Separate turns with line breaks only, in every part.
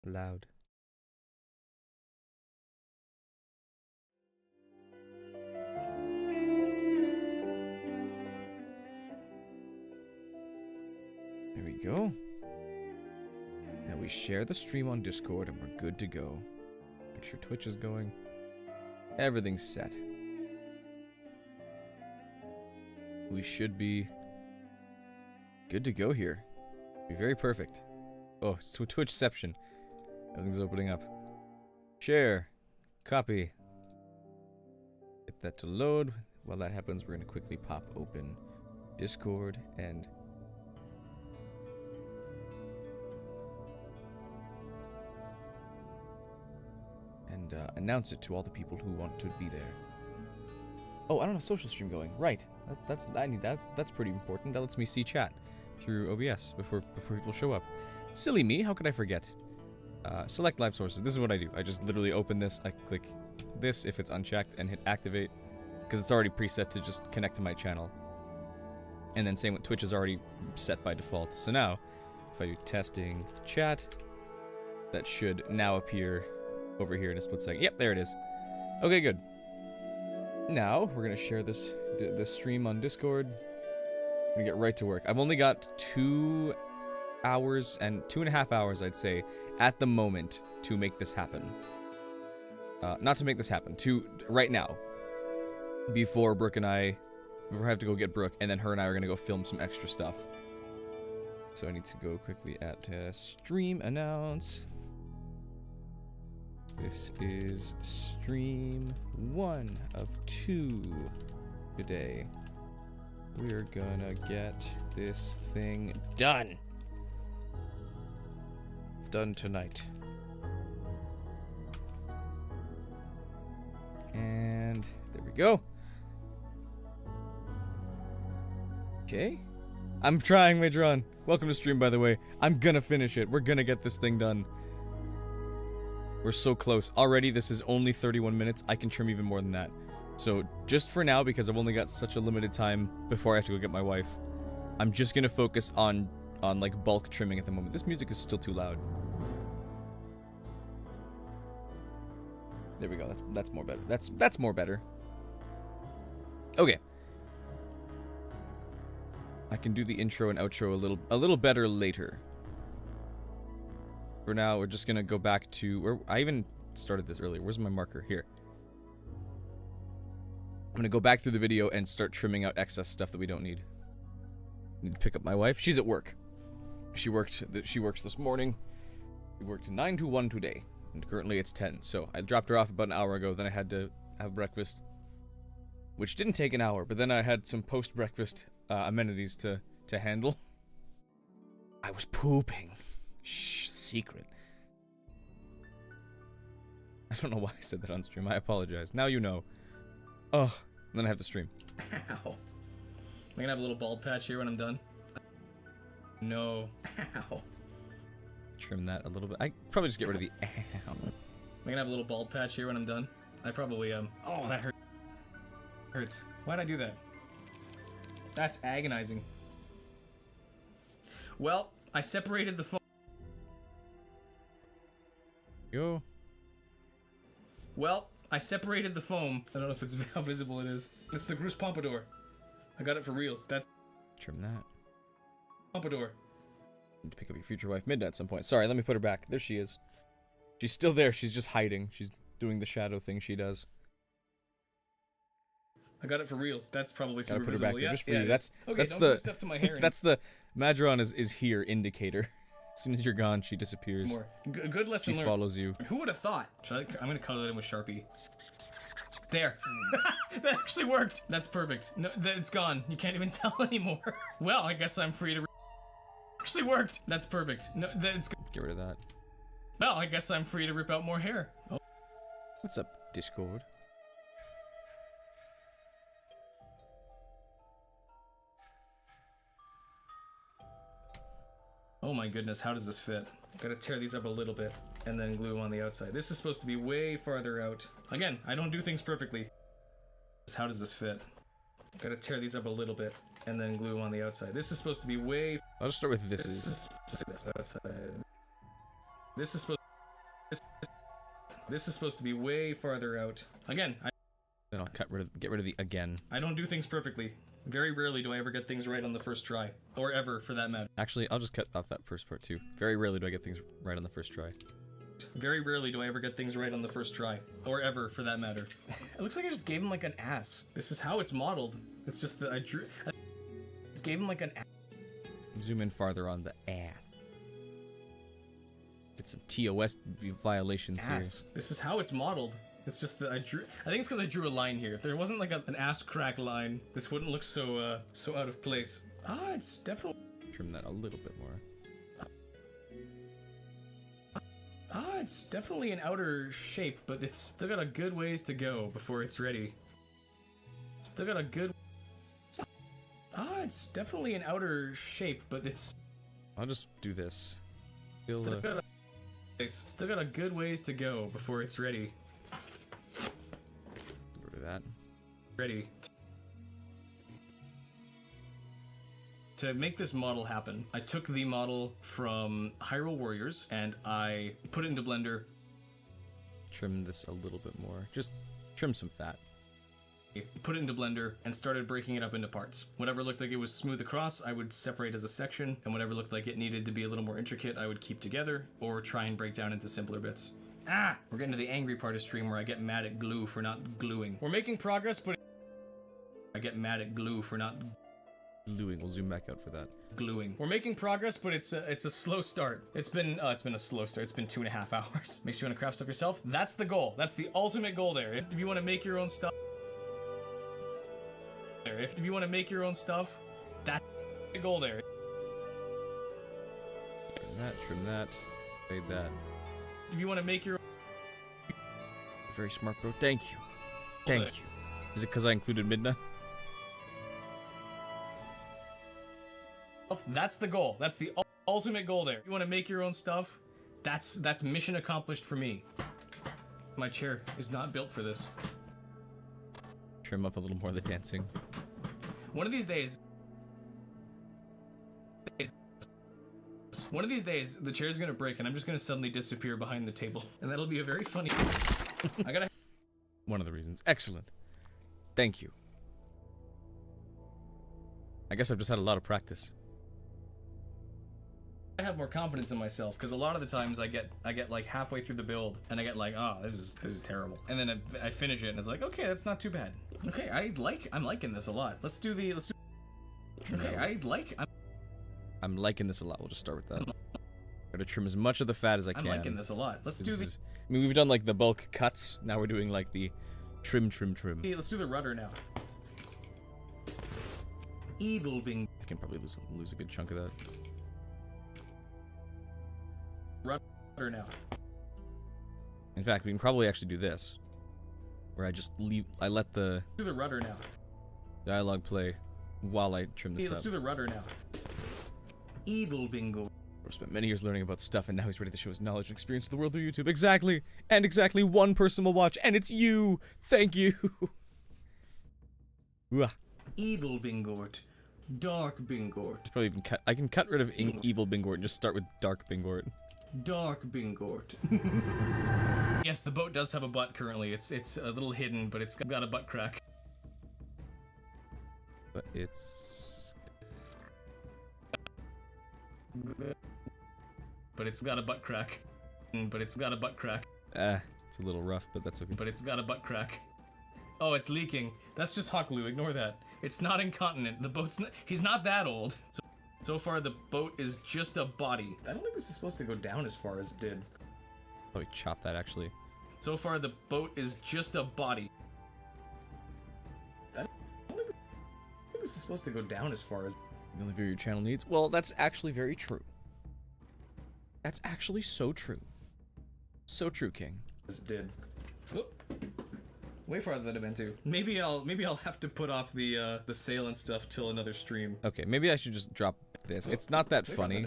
loud. There we go. Now we share the stream on Discord and we're good to go. Make sure Twitch is going. Everything's set. We should be good to go here. Be very perfect. Oh, it's Twitchception. Everything's opening up. Share. Copy. Get that to load. While that happens, we're going to quickly pop open Discord and announce it to all the people who want to be there. Oh, I don't have social stream going. Right. That's pretty important. That lets me see chat through OBS before people show up. Silly me, how could I forget? Select live sources. This is what I do. I just literally open this, I click this if it's unchecked, and hit activate, because it's already preset to just connect to my channel. And then same with Twitch is already set by default. So now, if I do testing chat, that should now appear over here in a split second. Yep, there it is. Okay, good. Now, we're going to share this stream on Discord. I'm going to get right to work. I've only got 2 hours and 2.5 hours, I'd say, at the moment to make this happen. Not to make this happen, right now. Before I have to go get Brooke, and then her and I are going to go film some extra stuff. So I need to go quickly at stream announce. This is stream 1 of 2 today. We're gonna get this thing done. Done tonight. And there we go. Okay. I'm trying, Madron. Welcome to stream, by the way. I'm gonna finish it. We're gonna get this thing done. We're so close. Already, this is only 31 minutes. I can trim even more than that. So, just for now, because I've only got such a limited time before I have to go get my wife, I'm just gonna focus on like, bulk trimming at the moment. This music is still too loud. There we go. That's more better. That's more better. Okay. I can do the intro and outro a little better later. For now, we're just gonna go back to where I even started this earlier. Where's my marker? Here. I'm gonna go back through the video and start trimming out excess stuff that we don't need. Need to pick up my wife. She's at work. She works this morning. We worked 9 to 1 today, and currently it's 10. So I dropped her off about an hour ago. Then I had to have breakfast, which didn't take an hour. But then I had some post-breakfast amenities to handle. I was pooping. Shh, secret. I don't know why I said that on stream. I apologize. Now you know. Oh, then I have to stream.
Ow. Am I gonna have a little bald patch here when I'm done? No. Ow.
Trim that a little bit. I probably just get rid of the ow.
Am I gonna have a little bald patch here when I'm done? I probably am. Oh, that hurts. Why'd I do that? That's agonizing. Well, I separated the phone.
Go.
Well, I separated the foam. I don't know if it's how visible it is. It's the Grouse Pompadour. I got it for real. That's
Trim that.
Pompadour.
Need to pick up your future wife Midna at some point. Sorry, let me put her back. There she is. She's still there. She's just hiding. She's doing the shadow thing she does.
I got it for real. That's probably super
Gotta put her
visible.
back there
Yeah,
just for
yeah,
you.
it
That's
is. Okay,
that's
don't
the
do stuff to my hair.
that's the Madron is here indicator. As soon as you're gone, she disappears.
More. Good lesson
She
learned.
follows you.
Who would have thought? I'm gonna color it in with Sharpie. There. That actually worked. That's perfect. No, it's gone. You can't even tell anymore. Well, I guess I'm free to. Actually worked. That's perfect. No, it's.
Get rid of that.
Well, I guess I'm free to rip out more hair. Oh.
What's up, Discord?
Oh my goodness, how does this fit? Gotta tear these up a little bit and then glue them on the outside. This is supposed to be way farther out. Again, I don't do things perfectly. How does this fit? Gotta tear these up a little bit and then glue them on the outside. This is supposed to be way.
I'll just start with this is.
This is outside. This is supposed. This is supposed to be way farther out. Again,
Then I'll get rid of the again.
I don't do things perfectly. Very rarely do I ever get things right on the first try. Or ever, for that matter.
Actually, I'll just cut off that first part too. Very rarely do I get things right on the first try.
Very rarely do I ever get things right on the first try. Or ever, for that matter. It looks like I just gave him like an ass. This is how it's modeled. It's just that I just gave him like an ass.
Zoom in farther on the ass. Get some TOS violations here.
This is how it's modeled. It's just that I think it's because I drew a line here. If there wasn't like an ass crack line, this wouldn't look so so out of place. It's definitely.
Trim that a little bit more.
It's definitely an outer shape, but it's still got a good ways to go before it's ready. Still got a good. It's definitely an outer shape, but it's.
I'll just do this.
Still got a good ways to go before it's ready.
Go to that.
Ready. To make this model happen, I took the model from Hyrule Warriors and I put it into Blender.
Trim this a little bit more. Just trim some fat.
Put it into Blender and started breaking it up into parts. Whatever looked like it was smooth across, I would separate as a section, and whatever looked like it needed to be a little more intricate, I would keep together or try and break down into simpler bits. We're getting to the angry part of stream where I get mad at glue for not gluing. We're making progress, but I get mad at glue for not
Gluing. We'll zoom back out for that.
gluing. We're making progress, but it's a slow start. It's been a slow start. It's been 2.5 hours. Make sure you want to craft stuff yourself. That's the goal. That's the ultimate goal there. If you want to make your own stuff, if you want to make your own stuff, that's the goal there.
Trim that, fade that.
If you want to make your
Very smart, bro. Thank you. Thank you. Is it because I included Midna?
That's the goal. That's the ultimate goal there. If you want to make your own stuff, that's mission accomplished for me. My chair is not built for this.
Trim up a little more of the dancing.
One of these days, the chair's gonna break and I'm just gonna suddenly disappear behind the table. And that'll be a very funny... I gotta...
One of the reasons. Excellent. Thank you. I guess I've just had a lot of practice.
I have more confidence in myself because a lot of the times I get like halfway through the build and I get like, oh, this is terrible, and then I finish it and it's like, okay, that's not too bad. Okay, I'm liking this a lot.
I'm liking this a lot. We'll just start with that. Gotta trim as much of the fat as I can.
I'm liking this a lot.
I mean, we've done like the bulk cuts. Now we're doing like the trim.
Hey, let's do the rudder now. Evil being.
I can probably lose a good chunk of that.
Rudder now.
In fact, we can probably actually do this, where I let the
Do the rudder now.
dialogue play while I trim this
Hey,
up.
let's do the rudder now. Evil bingo.
Or spent many years learning about stuff, and now he's ready to show his knowledge and experience with the world through YouTube. Exactly, and exactly one person will watch, and it's you. Thank you.
Evil Bingort. Dark Bingort.
Probably even cut. I can cut rid of evil Bingort and just start with dark Bingort.
Dark Bingort. Yes, the boat does have a butt currently. It's a little hidden, but it's got a butt crack.
But it's
got a butt crack. It's
a little rough, but that's okay.
But it's got a butt crack. Oh, it's leaking. That's just hot glue. Ignore that. It's not incontinent. The boat's not. He's not that old. So far, the boat is just a body. I don't think this is supposed to go down as far as it did.
Probably chop that actually.
So far, the boat is just a body. I don't think this is supposed to go down as far as.
The only view your channel needs. Well, that's actually very true. That's actually so true. So true, King.
As it did. Whoop. Way farther than I've been to. Maybe I'll have to put off the sail and stuff till another stream.
Okay, maybe I should just drop this. It's not that funny.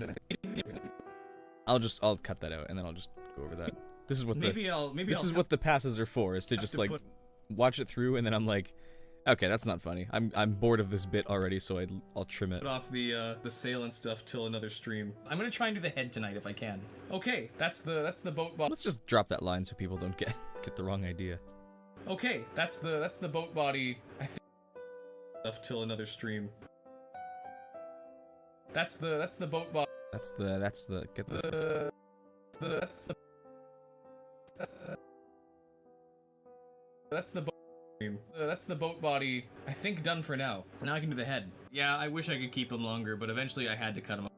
I'll cut that out and then I'll just go over that. This is what what the passes are for. Is to just like watch it through and then I'm like, Okay, that's not funny. I'm bored of this bit already, so I'll trim it.
Put off the sail and stuff till another stream. I'm gonna try and do the head tonight if I can. Okay, that's the boat body.
Let's just drop that line so people don't get the wrong idea.
Okay, that's the boat body. I think stuff till another stream. That's the boat body.
That's the get the
That's the boat body, I think, done for now. Now I can do the head. Yeah, I wish I could keep him longer, but eventually I had to cut him off.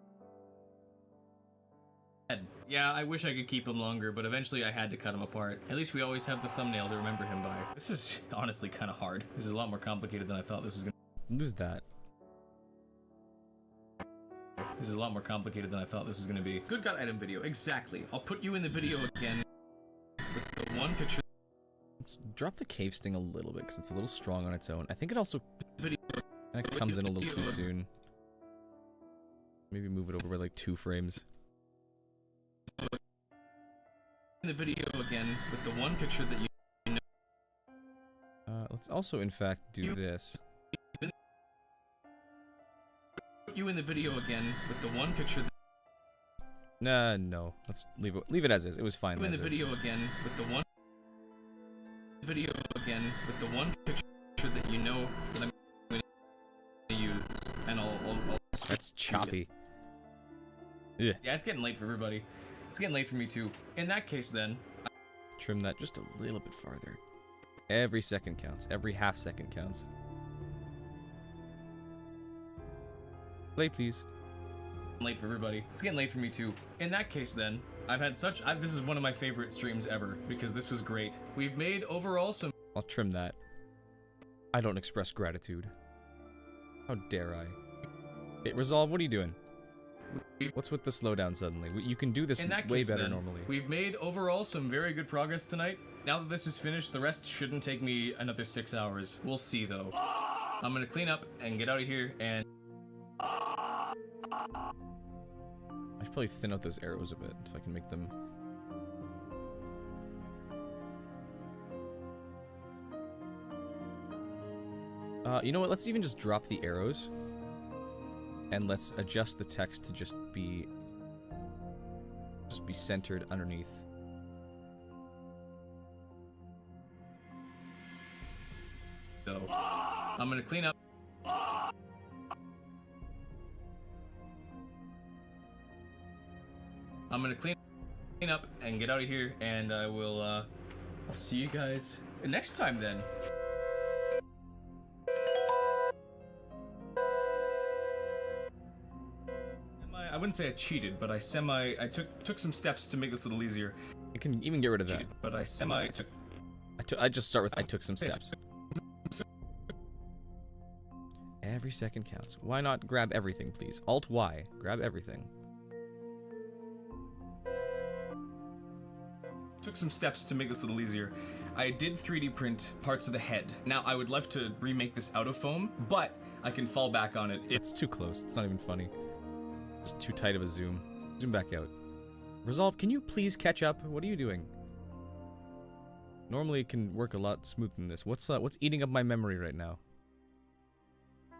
Head. Yeah, I wish I could keep him longer, but eventually I had to cut him apart. At least we always have the thumbnail to remember him by. This is honestly kind of hard. This is a lot more complicated than I thought this was gonna.
lose that.
This is a lot more complicated than I thought this was gonna be. Good God item video, exactly. I'll put you in the video again with the one picture.
Let's drop the cave sting a little bit because it's a little strong on its own. I think it also kind of comes in a little too soon. Maybe move it over by like 2 frames.
In the video again with the one picture that you know.
Let's also, in fact, do this.
Put you in the video again with the one picture that
No. Let's leave it as is. It was fine.
in the video again with the one picture that you know that I'm going to use, and I'll
That's choppy.
Yeah, it's getting late for everybody. It's getting late for me too. In that case, then,
Trim that just a little bit farther. Every second counts. Every half second counts. Play, please.
late for everybody. It's getting late for me too. In that case, then, this is one of my favorite streams ever because this was great. We've made overall some.
I'll trim that. I don't express gratitude. How dare I? Hey, Resolve, what are you doing? What's with the slowdown suddenly? You can do this way better normally.
We've made overall some very good progress tonight. Now that this is finished, the rest shouldn't take me another 6 hours. We'll see though. I'm gonna clean up and get out of here and...
I should probably thin out those arrows a bit if I can make them... you know what, let's even just drop the arrows. And let's adjust the text to just be centered underneath.
So, I'm gonna clean up. I'm gonna clean up and get out of here, and I will, I'll see you guys next time then. I wouldn't say I cheated, but I took some steps to make this a little easier.
You can even get rid of that.
Cheated, but
I just start with I took some steps. Every second counts. Why not grab everything, please? Alt Y. Grab everything.
Took some steps to make this a little easier. I did 3D print parts of the head. Now, I would love to remake this out of foam, but I can fall back on it.
It's too close. It's not even funny. Just too tight of a zoom. Zoom back out. Resolve, can you please catch up? What are you doing? Normally it can work a lot smoother than this. What's eating up my memory right now?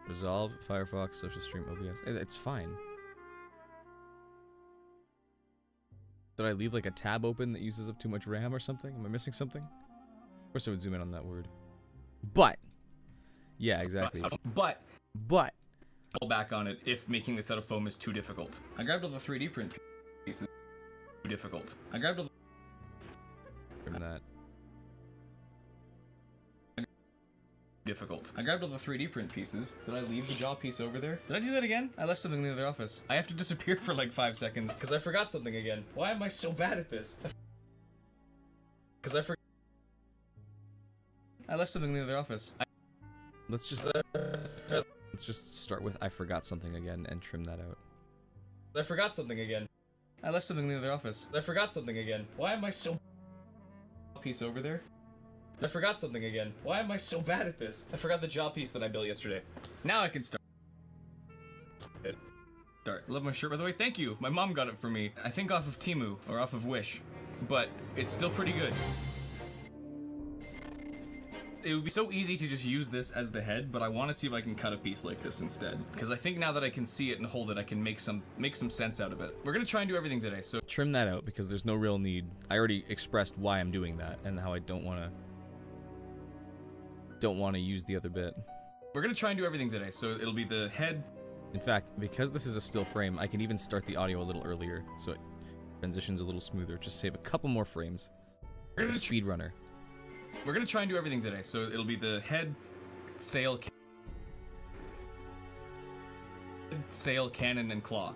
Resolve, Firefox, Social Stream, OBS. It's fine. Did I leave like a tab open that uses up too much RAM or something? Am I missing something? Of course I would zoom in on that word. But! Yeah, exactly.
But!
Fall
back on it if making this out of foam is too difficult. I grabbed all the 3D print pieces. Too difficult. I grabbed all the...
From that.
Difficult. I grabbed all the 3D print pieces. Did I leave the jaw piece over there? Did I do that again? I left something in the other office. I have to disappear for like 5 seconds because I forgot something again. Why am I so bad at this? Because I left something in the other office.
Let's just start with I forgot something again and trim that out.
I forgot something again. I left something in the other office. I forgot something again. Why am I so... piece over there? I forgot something again. Why am I so bad at this? I forgot the jaw piece that I built yesterday. Now I can start. Love my shirt, by the way. Thank you. My mom got it for me. I think off of Temu or off of Wish, but it's still pretty good. It would be so easy to just use this as the head, but I want to see if I can cut a piece like this instead. Because I think now that I can see it and hold it, I can make some sense out of it. We're gonna try and do everything today, so
Trim that out because there's no real need. I already expressed why I'm doing that and how I don't want to use the other bit.
we're gonna try and do everything today. So it'll be the head.
In fact, because this is a still frame, I can even start the audio a little earlier so it transitions a little smoother. Just save a couple more frames. Like a speedrunner.
We're gonna try and do everything today. So it'll be the head, sail, cannon, and claw.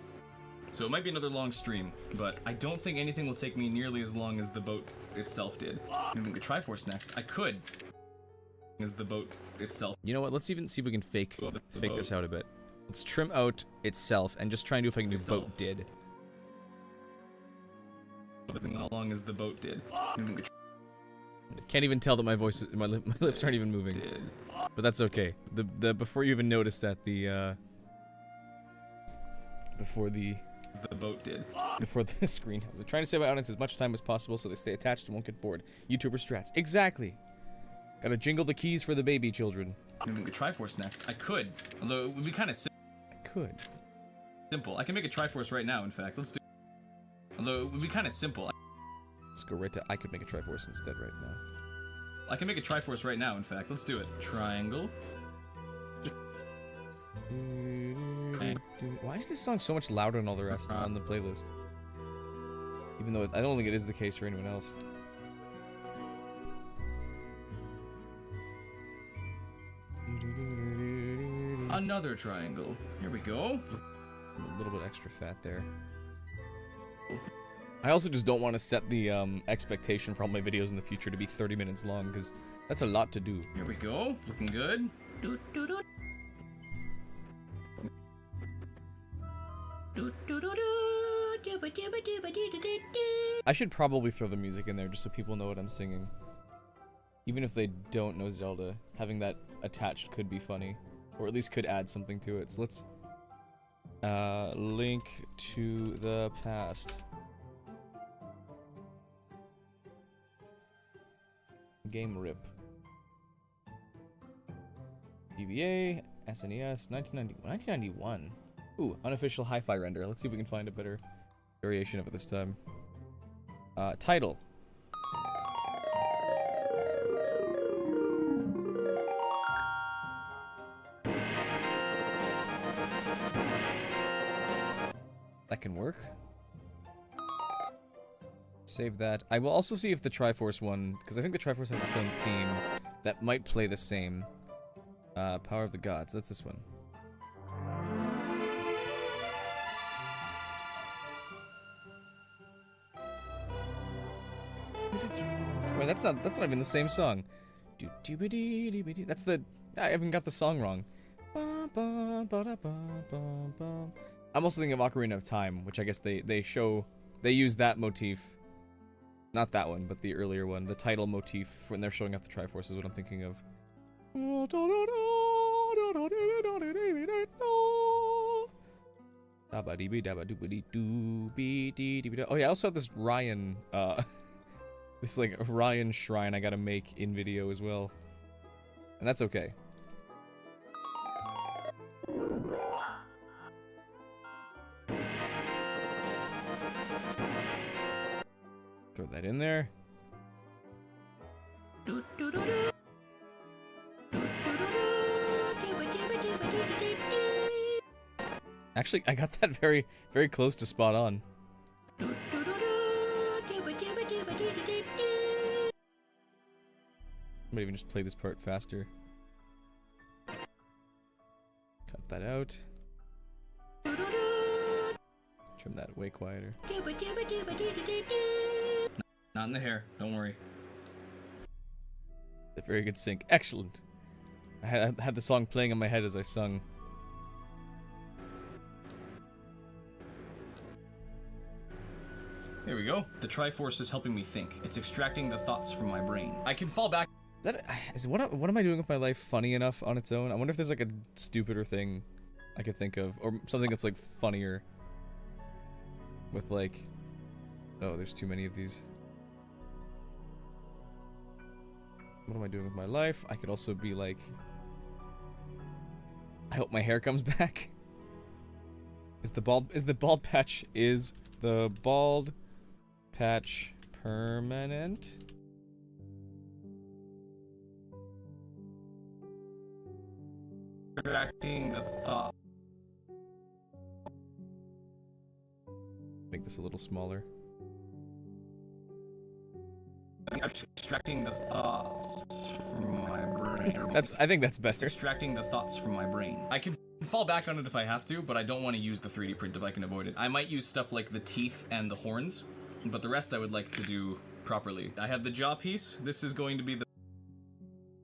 So it might be another long stream, but I don't think anything will take me nearly as long as the boat itself did. I'm gonna Triforce next. I could. As the boat itself.
You know what? Let's even see if we can fake this out a bit. Let's trim out itself and just try and do if I can do boat did.
How long as the boat did.
Can't even tell that my voice, my lips aren't even moving. But that's okay. The before you even notice that before the screen helps. I'm trying to save my audience as much time as possible so they stay attached and won't get bored. YouTuber strats. Exactly. Gotta jingle the keys for the baby children.
I'm gonna Triforce next. I could, although it would be kind of simple. I can make a Triforce right now. In fact, let's do. Although it would be kind of simple.
Let's go right to. I could make a Triforce instead right now.
I can make a Triforce right now. In fact, let's do it. Triangle.
Why is this song so much louder than all the rest on the playlist? Even though I don't think it is the case for anyone else.
Another triangle. Here we go.
A little bit extra fat there. I also just don't want to set the expectation for all my videos in the future to be 30 minutes long, because that's a lot to do.
Here we go. Looking good.
I should probably throw the music in there just so people know what I'm singing. Even if they don't know Zelda, having that attached could be funny. Or at least could add something to it. So let's link to the past. Game rip. GBA, SNES, 1991. Ooh, unofficial hi-fi render. Let's see if we can find a better variation of it this time. Title. That can work. Save that. I will also see if the Triforce one, because I think the Triforce has its own theme that might play the same. Power of the Gods. That's this one. Wait, that's not even the same song. That's the. I even got the song wrong. I'm also thinking of Ocarina of Time, which I guess they use that motif. Not that one, but the earlier one. The title motif when they're showing off the Triforce is what I'm thinking of. Oh yeah, I also have this Ryan, this like Ryan shrine I gotta make in video as well. And that's okay. Throw that in there. Actually, I got that very, very close to spot on. I might even just play this part faster. Cut that out. Trim that way quieter.
Not in the hair, don't worry.
A very good sync. Excellent. I had the song playing in my head as I sung.
Here we go. The Triforce is helping me think. It's extracting the thoughts from my brain. I can fall back.
What am I doing with my life funny enough on its own? I wonder if there's like a stupider thing I could think of, or something that's like funnier. With like, oh, there's too many of these. What am I doing with my life? I could also be like, I hope my hair comes back. Is the bald patch permanent?
Distracting the thought.
Make this a little smaller.
Distracting the thoughts from my brain.
I think that's better.
Distracting the thoughts from my brain. I can fall back on it if I have to, but I don't want to use the 3D print if I can avoid it. I might use stuff like the teeth and the horns, but the rest I would like to do properly. I have the jaw piece. This is going to be the...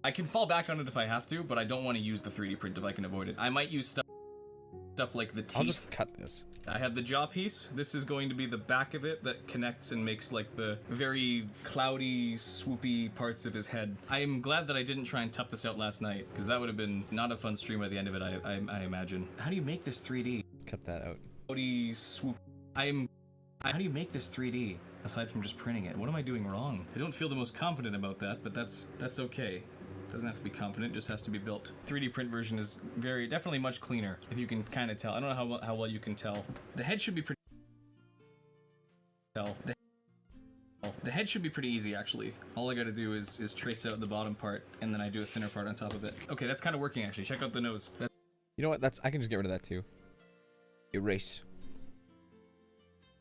I can fall back on it if I have to, but I don't want to use the 3D print if I can avoid it. I might use stuff like the teeth.
I'll just cut this.
I have the jaw piece. This is going to be the back of it that connects and makes like the very cloudy, swoopy parts of his head. I am glad that I didn't try and tough this out last night, because that would have been not a fun stream by the end of it, I imagine. How do you make this 3D?
Cut that out.
Cloudy, swoop. How do you make this 3D? Aside from just printing it. What am I doing wrong? I don't feel the most confident about that, but that's okay. Doesn't have to be confident, just has to be built. 3D print version is definitely much cleaner, if you can kind of tell. I don't know how well you can tell. The head should be pretty... The head should be pretty easy, actually. All I gotta do is trace out the bottom part, and then I do a thinner part on top of it. Okay, that's kind of working, actually. Check out the nose.
You know what? I can just get rid of that, too. Erase.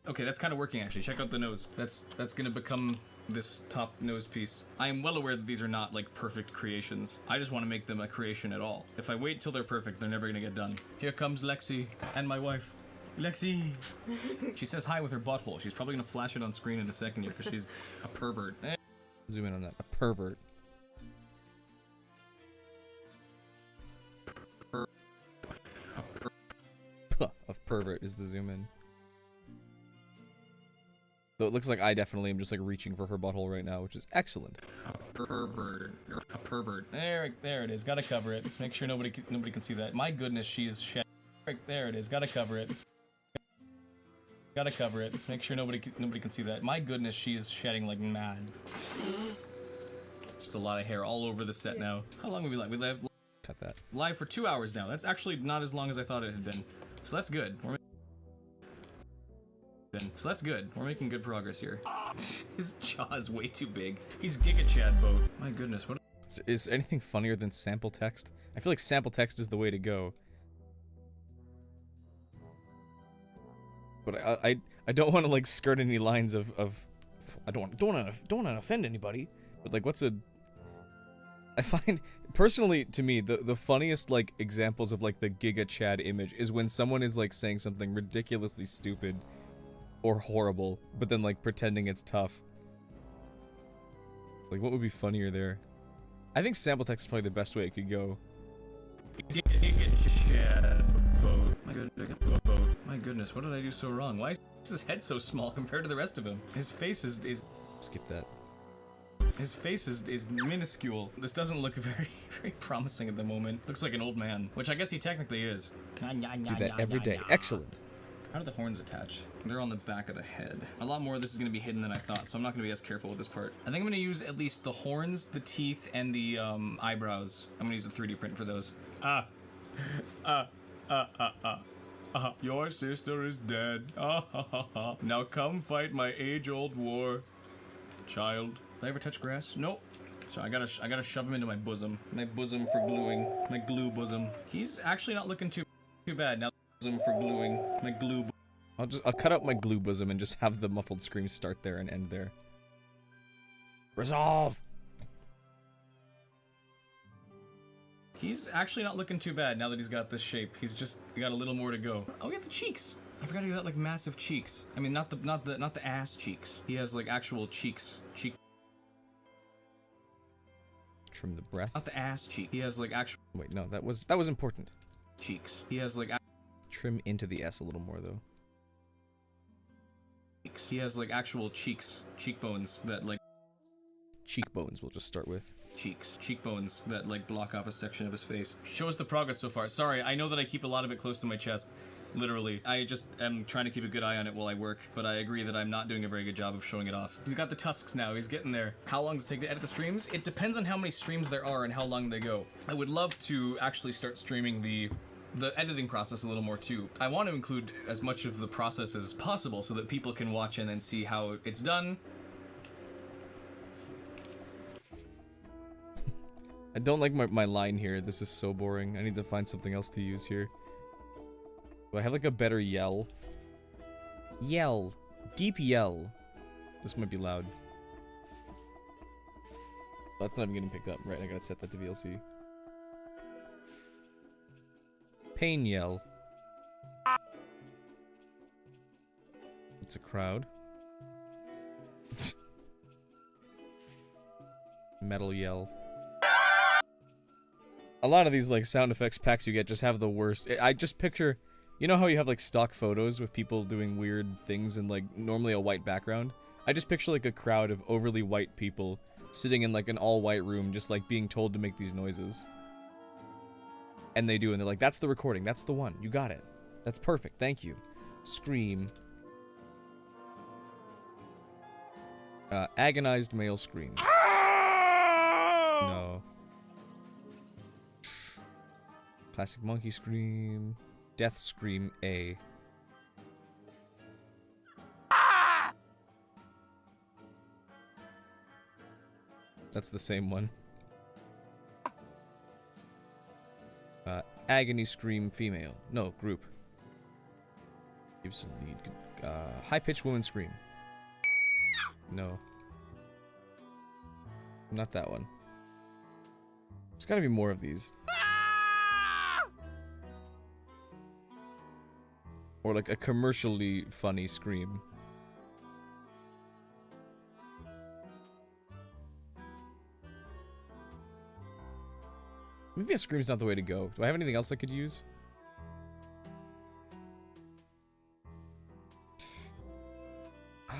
Okay, that's kind of working, actually. Check out the nose. That's gonna become this top nose piece. I am well aware that these are not, like, perfect creations. I just want to make them a creation at all. If I wait till they're perfect, they're never gonna get done. Here comes Lexi and my wife. Lexi! She says hi with her butthole. She's probably gonna flash it on screen in a second here, because she's a pervert.
Zoom in on that. A pervert. Of pervert is the zoom in. Though it looks like I definitely am just like reaching for her butthole right now, which is excellent.
A pervert. A pervert. There it is. Gotta cover it. Make sure nobody can see that. My goodness, she is shedding. There it is. Gotta cover it. Gotta cover it. Make sure nobody can see that. My goodness, she is shedding like mad. Just a lot of hair all over the set now. How long have we live? We live.
Cut that.
Live for 2 hours now. That's actually not as long as I thought it had been. So that's good. So that's good. We're making good progress here. His jaw is way too big. He's Giga Chad boat. My goodness, what?
Is anything funnier than sample text? I feel like sample text is the way to go. But I don't want to like skirt any lines of I don't want to offend anybody. But like, I find personally to me the funniest like examples of like the Giga Chad image is when someone is like saying something ridiculously stupid or horrible, but then like pretending it's tough. Like, what would be funnier there? I think sample text is probably the best way it could go.
My goodness, what did I do so wrong? Why is his head so small compared to the rest of him? His face is
Skip that.
His face is minuscule. This doesn't look very promising at the moment. Looks like an old man, which I guess he technically is.
Do that every day. Excellent.
How do the horns attach? They're on the back of the head. A lot more of this is going to be hidden than I thought, so I'm not going to be as careful with this part. I think I'm going to use at least the horns, the teeth, and the eyebrows. I'm going to use a 3D print for those. Your sister is dead. Now come fight my age-old war, child. Did I ever touch grass? Nope. So I gotta shove him into my bosom. My bosom for gluing. My glue bosom. He's actually not looking too bad now. For gluing my glue.
I'll cut out my glue bosom and just have the muffled screams start there and end there. Resolve.
He's actually not looking too bad now that he's got this shape. He's got a little more to go. Oh, he got the cheeks. I forgot he's got like massive cheeks. I mean, not the ass cheeks. He has like actual cheeks.
Trim the breath.
Not the ass cheek. He has like actual.
Wait, no, that was important.
Cheeks. He has like.
Trim into the S a little more though.
He has like actual cheekbones that like.
Cheekbones we'll just start with.
Cheekbones that like block off a section of his face. Show us the progress so far. Sorry, I know that I keep a lot of it close to my chest. Literally. I just am trying to keep a good eye on it while I work, but I agree that I'm not doing a very good job of showing it off. He's got the tusks now, he's getting there. How long does it take to edit the streams? It depends on how many streams there are and how long they go. I would love to actually start streaming the editing process a little more too. I want to include as much of the process as possible so that people can watch and then see how it's done.
I don't like my line here. This is so boring. I need to find something else to use here. Do I have like a better yell? Yell. Deep yell. This might be loud. That's not even getting picked up. Right, I gotta set that to VLC. Pain yell. It's a crowd. Metal yell. A lot of these like sound effects packs you get just have the worst. I just picture, you know how you have like stock photos with people doing weird things in like normally a white background? I just picture like a crowd of overly white people sitting in like an all white room just like being told to make these noises. And they do, and they're like, that's the recording, that's the one, you got it. That's perfect, thank you. Scream. Agonized male scream. No. Classic monkey scream. Death scream A. That's the same one. Agony scream female. No, group. Gibson lead. High-pitched woman scream. No. Not that one. There's gotta be more of these. Or like a commercially funny scream. Maybe a scream's not the way to go. Do I have anything else I could use?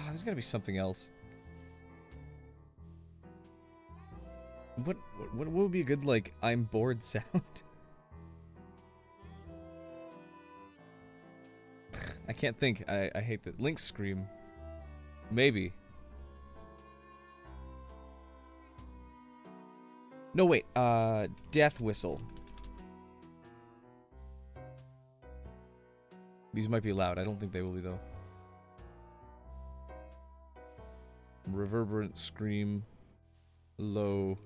There's gotta be something else. What would be a good, like, I'm bored sound? I can't think. I hate that. Link scream. Maybe. No, wait. Death whistle. These might be loud. I don't think they will be, though. Reverberant scream. Low.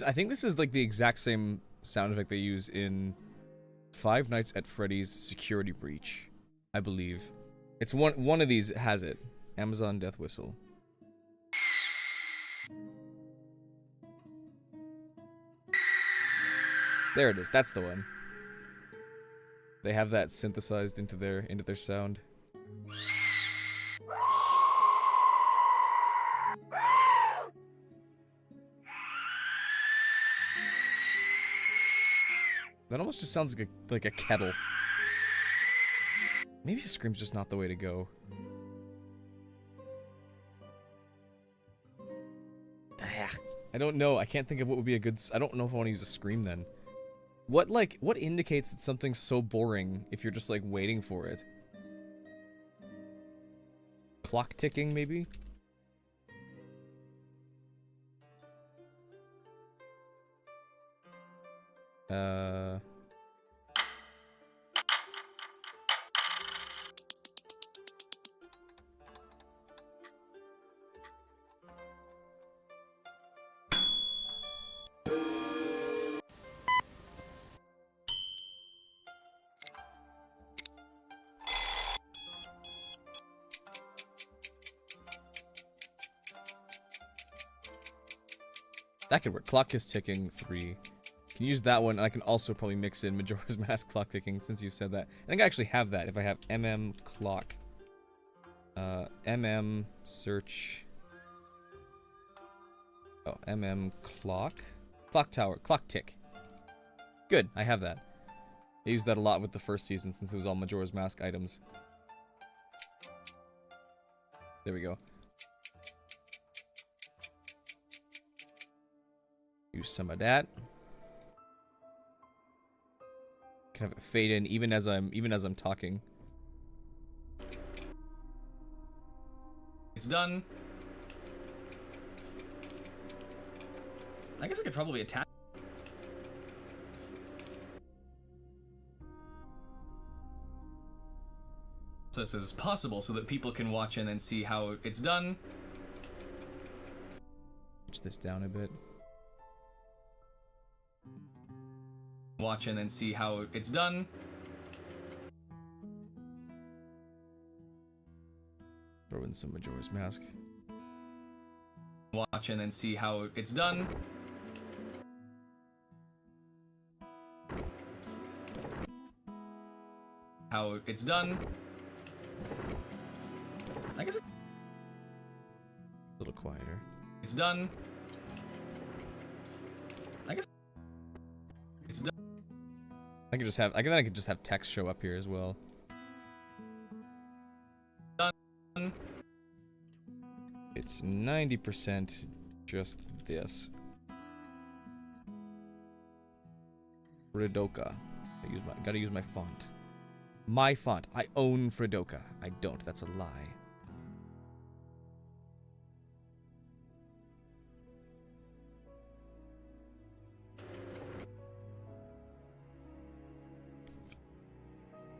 I think this is like the exact same sound effect they use in Five Nights at Freddy's Security Breach, I believe. It's one of these has it. Amazon Death Whistle. There it is. That's the one. They have that synthesized into their sound. That almost just sounds like a kettle. Maybe a scream's just not the way to go. I don't know. I can't think of what would be a good... I don't know if I want to use a scream then. What indicates that something's so boring if you're just, like, waiting for it? Clock ticking, maybe? That could work. Clock is ticking 3. Can use that one, and I can also probably mix in Majora's Mask clock ticking since you said that. I think I actually have that if I have MM clock. MM search. Oh, MM clock. Clock tower. Clock tick. Good, I have that. I used that a lot with the first season since it was all Majora's Mask items. There we go. Use some of that. Can have it fade in even as I'm talking.
It's done. I guess I could probably attach. This is possible so that people can watch and then see how it's done.
Switch this down a bit.
Watch and then see how it's done.
Throw in some Majora's Mask.
Watch and then see how it's done. How it's done. I guess
A little quieter.
it's done. I guess it's done.
I could just have text show up here as well.
Done.
It's 90% just this. Fredoka. Gotta use my font. My font. I own Fredoka. I don't. That's a lie.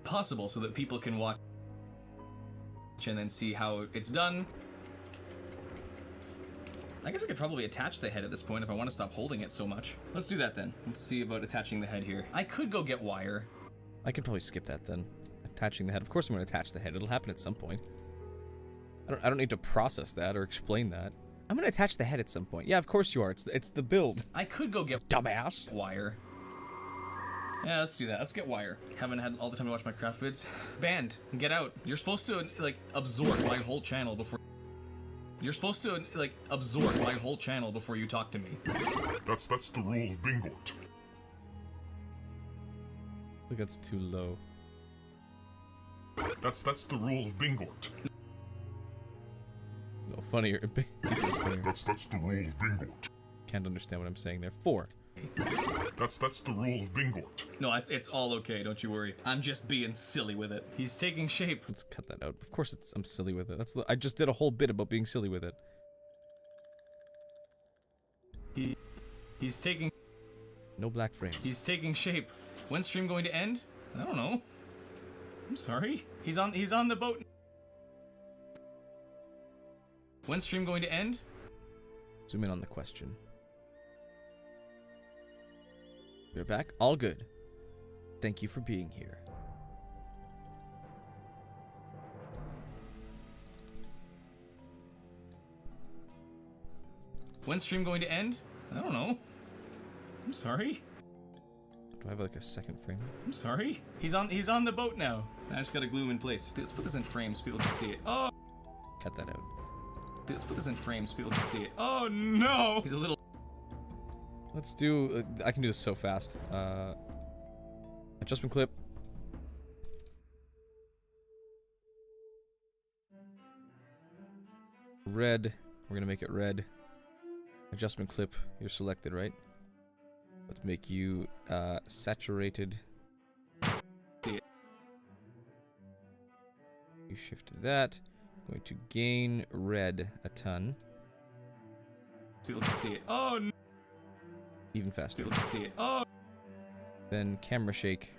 Possible so that people can watch and then see how it's done. I guess I could probably attach the head at this point if I want to stop holding it so much. Let's do that then. Let's see about attaching the head here. I could go get wire.
I could probably skip that then. Attaching the head. Of course I'm going to attach the head. It'll happen at some point. I don't need to process that or explain that. I'm going to attach the head at some point. Yeah, of course you are. It's the build.
I could go get
Dumbass.
wire. Yeah, let's do that. Let's get wire. Haven't had all the time to watch my craft vids. Banned. Get out. You're supposed to, like, absorb my whole channel before... You're supposed to, like, absorb my whole channel before you talk to me.
That's the rule of Bingort.
I think that's too low.
That's the rule of Bingort.
No, funnier.
That's the rule of Bingort.
Can't understand what I'm saying there. 4.
That's the rule of Bingort.
No, it's all okay, don't you worry. I'm just being silly with it. He's taking shape.
Let's cut that out. Of course I'm silly with it. I just did a whole bit about being silly with it.
He's taking...
No black frames.
He's taking shape. When's stream going to end? I don't know. I'm sorry. He's on the boat. When's stream going to end?
Zoom in on the question. You're back? All good. Thank you for being here.
When's stream going to end? I don't know. I'm sorry.
Do I have like a second frame?
I'm sorry. He's on the boat now. I just gotta glue him in place. Let's put this in frames so people can see it. Oh!
Cut that out.
Let's put this in frames so people can see it. Oh no! He's a little...
Let's do... I can do this so fast. Adjustment clip. Red. We're gonna make it red. Adjustment clip. You're selected, right? Let's make you saturated. You shifted that. Going to gain red a ton.
People can see it. Oh no!
Even faster.
People can see it. Oh!
Then camera shake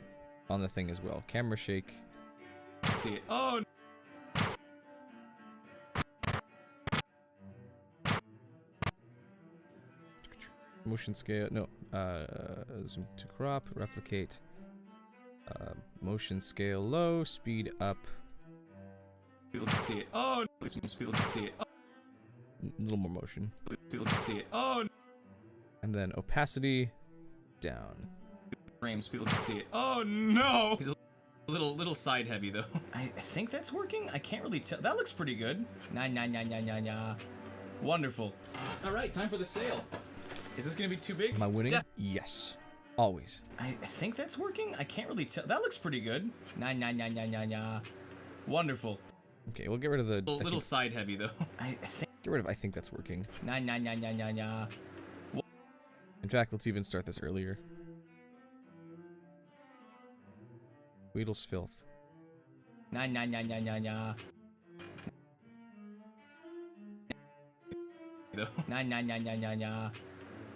on the thing as well. Camera shake.
See it. Oh!
Motion scale. No. Zoom to crop. Replicate. Motion scale low. Speed up.
People can see it. Oh! People can see it. Oh.
A little more motion.
People can see it. Oh!
And then opacity down.
Frames. People can see it. Oh no! He's a little side heavy though. I think that's working. I can't really tell. That looks pretty good. Nah. Wonderful. All right, time for the sale. Is this gonna be too big?
Am I winning? Yes. Always.
I think that's working. I can't really tell. That looks pretty good. Nah. Wonderful.
Okay, we'll get rid of the...
A little side heavy though.
Get rid of I think that's working.
Nah.
In fact, let's even start this earlier. Weedle's filth.
Nah. Nah.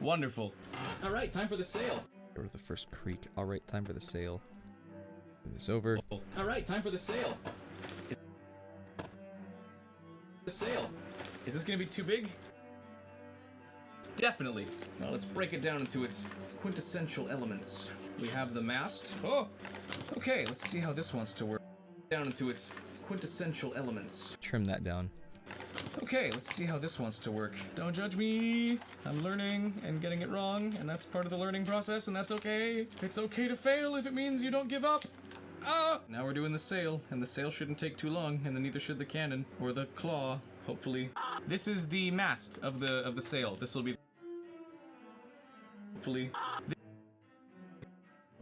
Wonderful. All right, time for the sale.
Go to the first creek. All right, time for the sale. Move this over.
All right, time for the sale. The sale. Is this gonna be too big? Definitely. Well, let's break it down into its quintessential elements. We have the mast. Oh, okay. Let's see how this wants to work. Down into its quintessential elements.
Trim that down.
Okay, let's see how this wants to work. Don't judge me. I'm learning and getting it wrong, and that's part of the learning process, and that's okay. It's okay to fail if it means you don't give up. Ah! Now we're doing the sail, and the sail shouldn't take too long, and then neither should the cannon or the claw, hopefully. This is the mast of the sail. This will be hopefully.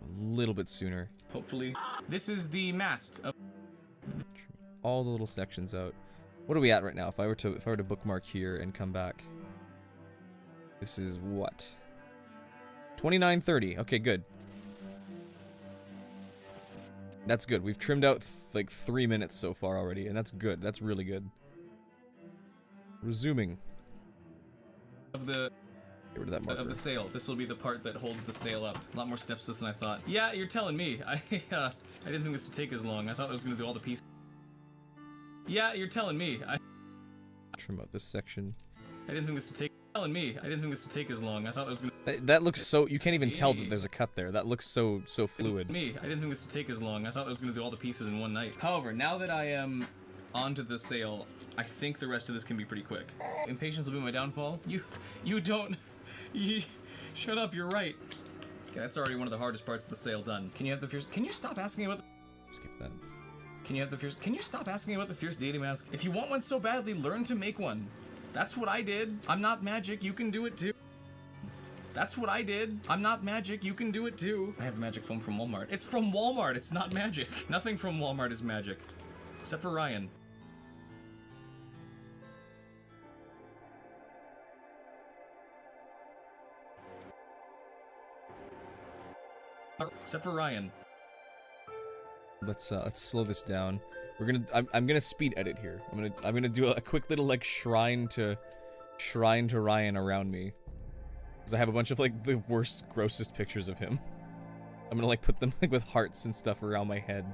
A little bit sooner.
Hopefully. This is the mast of
Trim all the little sections out. What are we at right now? If I were to bookmark here and come back. This is what? 29:30. Okay, good. That's good. We've trimmed out like 3 minutes so far already, and that's good. That's really good. Resuming.
the
Get rid of that marker.
of the sail. This will be the part that holds the sail up. A lot more steps to this than I thought. Yeah, you're telling me. I didn't think this would take as long. I thought I was gonna do all the pieces. Yeah, you're telling me.
Trim out this section.
I didn't think this would take. Telling me. I didn't think this would take as long. I thought it was gonna.
That looks so. You can't even tell that there's a cut there. That looks so fluid.
Me. I didn't think this would take as long. I thought I was gonna do all the pieces in one night. However, now that I am onto the sail, I think the rest of this can be pretty quick. Impatience will be my downfall. You don't. Shut up. You're right. Okay, that's already one of the hardest parts of the sail done. Can you have the fierce? Can you stop asking about?
Skip that.
Can you have the fierce? Can you stop asking about the fierce deity mask? If you want one so badly, learn to make one. That's what I did. I'm not magic. You can do it too. That's what I did. I'm not magic. You can do it too. I have magic foam from Walmart. It's from Walmart. It's not magic. Nothing from Walmart is magic. Except for Ryan. Except for Ryan.
Let's slow this down. I'm gonna speed edit here. I'm gonna do a quick little like shrine to Ryan around me, because I have a bunch of like the worst, grossest pictures of him. I'm gonna like put them like with hearts and stuff around my head.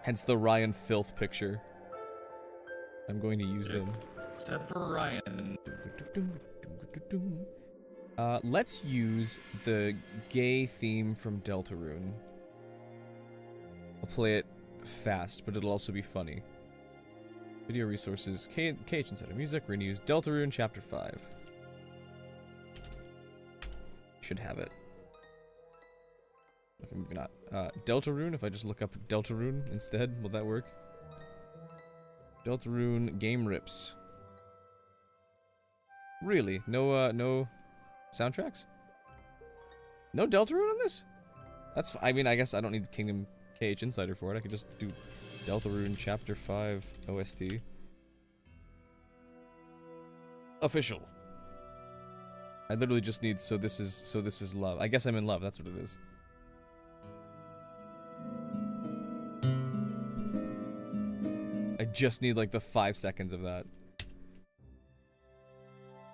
Hence the Ryan filth picture. I'm going to use them.
Except for Ryan.
Let's use the gay theme from Deltarune. I'll play it fast, but it'll also be funny. Video resources, KH instead of music, we're gonna use Deltarune Chapter 5. Should have it. Okay, maybe not. Deltarune, if I just look up Deltarune instead, will that work? Deltarune game rips. Really? No soundtracks? No Deltarune on this? That's I mean, I guess I don't need the Kingdom KH Insider for it. I could just do Deltarune Chapter 5 OST. Official. I literally just need so this is love. I guess I'm in love. That's what it is. I just need like the 5 seconds of that.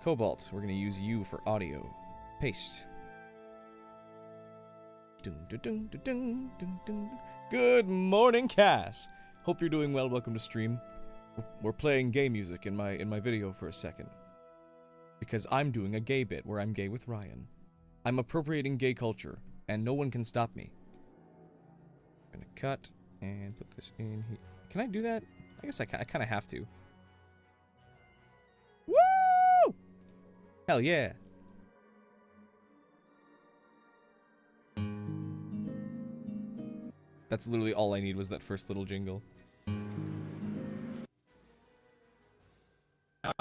Cobalt, we're gonna use you for audio. Paste. Good morning, Cass. Hope you're doing well. Welcome to stream. We're playing gay music in my video for a second, because I'm doing a gay bit where I'm gay with Ryan. I'm appropriating gay culture, and no one can stop me. I'm gonna cut and put this in here. Can I do that? I guess I kind of have to. Woo! Hell yeah! That's literally all I need was that first little jingle.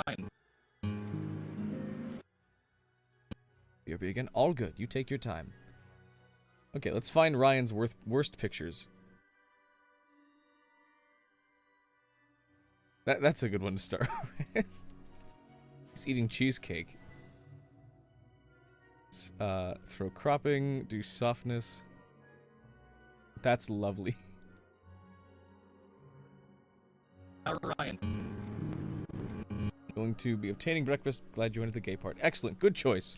Fine.
BRB again. All good. You take your time. Okay, let's find Ryan's worst pictures. That's a good one to start with. He's eating cheesecake. Throw cropping, do softness. That's lovely.
Ryan.
Going to be obtaining breakfast. Glad you went to the gay part. Excellent. Good choice.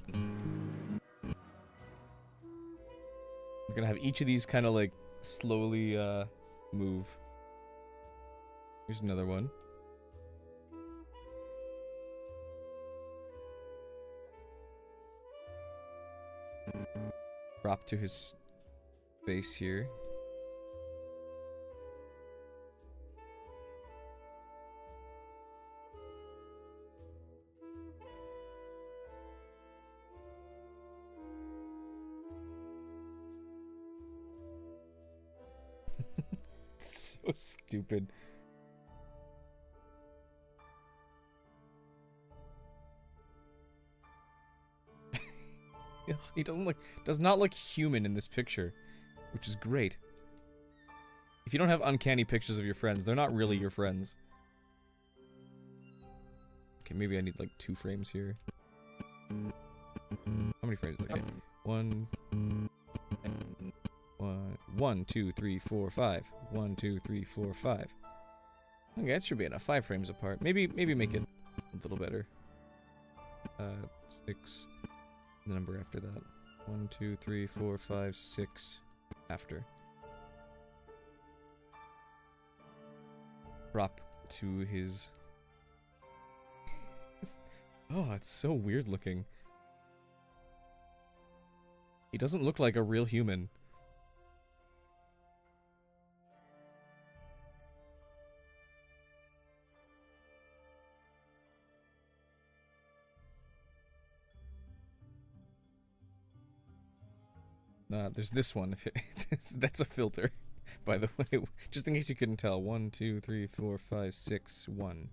We're gonna have each of these kind of like slowly move. Here's another one. Drop to his face here. So stupid. He does not look human in this picture, which is great. If you don't have uncanny pictures of your friends, they're not really your friends. Okay, maybe I need like 2 frames here. How many frames? Okay, 1, 2, 3, 4, 5. 1, 2, 3, 4, 5. Okay, that should be enough. 5 frames apart. Maybe make it a little better. 6. The number after that. 1, 2, 3, 4, 5, 6. After. Drop to his. Oh, it's so weird looking. He doesn't look like a real human. There's this one. That's a filter, by the way. Just in case you couldn't tell. 1, 2, 3, 4, 5, 6, 1.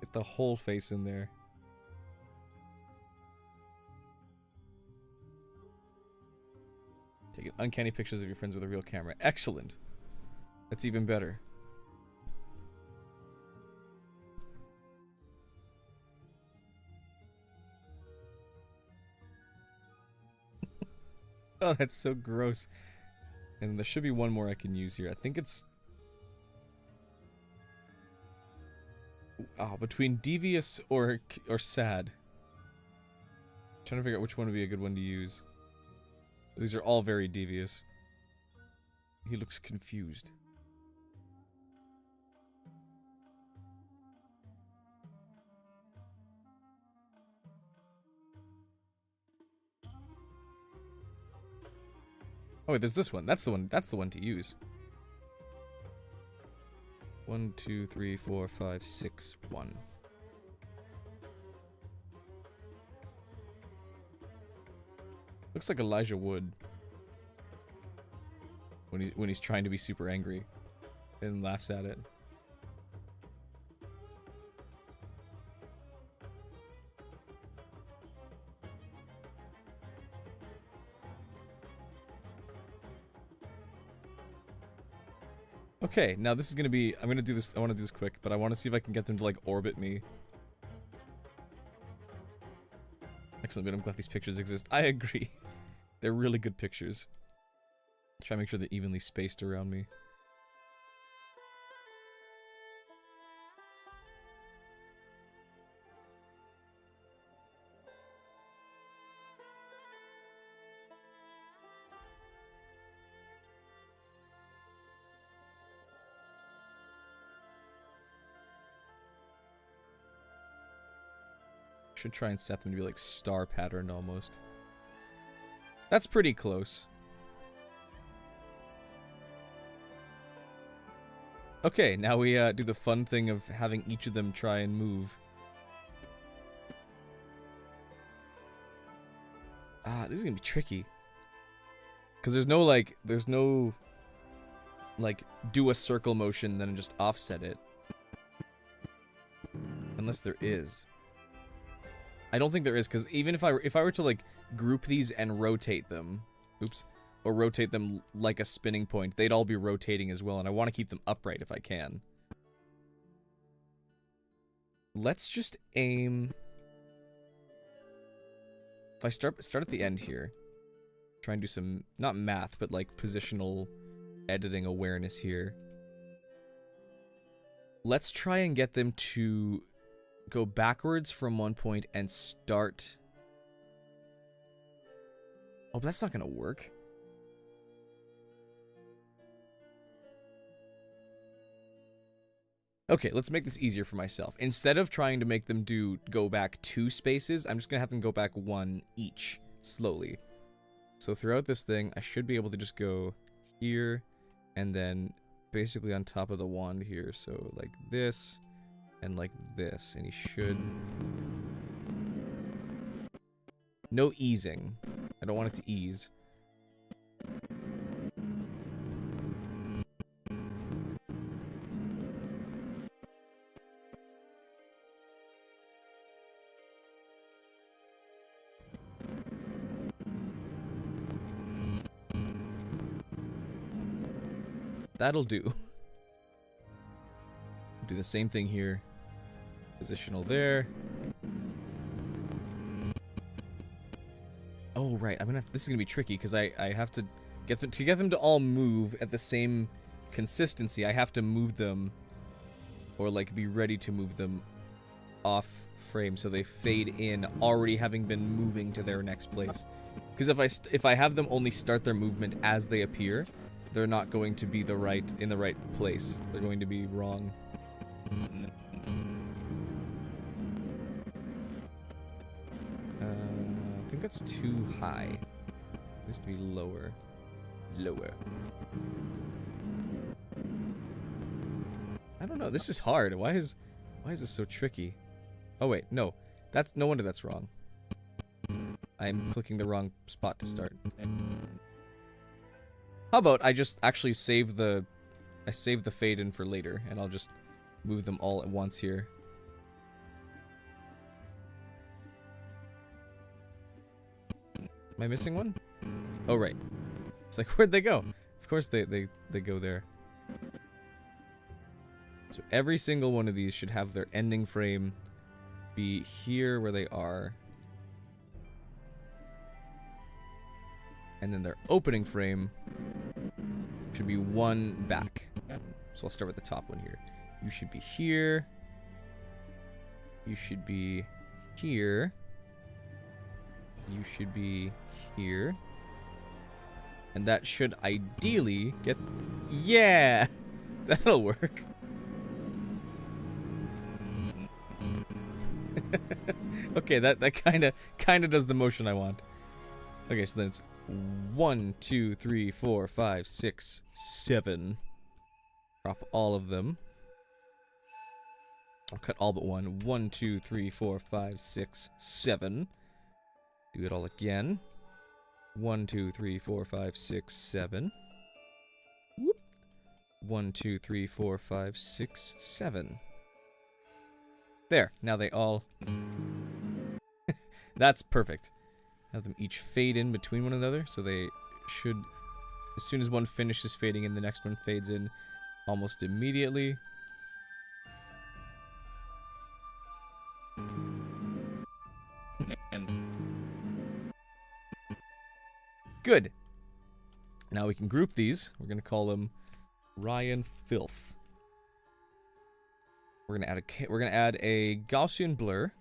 Get the whole face in there. Take uncanny pictures of your friends with a real camera. Excellent. That's even better. Oh, that's so gross. And there should be one more I can use here. I think it's... between devious or sad. I'm trying to figure out which one would be a good one to use. These are all very devious. He looks confused. Oh, wait, there's this one. That's the one. That's the one to use. 1, 2, 3, 4, 5, 6, 1. Looks like Elijah Wood when he's trying to be super angry and laughs at it. Okay, now this is gonna be. I'm gonna do this. I want to do this quick, but I want to see if I can get them to like orbit me. Excellent, but I'm glad these pictures exist. I agree. They're really good pictures. Try to make sure they're evenly spaced around me. Should try and set them to be like star pattern almost. That's pretty close. Okay, now we do the fun thing of having each of them try and move. This is gonna be tricky. Because there's no like do a circle motion then just offset it. Unless there is. I don't think there is, because even if I were to like group these and rotate them, oops, or rotate them like a spinning point, they'd all be rotating as well, and I want to keep them upright if I can. Let's just aim. If I start at the end here, try and do some, not math, but like positional editing awareness here. Let's try and get them to go backwards from one point and start. Oh, but that's not gonna work. Okay, let's make this easier for myself. Instead of trying to make them go back 2 spaces, I'm just gonna have them go back 1 each, slowly. So throughout this thing, I should be able to just go here, and then basically on top of the wand here. So like this, and like this, and he should... No easing. I don't want it to ease. That'll do. Do the same thing here. Positional there. Oh, right. This is gonna be tricky because I have to get them to all move at the same consistency. I have to move them, or like be ready to move them off frame so they fade in, already having been moving to their next place. Because if I have them only start their movement as they appear, they're not going to be in the right place. They're going to be wrong. I think that's too high. It needs to be lower. Lower. I don't know. This is hard. Why is this so tricky? Oh wait, no. No wonder that's wrong. I'm clicking the wrong spot to start. How about I just actually save the fade in for later, and I'll just move them all at once here. Am I missing one? Oh right. It's like, where'd they go? Of course they go there. So every single one of these should have their ending frame be here where they are. And then their opening frame should be 1 back. So I'll start with the top one here. You should be here. You should be here. You should be here. And that should ideally get... Yeah! That'll work. Okay, that kinda does the motion I want. Okay, so then it's 1, 2, 3, 4, 5, 6, 7. Drop all of them. I'll cut all but 1. 1, 2, 3, 4, 5, 6, 7. Do it all again. 1, 2, 3, 4, 5, 6, 7. Whoop. 1, 2, 3, 4, 5, 6, 7. There. Now they all... That's perfect. Have them each fade in between one another, so they should... As soon as one finishes fading in, the next one fades in almost immediately. Good. Now we can group these. We're going to call them Ryan Filth. We're going to add a Gaussian blur.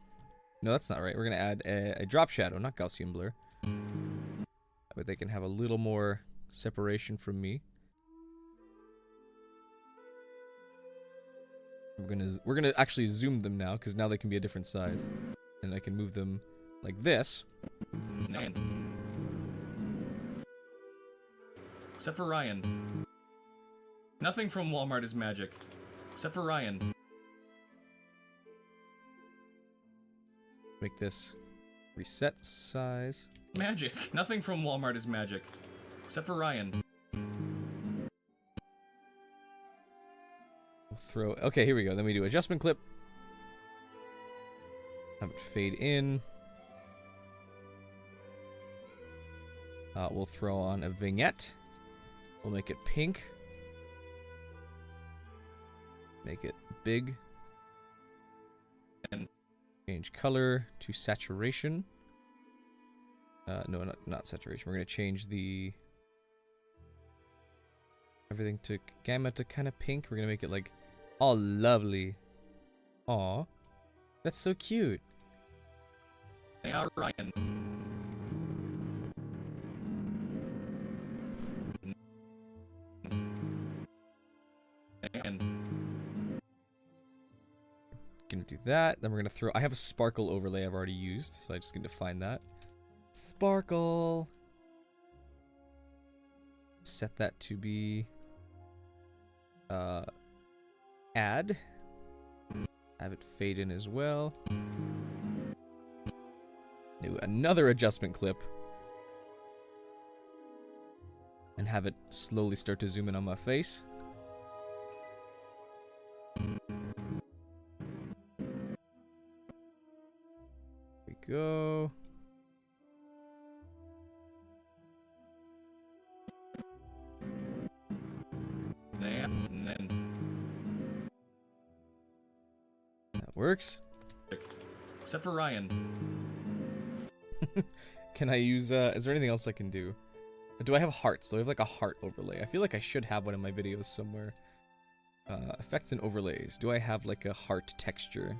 No, that's not right. We're going to add a drop shadow, not Gaussian blur. But they can have a little more separation from me. We're gonna actually zoom them now, because now they can be a different size. And I can move them like this.
Except for Ryan. Nothing from Walmart is magic. Except for Ryan.
Make this reset size.
Magic. Nothing from Walmart is magic. Except for Ryan.
We'll throw... Okay, here we go. Then we do adjustment clip. Have it fade in. We'll throw on a vignette. We'll make it pink. Make it big. And change color to saturation. No, not saturation. We're going to change the... everything to gamma to kind of pink. We're going to make it like all lovely. Aw. That's so cute.
Yeah, Ryan.
Gonna do that. Then we're gonna throw... I have a sparkle overlay I've already used, so I just need to find that. Sparkle. Set that to be... add. Have it fade in as well. Do another adjustment clip. And have it slowly start to zoom in on my face. There we go. That works.
Except for Ryan.
Can I use, is there anything else I can do? Do I have hearts? Do I have like a heart overlay? I feel like I should have one in my videos somewhere. Effects and overlays. Do I have like a heart texture?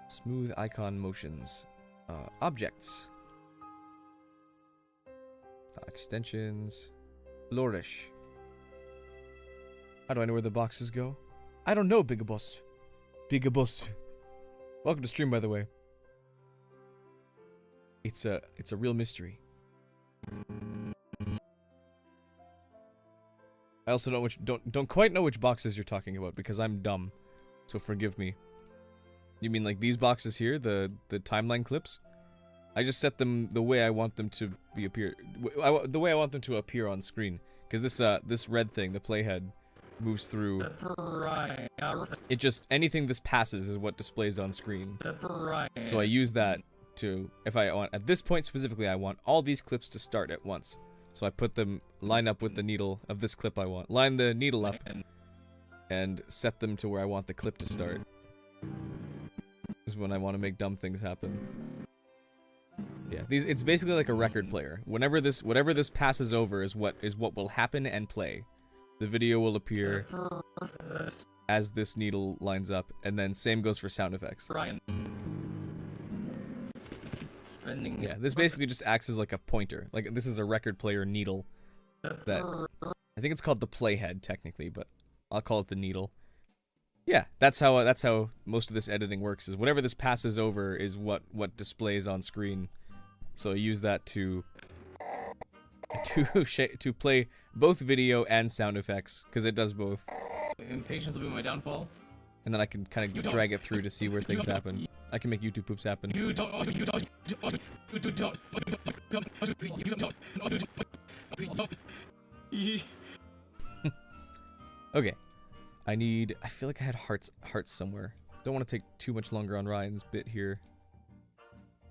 Smooth icon motions. Objects. Extensions. Flourish. How do I know where the boxes go? I don't know, Big Boss. Big Boss. Welcome to stream, by the way. It's a real mystery. I also don't quite know which boxes you're talking about because I'm dumb. So forgive me. You mean like these boxes here, the timeline clips? I just set them the way I want them to be the way I want them to appear on screen. Because this red thing, the playhead, moves through. It just anything this passes is what displays on screen. So I use that to, if I want, at this point specifically, I want all these clips to start at once. So I put them, line up with the needle of this clip I want. Line the needle up and set them to where I want the clip to start. This is when I want to make dumb things happen. Yeah, it's basically like a record player. Whatever this passes over is what will happen and play. The video will appear as this needle lines up, and then same goes for sound effects. Yeah, this basically just acts as like a pointer. Like this is a record player needle that I think it's called the playhead technically, but I'll call it the needle. Yeah, that's how most of this editing works. Is whatever this passes over is what displays on screen. So I use that to play both video and sound effects because it does both.
Impatience will be my downfall.
And then I can kind of drag it through to see where things happen. I can make YouTube poops happen. Okay. I feel like I had hearts somewhere. Don't want to take too much longer on Ryan's bit here.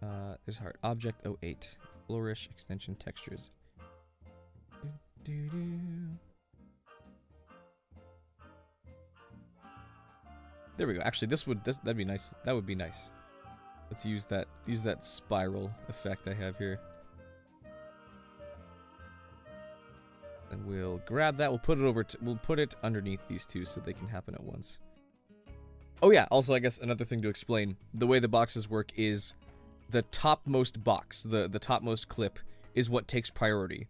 There's heart. Object 08. Flourish, extension, textures. There we go. Actually, that'd be nice. That would be nice. Let's use that spiral effect I have here. And we'll grab that. We'll put it we'll put it underneath these two so they can happen at once. Oh yeah, also I guess another thing to explain. The way the boxes work is the topmost box, the topmost clip is what takes priority.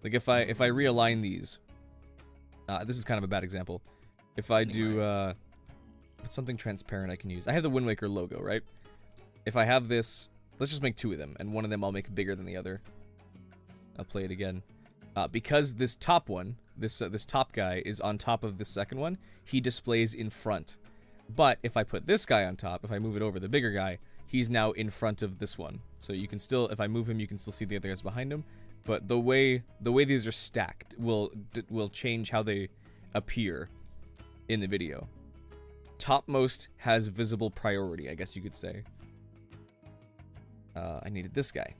Like if I realign these, this is kind of a bad example. If I do what's something transparent I can use? I have the Wind Waker logo, right? If I have this, let's just make two of them, and one of them I'll make bigger than the other. I'll play it again. Because this top one, this top guy is on top of the second one, he displays in front. But if I put this guy on top, if I move it over, the bigger guy, he's now in front of this one. So you can still, if I move him, you can still see the other guys behind him. But the way these are stacked will change how they appear in the video. topmost has visible priority, I guess you could say. I needed this guy.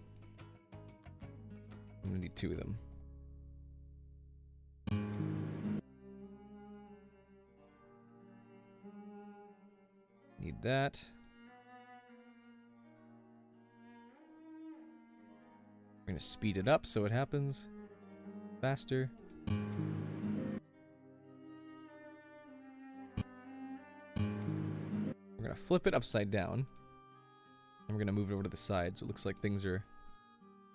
I'm gonna need 2 of them. Need that. We're gonna speed it up so it happens faster. We're gonna flip it upside down. And we're gonna move it over to the side so it looks like things are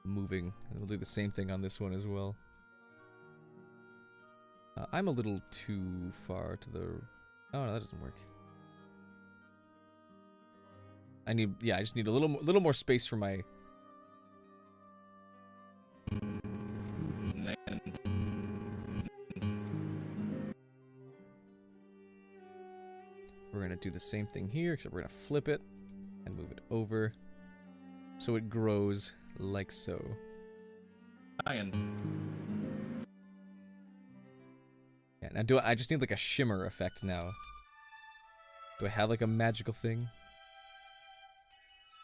moving. And we'll do the same thing on this one as well. I'm a little too far to the... Oh, no, that doesn't work. I just need a little more space for my... We're gonna do the same thing here, except we're gonna flip it and move it over so it grows like so.
Ryan.
Yeah, now I just need like a shimmer effect now. Do I have like a magical thing?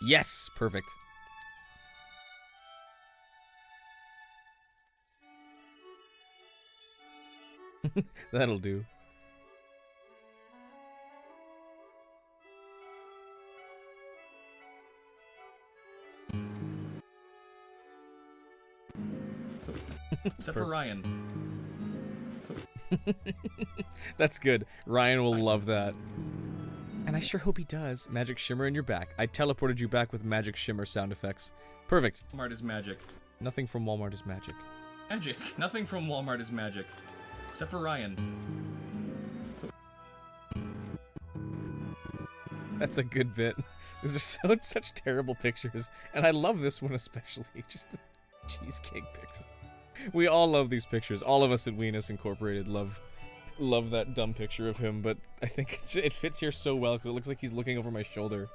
Yes! Perfect. That'll do.
Except for Ryan.
That's good. Ryan will love that. And I sure hope he does. Magic shimmer in your back. I teleported you back with magic shimmer sound effects. Perfect.
Walmart is magic.
Nothing from Walmart is magic.
Magic. Nothing from Walmart is magic. Except for Ryan.
That's a good bit. These are such terrible pictures. And I love this one especially. Just the cheesecake picture. We all love these pictures. All of us at Weenus Incorporated love that dumb picture of him, but I think it fits here so well because it looks like he's looking over my shoulder.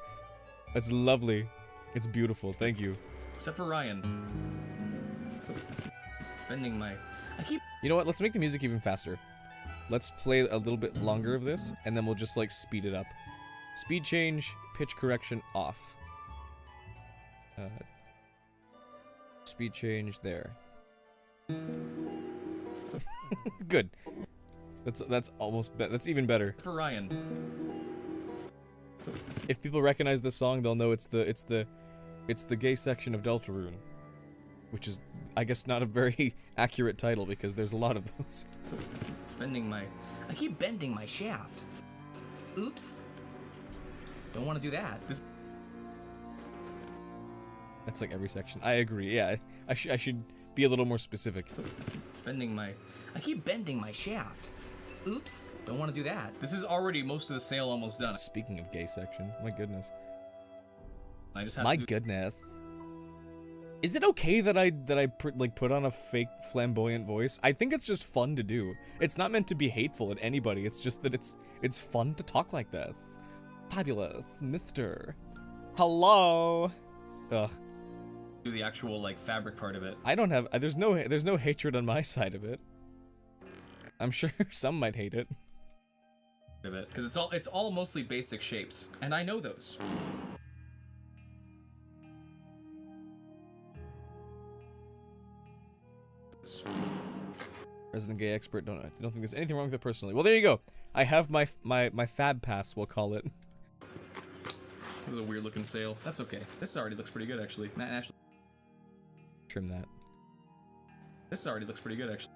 That's lovely. It's beautiful. Thank you.
Except for Ryan. Bending my...
You know what? Let's make the music even faster. Let's play a little bit longer of this, and then we'll just, like, speed it up. Speed change, pitch correction off. Speed change there. Good. That's that's even better.
For Ryan.
If people recognize this song, they'll know it's the gay section of Deltarune, which is, I guess, not a very accurate title because there's a lot of those.
I keep bending my shaft. Oops. Don't want to do that.
That's like every section. I agree. Yeah, I should be a little more specific.
I keep bending my shaft. Oops. Don't want to do that. This is already most of the sail almost done.
Speaking of gay section, my goodness.
I just have
my goodness. Is it okay that I put on a fake flamboyant voice? I think it's just fun to do. It's not meant to be hateful at anybody. It's just that it's fun to talk like this. Fabulous, Mister. Hello. Ugh.
Do the actual like fabric part of it.
I don't have. There's no hatred on my side of it. I'm sure some might hate it.
Because it's all mostly basic shapes, and I know those.
Resident gay expert. I don't think there's anything wrong with it personally. Well, there you go. I have my fab pass. We'll call it.
This is a weird looking sail. That's okay. This already looks pretty good actually. Actually,
trim that.
This already looks pretty good actually.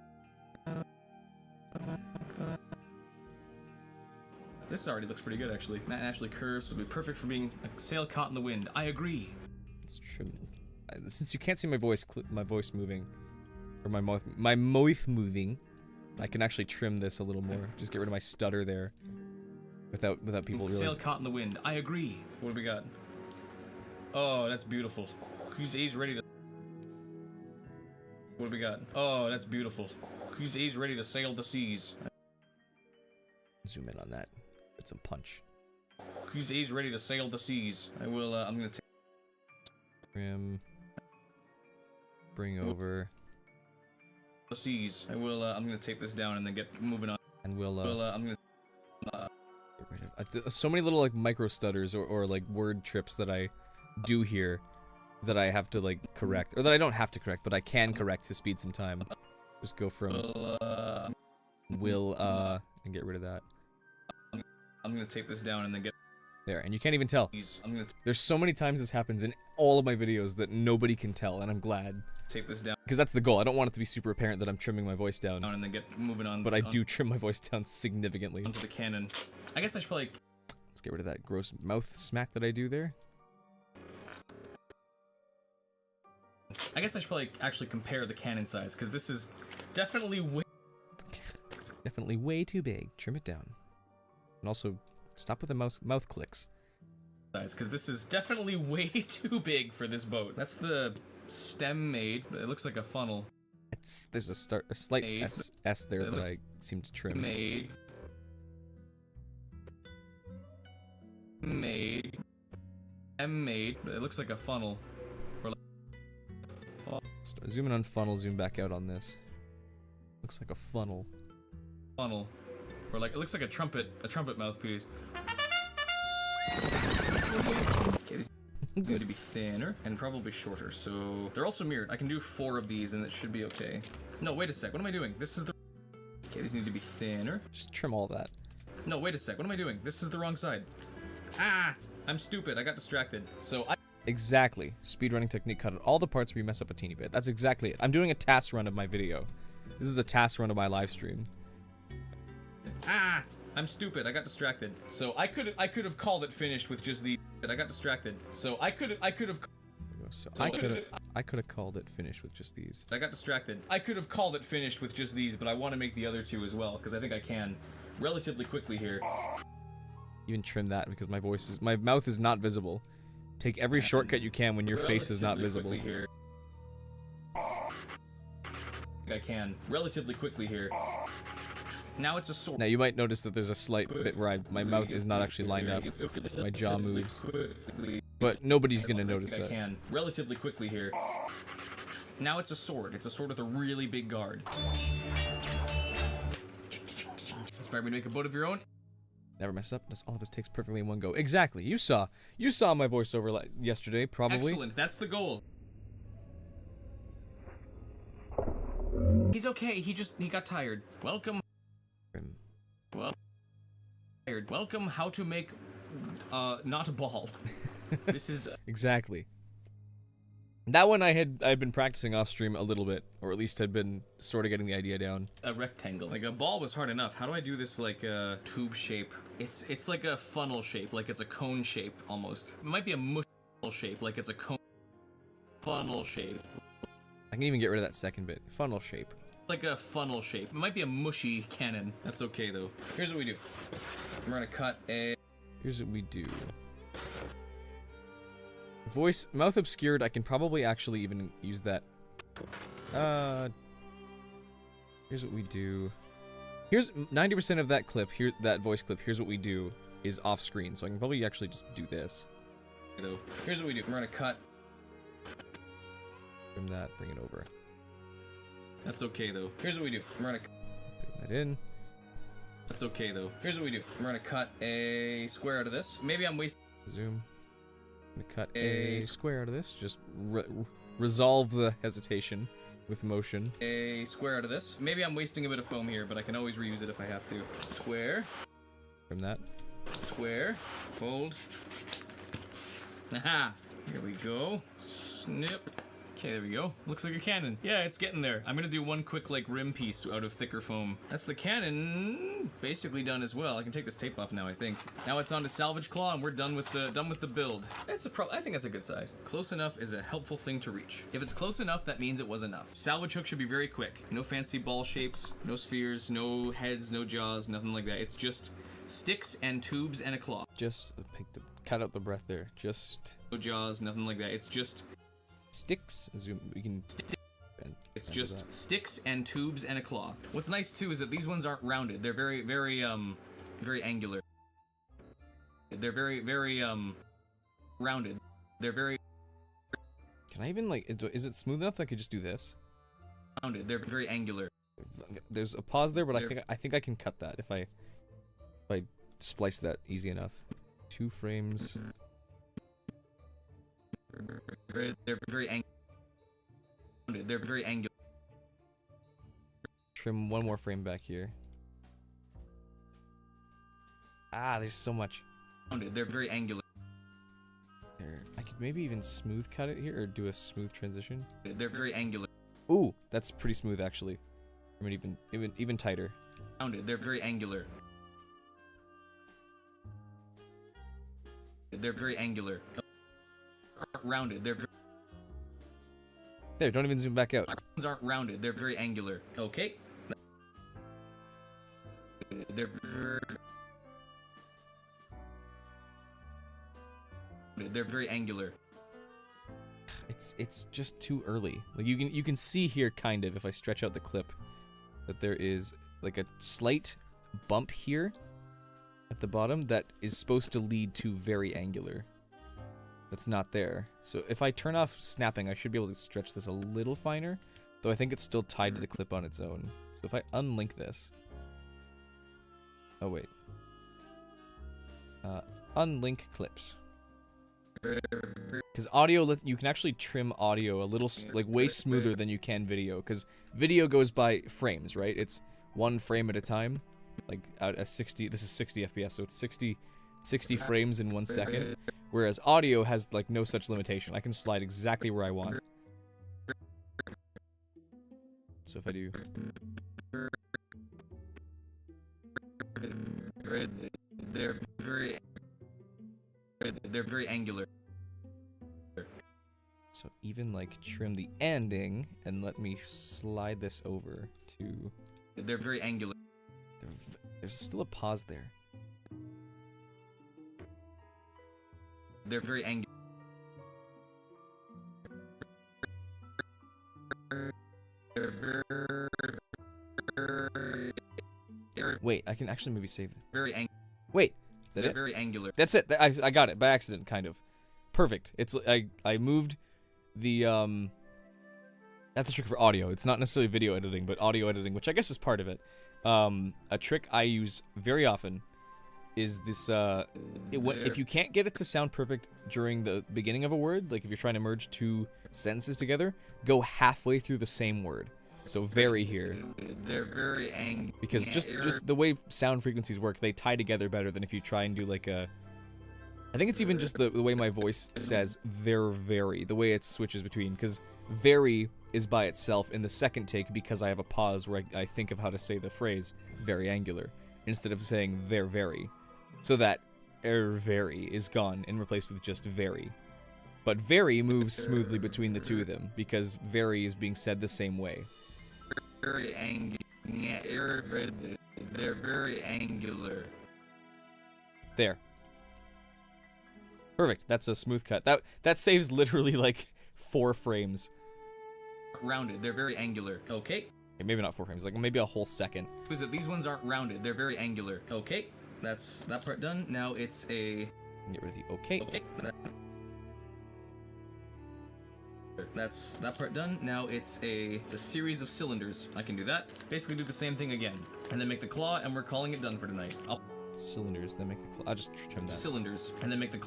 This already looks pretty good actually. That naturally curves, so it'll be perfect for being a sail caught in the wind. I agree.
Let's trim. Since you can't see my voice moving, or my mouth moving, I can actually trim this a little more. Just get rid of my stutter there, without people realizing.
Sail caught in the wind. I agree. What do we got? Oh, that's beautiful. He's ready to. What do we got? Oh, that's beautiful. He's ready to sail the seas.
Zoom in on that. Get some punch.
He's ready to sail the seas. I will. I'm gonna take.
Trim. Bring over.
The seas. I will. I'm gonna take this down and then get moving on.
And we'll.
I'm gonna.
Get rid of. So many little like micro stutters or like word trips that I do here that I have to like correct, or that I don't have to correct, but I can correct to speed some time. Just go from and get rid of that.
I'm gonna tape this down and then get
there, and you can't even tell. There's so many times this happens in all of my videos that nobody can tell, and I'm glad.
Tape this down
because that's the goal. I don't want it to be super apparent that I'm trimming my voice down,
and then get moving on.
But I do trim my voice down significantly.
Onto the cannon. I guess I should probably.
Let's get rid of that gross mouth smack that I do there.
I guess I should probably actually compare the cannon size, because this is definitely
way too big. Trim it down. And also, stop with the mouth clicks.
Because this is definitely way too big for this boat. That's the stem made. It looks like a funnel.
There's a slight S there that I seem to trim.
Made. It looks like a funnel.
Zoom in on funnel, zoom back out on this. Looks like a funnel.
Or like, it looks like a trumpet mouthpiece. Okay, these need to be thinner and probably shorter, so they're also mirrored. I can do 4 of these and it should be okay. No, wait a sec, what am I doing? This is the... Okay, these need to be thinner.
Just trim all that.
No, wait a sec, what am I doing? This is the wrong side. Ah! I'm stupid, I got distracted. So I...
Exactly. Speedrunning technique, cut out all the parts where you mess up a teeny bit. That's exactly it. I'm doing a test run of my video. This is a test run of my live stream.
Ah! I'm stupid, I got distracted. So I could have called it finished with just the... I got distracted. So I could have...
I could have called it finished with just these.
I got distracted. I could have called it finished with just these, but I want to make the other 2 as well, because I think I can relatively quickly here.
Even trim that because my mouth is not visible. Take every shortcut you can when your face is not visible.
Here. I can relatively quickly here. Now it's a sword.
Now you might notice that there's a slight bit where my mouth is not actually lined up. My jaw moves. But nobody's gonna notice that.
I can relatively quickly here. Now it's a sword. It's a sword with a really big guard. Inspire me to make a boat of your own.
Never mess up. This all of us takes perfectly in one go. Exactly. You saw my voiceover yesterday, probably.
Excellent. That's the goal. He's okay. He got tired. Welcome. Welcome. How to make not a ball. This is
exactly. That one I'd been practicing off stream a little bit, or at least had been sort of getting the idea down.
A rectangle. Like a ball was hard enough. How do I do this like a tube shape? It's like a funnel shape, like it's a cone shape almost. It might be a mush shape, like it's a cone funnel shape.
I can even get rid of that second bit. Funnel shape.
Like a funnel shape. It might be a mushy cannon. That's okay though. Here's what we do. We're gonna cut a...
Here's what we do. Mouth obscured, I can probably actually even use that. Here's what we do. Here's 90% of that clip, that voice clip, here's what we do, is off screen, so I can probably actually just do this.
Here's what we do. We're gonna cut.
From that, bring it over.
That's okay though. Here's what we do. We're gonna...
Bring that in.
That's okay though. Here's what we do. We're gonna cut a square out of this. Maybe I'm wasting...
Zoom. I'm gonna cut a square out of this. Just resolve the hesitation with motion.
A square out of this. Maybe I'm wasting a bit of foam here, but I can always reuse it if I have to. Square.
From that.
Square. Fold. Aha! Here we go. Snip. Okay, there we go. Looks like a cannon. Yeah, it's getting there. I'm gonna do one quick, like, rim piece out of thicker foam. That's the cannon basically done as well. I can take this tape off now, I think. Now it's on to salvage claw, and we're done with the build. I think that's a good size. Close enough is a helpful thing to reach. If it's close enough, that means it was enough. Salvage hook should be very quick. No fancy ball shapes, no spheres, no heads, no jaws, nothing like that. It's just sticks and tubes and a claw.
Just cut out the breath there. Just
no jaws, nothing like that. It's just
sticks. Zoom. We can.
It's just sticks and tubes and a claw. What's nice too is that these ones aren't rounded. They're very, very angular. They're very, very rounded. They're very.
Can I even is it smooth enough that I could just do this?
Rounded. They're very angular.
There's a pause there, but I think I can cut that if I splice that easy enough. 2 frames.
They're very angular. They're very angular.
Trim 1 more frame back here. Ah, there's so much.
They're very angular.
There. I could maybe even smooth cut it here, or do a smooth transition.
They're very angular.
Ooh, that's pretty smooth actually. I mean, even tighter.
They're very angular. They're very angular. Rounded. They're
There, don't even zoom back out.
aren't rounded. They're very angular. Okay. They're very angular.
It's just too early. Like you can see here kind of if I stretch out the clip that there is like a slight bump here at the bottom that is supposed to lead to very angular. That's not there. So if I turn off snapping, I should be able to stretch this a little finer, though I think it's still tied to the clip on its own. So if I unlink this. Oh wait. Unlink clips. Because audio, you can actually trim audio a little, like way smoother than you can video. Because video goes by frames, right? It's 1 frame at a time. Like at 60, this is 60 FPS, so it's 60 frames in 1 second. Whereas audio has like no such limitation. I can slide exactly where I want. So if I do...
They're very angular.
So even like trim the ending and let me slide this over to...
They're very angular.
There's still a pause there.
They're very angular.
Wait, I can actually maybe save it.
Very angular.
Wait, is that
They're
it?
very angular.
That's it. I got it by accident, kind of. Perfect. It's I moved the That's a trick for audio. It's not necessarily video editing, but audio editing, which I guess is part of it. A trick I use very often is this. If you can't get it to sound perfect during the beginning of a word, like if you're trying to merge 2 sentences together, go halfway through the same word. So very here.
They're very angry.
Because just the way sound frequencies work, they tie together better than if you try and do like a... I think it's even just the way my voice says they're very, the way it switches between, because very is by itself in the second take because I have a pause where I think of how to say the phrase very angular instead of saying they're very. So that very is gone and replaced with just very. But very moves smoothly between the 2 of them because very is being said the same way.
Very angular. They're very angular.
There. Perfect. That's a smooth cut. That saves literally like 4 frames.
Rounded. They're very angular. Okay.
Maybe not 4 frames. Like maybe a whole second.
Is that these ones aren't rounded? They're very angular. Okay. That's that part done. Now it's a...
Get rid of the okay.
Okay. That's that part done. Now it's a series of cylinders. I can do that. Basically do the same thing again. And then make the claw, and we're calling it done for tonight.
Cylinders, then make the claw. I'll just trim that.
Cylinders, and then make the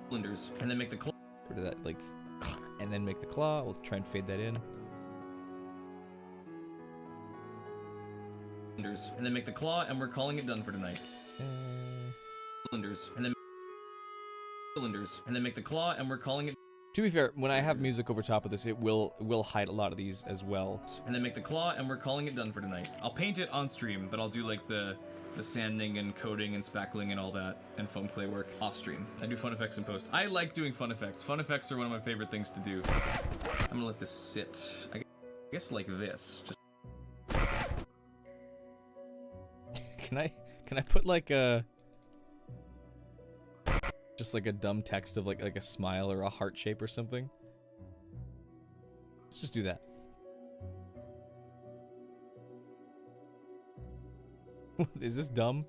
cylinders, and then make the claw.
Rid of that, like, and then make the claw. We'll try and fade that in.
Cylinders, and then make the claw, and we're calling it done for tonight. Cylinders, and then cylinders, and then make the claw, and we're calling it.
To be fair, when I have music over top of this, it will hide a lot of these as well.
And then make the claw, and we're calling it done for tonight. I'll paint it on stream, but I'll do like the sanding and coating and spackling and all that, and foam clay work off stream. I do fun effects in post. I like doing fun effects. Fun effects are one of my favorite things to do. I'm gonna let this sit. I guess like this. Just.
Can I put like a... just like a dumb text of like a smile or a heart shape or something? Let's just do that. Is this dumb?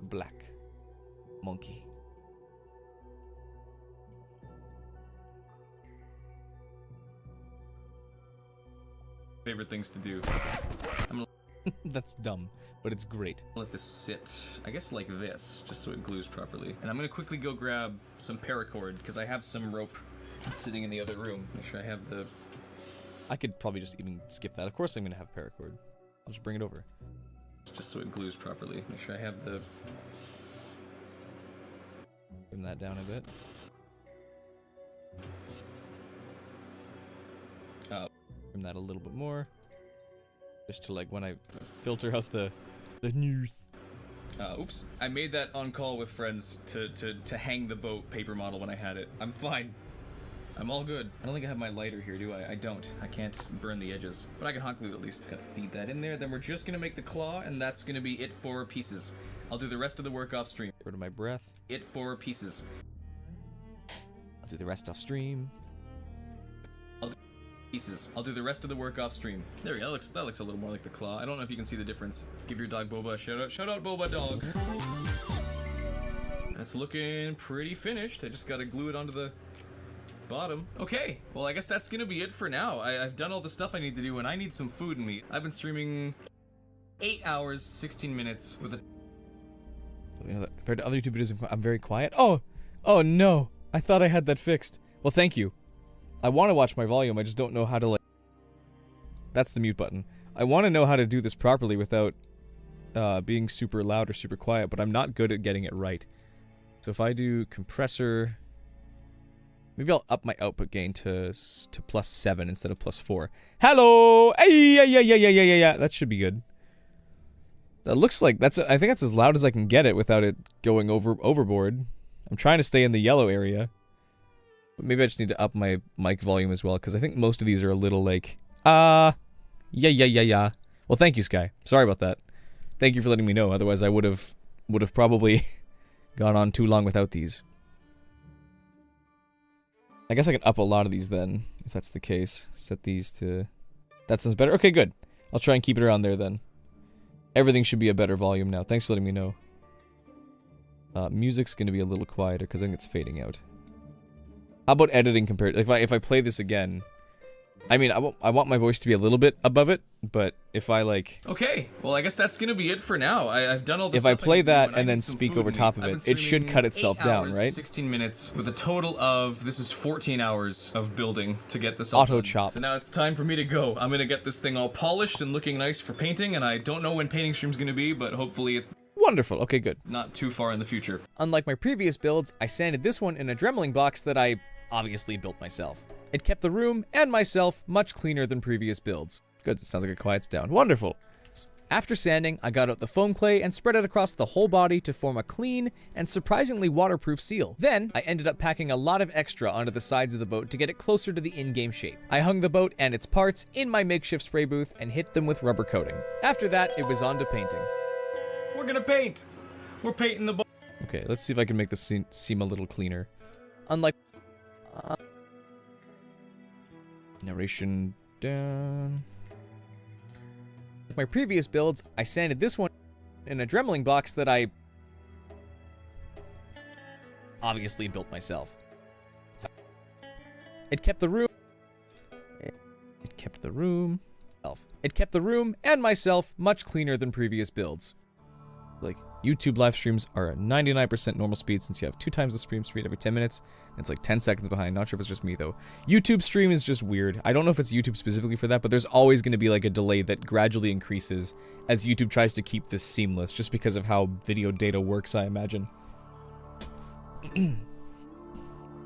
Black monkey.
favorite things to do. I'm gonna
That's dumb, but it's great.
let this sit, I guess like this, just so it glues properly. And I'm gonna quickly go grab some paracord, because I have some rope sitting in the other room. Make sure I have the...
I could probably just even skip that. Of course I'm gonna have paracord. I'll just bring it over.
just so it glues properly. Make sure I have the...
Trim that down a bit. Trim that a little bit more. Just to like when I filter out the news.
Oops. I made that on call with friends to hang the boat paper model when I had it. I'm fine. I'm all good. I don't think I have my lighter here, do I? I don't. I can't burn the edges. But I can hot glue it at least. Gotta feed that in there. Then we're just gonna make the claw, and that's gonna be it for pieces. I'll do the rest of the work off stream.
Rid of my breath.
It for pieces.
I'll do the rest off stream.
Pieces. I'll do the rest of the work off stream. There we go. That looks a little more like the claw. I don't know if you can see the difference. Give your dog Boba a shout out. Shout out Boba dog. That's looking pretty finished. I just gotta glue it onto the bottom. Okay, well I guess that's gonna be it for now. I've done all the stuff I need to do, and I need some food in me. I've been streaming 8 hours, 16 minutes with a...
You know, compared to other YouTube videos, I'm very quiet. Oh no! I thought I had that fixed. Well, thank you. I want to watch my volume, I just don't know how to, like... That's the mute button. I want to know how to do this properly without being super loud or super quiet, but I'm not good at getting it right. So if I do compressor... Maybe I'll up my output gain to +7 instead of +4. Hello! Hey, yeah. That should be good. That looks like I think that's as loud as I can get it without it going overboard. I'm trying to stay in the yellow area. But maybe I just need to up my mic volume as well, because I think most of these are a little like, yeah. Well, thank you, Sky. Sorry about that. Thank you for letting me know. Otherwise, I would have probably gone on too long without these. I guess I can up a lot of these then, if that's the case. Set these to... That sounds better. Okay, good. I'll try and keep it around there then. Everything should be a better volume now. Thanks for letting me know. Music's going to be a little quieter because I think it's fading out. How about editing compared... Like if I play this again... I mean, I want my voice to be a little bit above it, but if I like...
Okay, well I guess that's gonna be it for now. I've done all the
If
stuff
I play
need to do,
that
and I
and then
need some
speak
food
over
in me.
top of
I've been
it, it should
streaming
cut itself
8
down,
hours,
right?
16 minutes with a total of... This is 14 hours of building to get this all
Auto
done.
chop.
So now it's time for me to go. I'm gonna get this thing all polished and looking nice for painting, and I don't know when painting stream's gonna be, but hopefully it's
Wonderful. Okay, good.
not too far in the future.
Unlike my previous builds, I sanded this one in a Dremeling box that I obviously built myself. It kept the room and myself much cleaner than previous builds. Good, it sounds like it quiets down. Wonderful. After sanding, I got out the foam clay and spread it across the whole body to form a clean and surprisingly waterproof seal. Then, I ended up packing a lot of extra onto the sides of the boat to get it closer to the in-game shape. I hung the boat and its parts in my makeshift spray booth and hit them with rubber coating. After that, it was on to painting.
We're gonna paint! We're painting the boat!
Okay, let's see if I can make this seem a little cleaner. Unlike... narration down... Like my previous builds, I sanded this one in a Dremeling box that I obviously built myself. It kept the room... It kept the room... It kept the room and myself much cleaner than previous builds. Like, YouTube live streams are at 99% normal speed since you have 2 times the stream speed every 10 minutes. It's like 10 seconds behind. Not sure if it's just me, though. YouTube stream is just weird. I don't know if it's YouTube specifically for that, but there's always going to be like a delay that gradually increases as YouTube tries to keep this seamless, just because of how video data works, I imagine.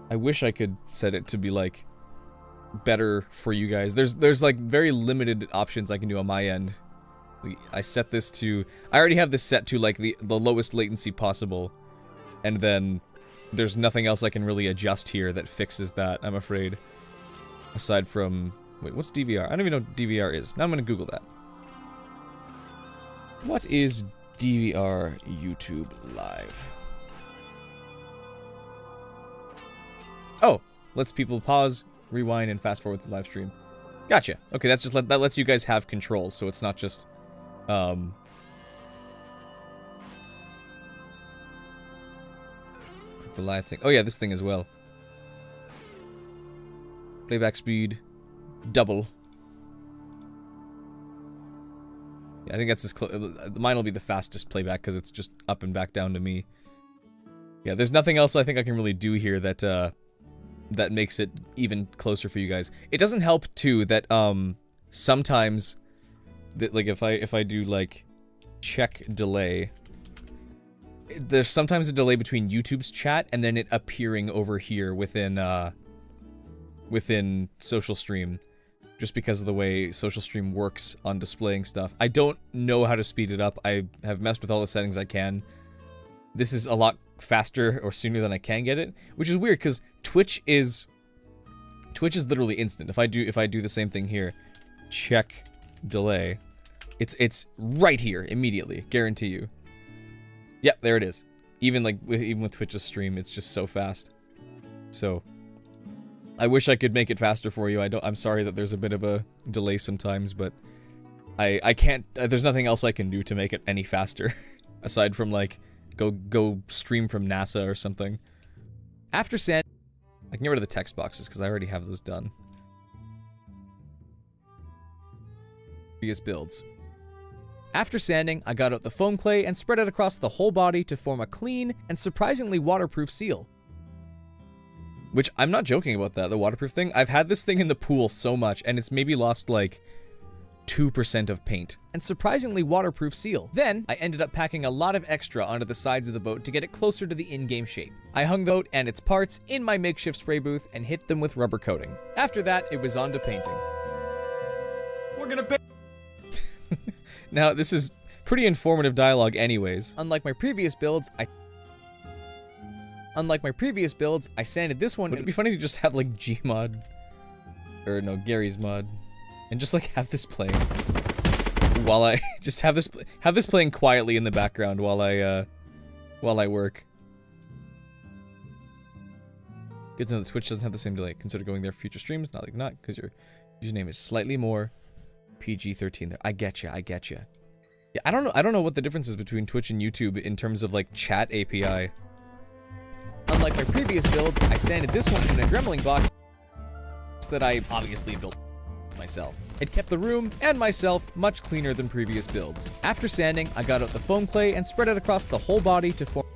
I wish I could set it to be like better for you guys. There's like very limited options I can do on my end. I set this to... I already have this set to like the lowest latency possible, and then there's nothing else I can really adjust here that fixes that, I'm afraid. Aside from... Wait, what's DVR? I don't even know what DVR is. Now I'm gonna Google that. What is DVR YouTube Live? Oh, lets people pause, rewind, and fast forward the live stream. Gotcha. Okay, that's just that lets you guys have control, so it's not just the live thing. Oh yeah, this thing as well. Playback speed double. I think that's as close. Mine will be the fastest playback because it's just up and back down to me. Yeah, there's nothing else I think I can really do here that that makes it even closer for you guys. It doesn't help too that sometimes that, like, if I do like check delay, there's sometimes a delay between YouTube's chat and then it appearing over here within within Social Stream, just because of the way Social Stream works on displaying stuff. I don't know how to speed it up. I have messed with all the settings I can. This is a lot faster or sooner than I can get it, which is weird because Twitch is literally instant. If I do the same thing here, check delay, it's right here immediately, guarantee you. Yep, there it is. Even with Twitch's stream, it's just so fast. So I wish I could make it faster for you. I'm sorry that there's a bit of a delay sometimes, but I can't. There's nothing else I can do to make it any faster, aside from like go stream from NASA or something. After sand, I can get rid of the text boxes because I already have those done. Previous builds. After sanding, I got out the foam clay and spread it across the whole body to form a clean and surprisingly waterproof seal. Which, I'm not joking about that, the waterproof thing. I've had this thing in the pool so much, and it's maybe lost like 2% of paint. And surprisingly waterproof seal. Then, I ended up packing a lot of extra onto the sides of the boat to get it closer to the in-game shape. I hung the boat and its parts in my makeshift spray booth and hit them with rubber coating. After that, it was on to painting.
We're gonna paint.
Now, this is pretty informative dialogue anyways. Unlike my previous builds, I sanded this one. Would it be funny to just have like Gmod, or no, Gary's mod, and just like have this playing while I just have this playing quietly in the background while I work. Good to know that Twitch doesn't have the same delay. Consider going there for future streams. Not because your username is slightly more PG-13 there. I get you. Yeah, I don't know what the difference is between Twitch and YouTube in terms of like chat API. Unlike my previous builds, I sanded this one in a Dremeling box that I obviously built myself. It kept the room and myself much cleaner than previous builds. After sanding, I got out the foam clay and spread it across the whole body to form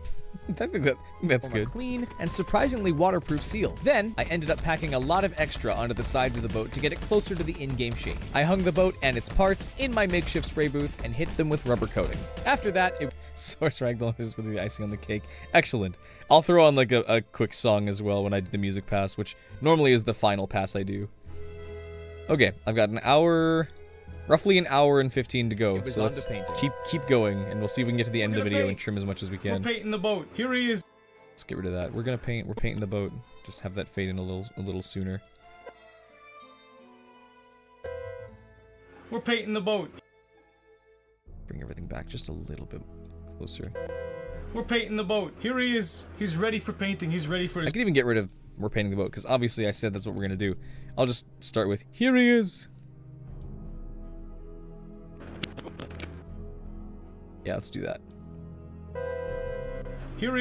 I think that's good. A clean and surprisingly waterproof seal. Then, I ended up packing a lot of extra onto the sides of the boat to get it closer to the in-game shape. I hung the boat and its parts in my makeshift spray booth and hit them with rubber coating. After that, Source Ragdoll is with the icing on the cake. Excellent. I'll throw on like a quick song as well when I do the music pass, which normally is the final pass I do. Okay, I've got an hour... Roughly an hour and 15 to go, so let's keep going, and we'll see if we can get to the end of the video and trim as much as we can.
We're painting the boat. Here he is.
Let's get rid of that. We're painting the boat. Just have that fade in a little sooner.
We're painting the boat.
Bring everything back just a little bit closer.
We're painting the boat. Here he is. He's ready for painting. He's ready for his...
I can even get rid of we're painting the boat, because obviously I said that's what we're gonna do. I'll just start with here he is. Yeah, let's do that.
Here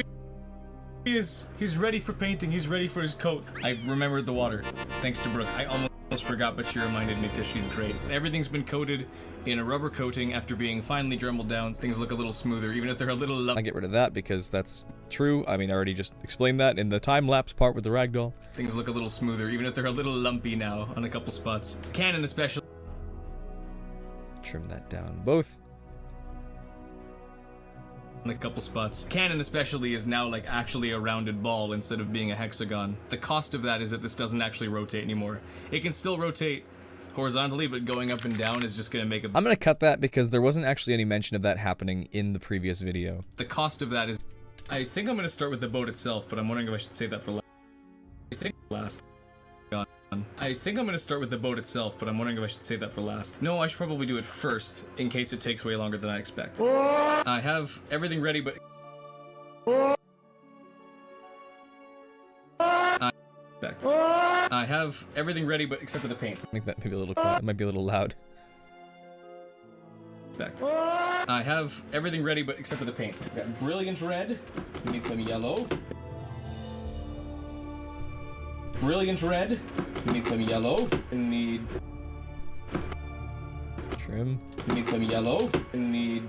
he is. He's ready for painting. He's ready for his coat. I remembered the water. Thanks to Brooke. I almost forgot, but she reminded me because she's great. Everything's been coated in a rubber coating after being finely dremeled down. Things look a little smoother, even if they're a little lumpy.
I get rid of that because that's true. I mean, I already just explained that in the time-lapse part with the ragdoll.
Things look a little smoother, even if they're a little lumpy now on a couple spots. Cannon especially.
Trim that down both.
In a couple spots. Cannon especially is now like actually a rounded ball instead of being a hexagon. The cost of that is that this doesn't actually rotate anymore. It can still rotate horizontally, but going up and down is just gonna make a...
I'm gonna cut that because there wasn't actually any mention of that happening in the previous video.
The cost of that is... I think I'm gonna start with the boat itself, but I'm wondering if I should save that for last. I think I'm gonna start with the boat itself, but I'm wondering if I should save that for last. No, I should probably do it first, in case it takes way longer than I expect. I have everything ready, but... I have everything ready, but except for the paints.
I think that maybe a little quiet. It might be a little loud.
I have everything ready, but except for the paints. We've got brilliant red. We need some yellow. Brilliant red. We need some yellow. We need
Trim.
We need some yellow. We need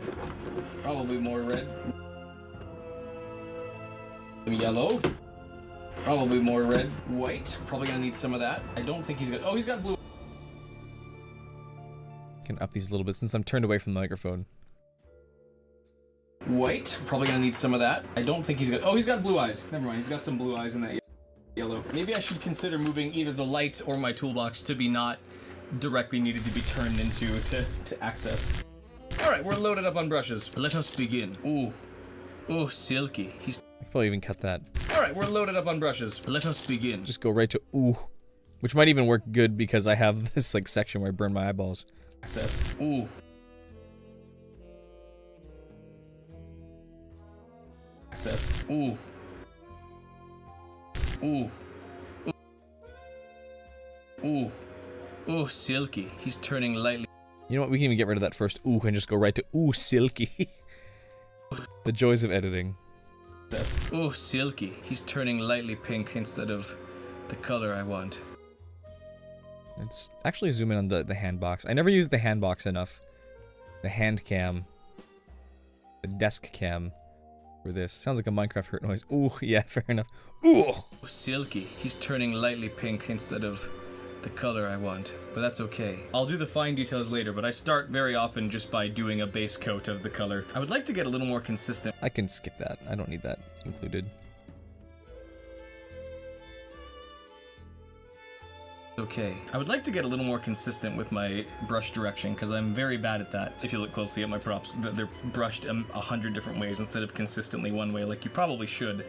probably more red. Some yellow. Probably more red. White. Probably gonna need some of that. I don't think he's got. Oh, he's got blue.
Can up these a little bit since I'm turned away from the microphone.
White. Probably gonna need some of that. I don't think he's got. Oh, he's got blue eyes. Never mind. He's got some blue eyes in that yellow. Maybe I should consider moving either the light or my toolbox to be not directly needed to be turned into to access. All right, we're loaded up on brushes. Let us begin. Ooh, oh, silky. He's.
I could probably even cut that.
All right, we're loaded up on brushes. Let us begin.
Just go right to ooh, which might even work good because I have this like section where I burn my eyeballs.
Access. Ooh. Access. Ooh. Ooh. Ooh. Ooh, silky. He's turning lightly.
You know what? We can even get rid of that first ooh and just go right to ooh, silky. The joys of editing.
Ooh, silky. He's turning lightly pink instead of the color I want.
Let's actually zoom in on the hand box. I never use the hand box enough. The hand cam. The desk cam. For this. Sounds like a Minecraft hurt noise. Ooh, yeah, fair enough. Ooh!
Silky. He's turning lightly pink instead of the color I want. But that's okay. I'll do the fine details later, but I start very often just by doing a base coat of the color. I would like to get a little more consistent.
I can skip that. I don't need that included.
Okay. I would like to get a little more consistent with my brush direction, because I'm very bad at that. If you look closely at my props, they're brushed 100 different ways instead of consistently one way, like you probably should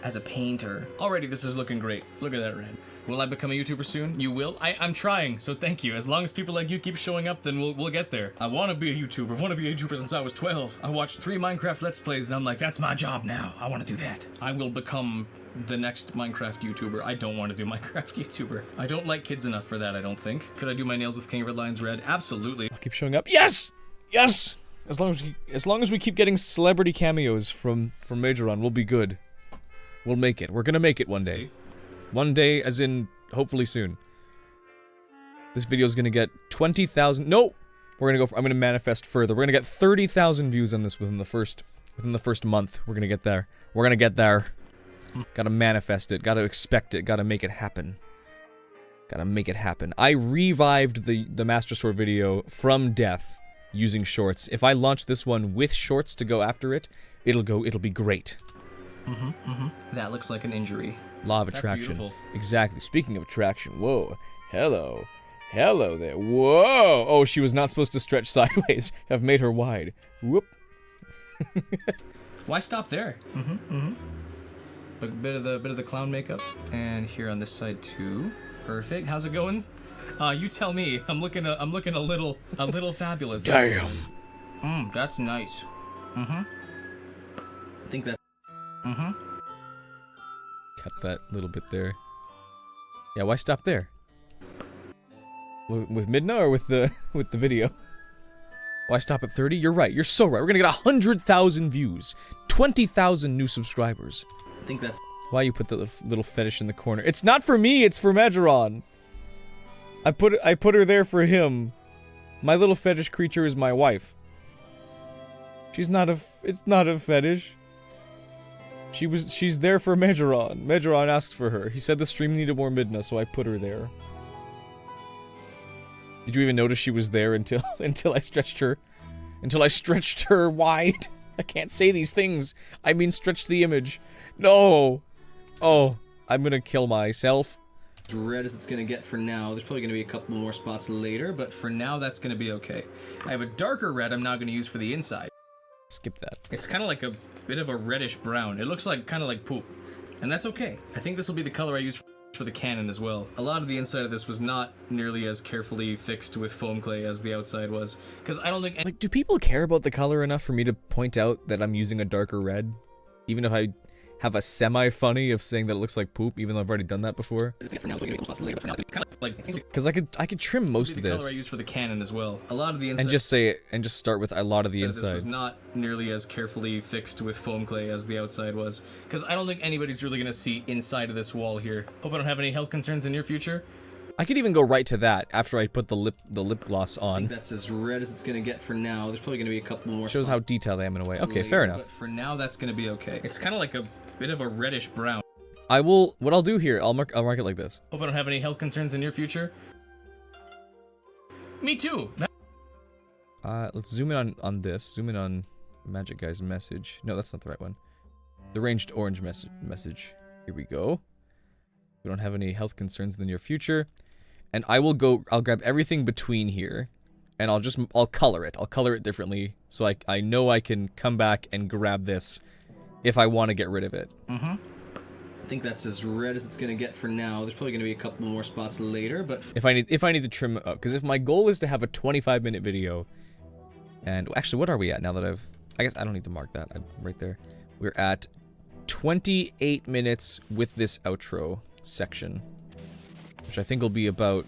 as a painter. Already, this is looking great. Look at that red. Will I become a YouTuber soon? You will? I'm trying, so thank you. As long as people like you keep showing up, then we'll get there. I want to be a YouTuber. I want to be a YouTuber since I was 12. I watched 3 Minecraft Let's Plays, and I'm like, that's my job now. I want to do that. I will become the next Minecraft YouTuber. I don't want to do Minecraft YouTuber. I don't like kids enough for that, I don't think. Could I do my nails with King Red Lines Red? Absolutely.
I'll keep showing up. Yes! Yes! As long as we keep getting celebrity cameos from Majoron, we'll be good. We'll make it. We're gonna make it one day. One day, as in, hopefully soon. This video's gonna get 20,000... No! We're gonna go for... I'm gonna manifest further. We're gonna get 30,000 views on this within the first month. We're gonna get there. We're gonna get there. Gotta manifest it. Gotta expect it. Gotta make it happen. Gotta make it happen. I revived the Master Sword video from death using shorts. If I launch this one with shorts to go after it, it'll be great.
That looks like an injury.
Law of
That's
attraction.
beautiful.
Exactly. Speaking of attraction, whoa. Hello. Hello there. Whoa. Oh, she was not supposed to stretch sideways. I've made her wide. Whoop.
Why stop there? A bit of the clown makeup, and here on this side too. Perfect. How's it going? You tell me. I'm looking a little fabulous.
Damn.
That's nice. I think that.
Cut that little bit there. Yeah, why stop there? With Midna or with the video? Why stop at 30? You're right. You're so right. We're gonna get 100,000 views, 20,000 new subscribers.
I think that's.
Why you put the little fetish in the corner? It's not for me. It's for Majoron. I put her there for him. My little fetish creature is my wife. She's not a. It's not a fetish. She's there for Majoron. Majoron asked for her. He said the stream needed more Midna, so I put her there. Did you even notice she was there until I stretched her? Until I stretched her wide. I can't say these things. I mean stretch the image. No. Oh, I'm gonna kill myself.
As red as it's gonna get for now. There's probably gonna be a couple more spots later, but for now that's gonna be okay. I have a darker red I'm now gonna use for the inside.
Skip that.
It's kind of like a bit of a reddish brown. It looks like kind of like poop, and that's okay. I think this will be the color I use for the cannon as well. A lot of the inside of this was not nearly as carefully fixed with foam clay as the outside was, because I don't think.
Like, do people care about the color enough for me to point out that I'm using a darker red, even if I have a semi-funny of saying that it looks like poop, even though I've already done that before? Because I could trim most of
the color
this
I use for the cannon as well. A lot of the inside
and just say it and just start with a lot of the
this was
inside.
not nearly as carefully fixed with foam clay as the outside was, because I don't think anybody's really gonna see inside of this wall here. Hope I don't have any health concerns in your future.
I could even go right to that after I put the lip gloss
I
on.
think that's as red as it's gonna get for now. There's probably gonna be a couple more.
Shows how detailed I am in a way. Okay, fair enough.
But for now, that's gonna be okay. It's kind of like a bit of a reddish brown.
What I'll do here, I'll mark it like this.
Hope I don't have any health concerns in the near future. Me too.
Let's zoom in on this. Zoom in on Magic Guy's message. No, that's not the right one. The ranged orange message. Here we go. We don't have any health concerns in the near future. And I'll grab everything between here. And I'll color it. I'll color it differently. So I know I can come back and grab this if I want to get rid of it.
Mm-hmm. I think that's as red as it's gonna get for now. There's probably gonna be a couple more spots later, but
if I need to trim it up, because if my goal is to have a 25-minute video, and actually, what are we at now that I guess I don't need to mark that right there. We're at 28 minutes with this outro section, which I think will be about.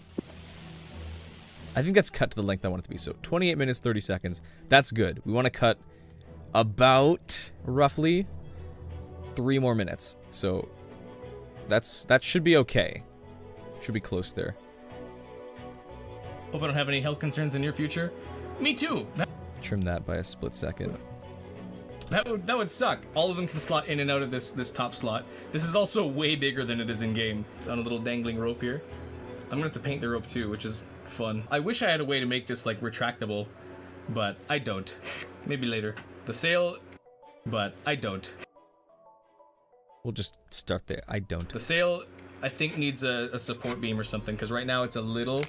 I think that's cut to the length I want it to be. So 28 minutes 30 seconds. That's good. We want to cut about roughly 3 more minutes. So. That should be okay. Should be close there.
Hope I don't have any health concerns in the near future. Me too.
Trim that by a split second.
That would suck. All of them can slot in and out of this top slot. This is also way bigger than it is in game. It's on a little dangling rope here. I'm gonna have to paint the rope too, which is fun. I wish I had a way to make this like retractable, but I don't. Maybe later. The sail, but I don't.
We'll just start there. I don't.
The sail, I think, needs a support beam or something, because right now it's a little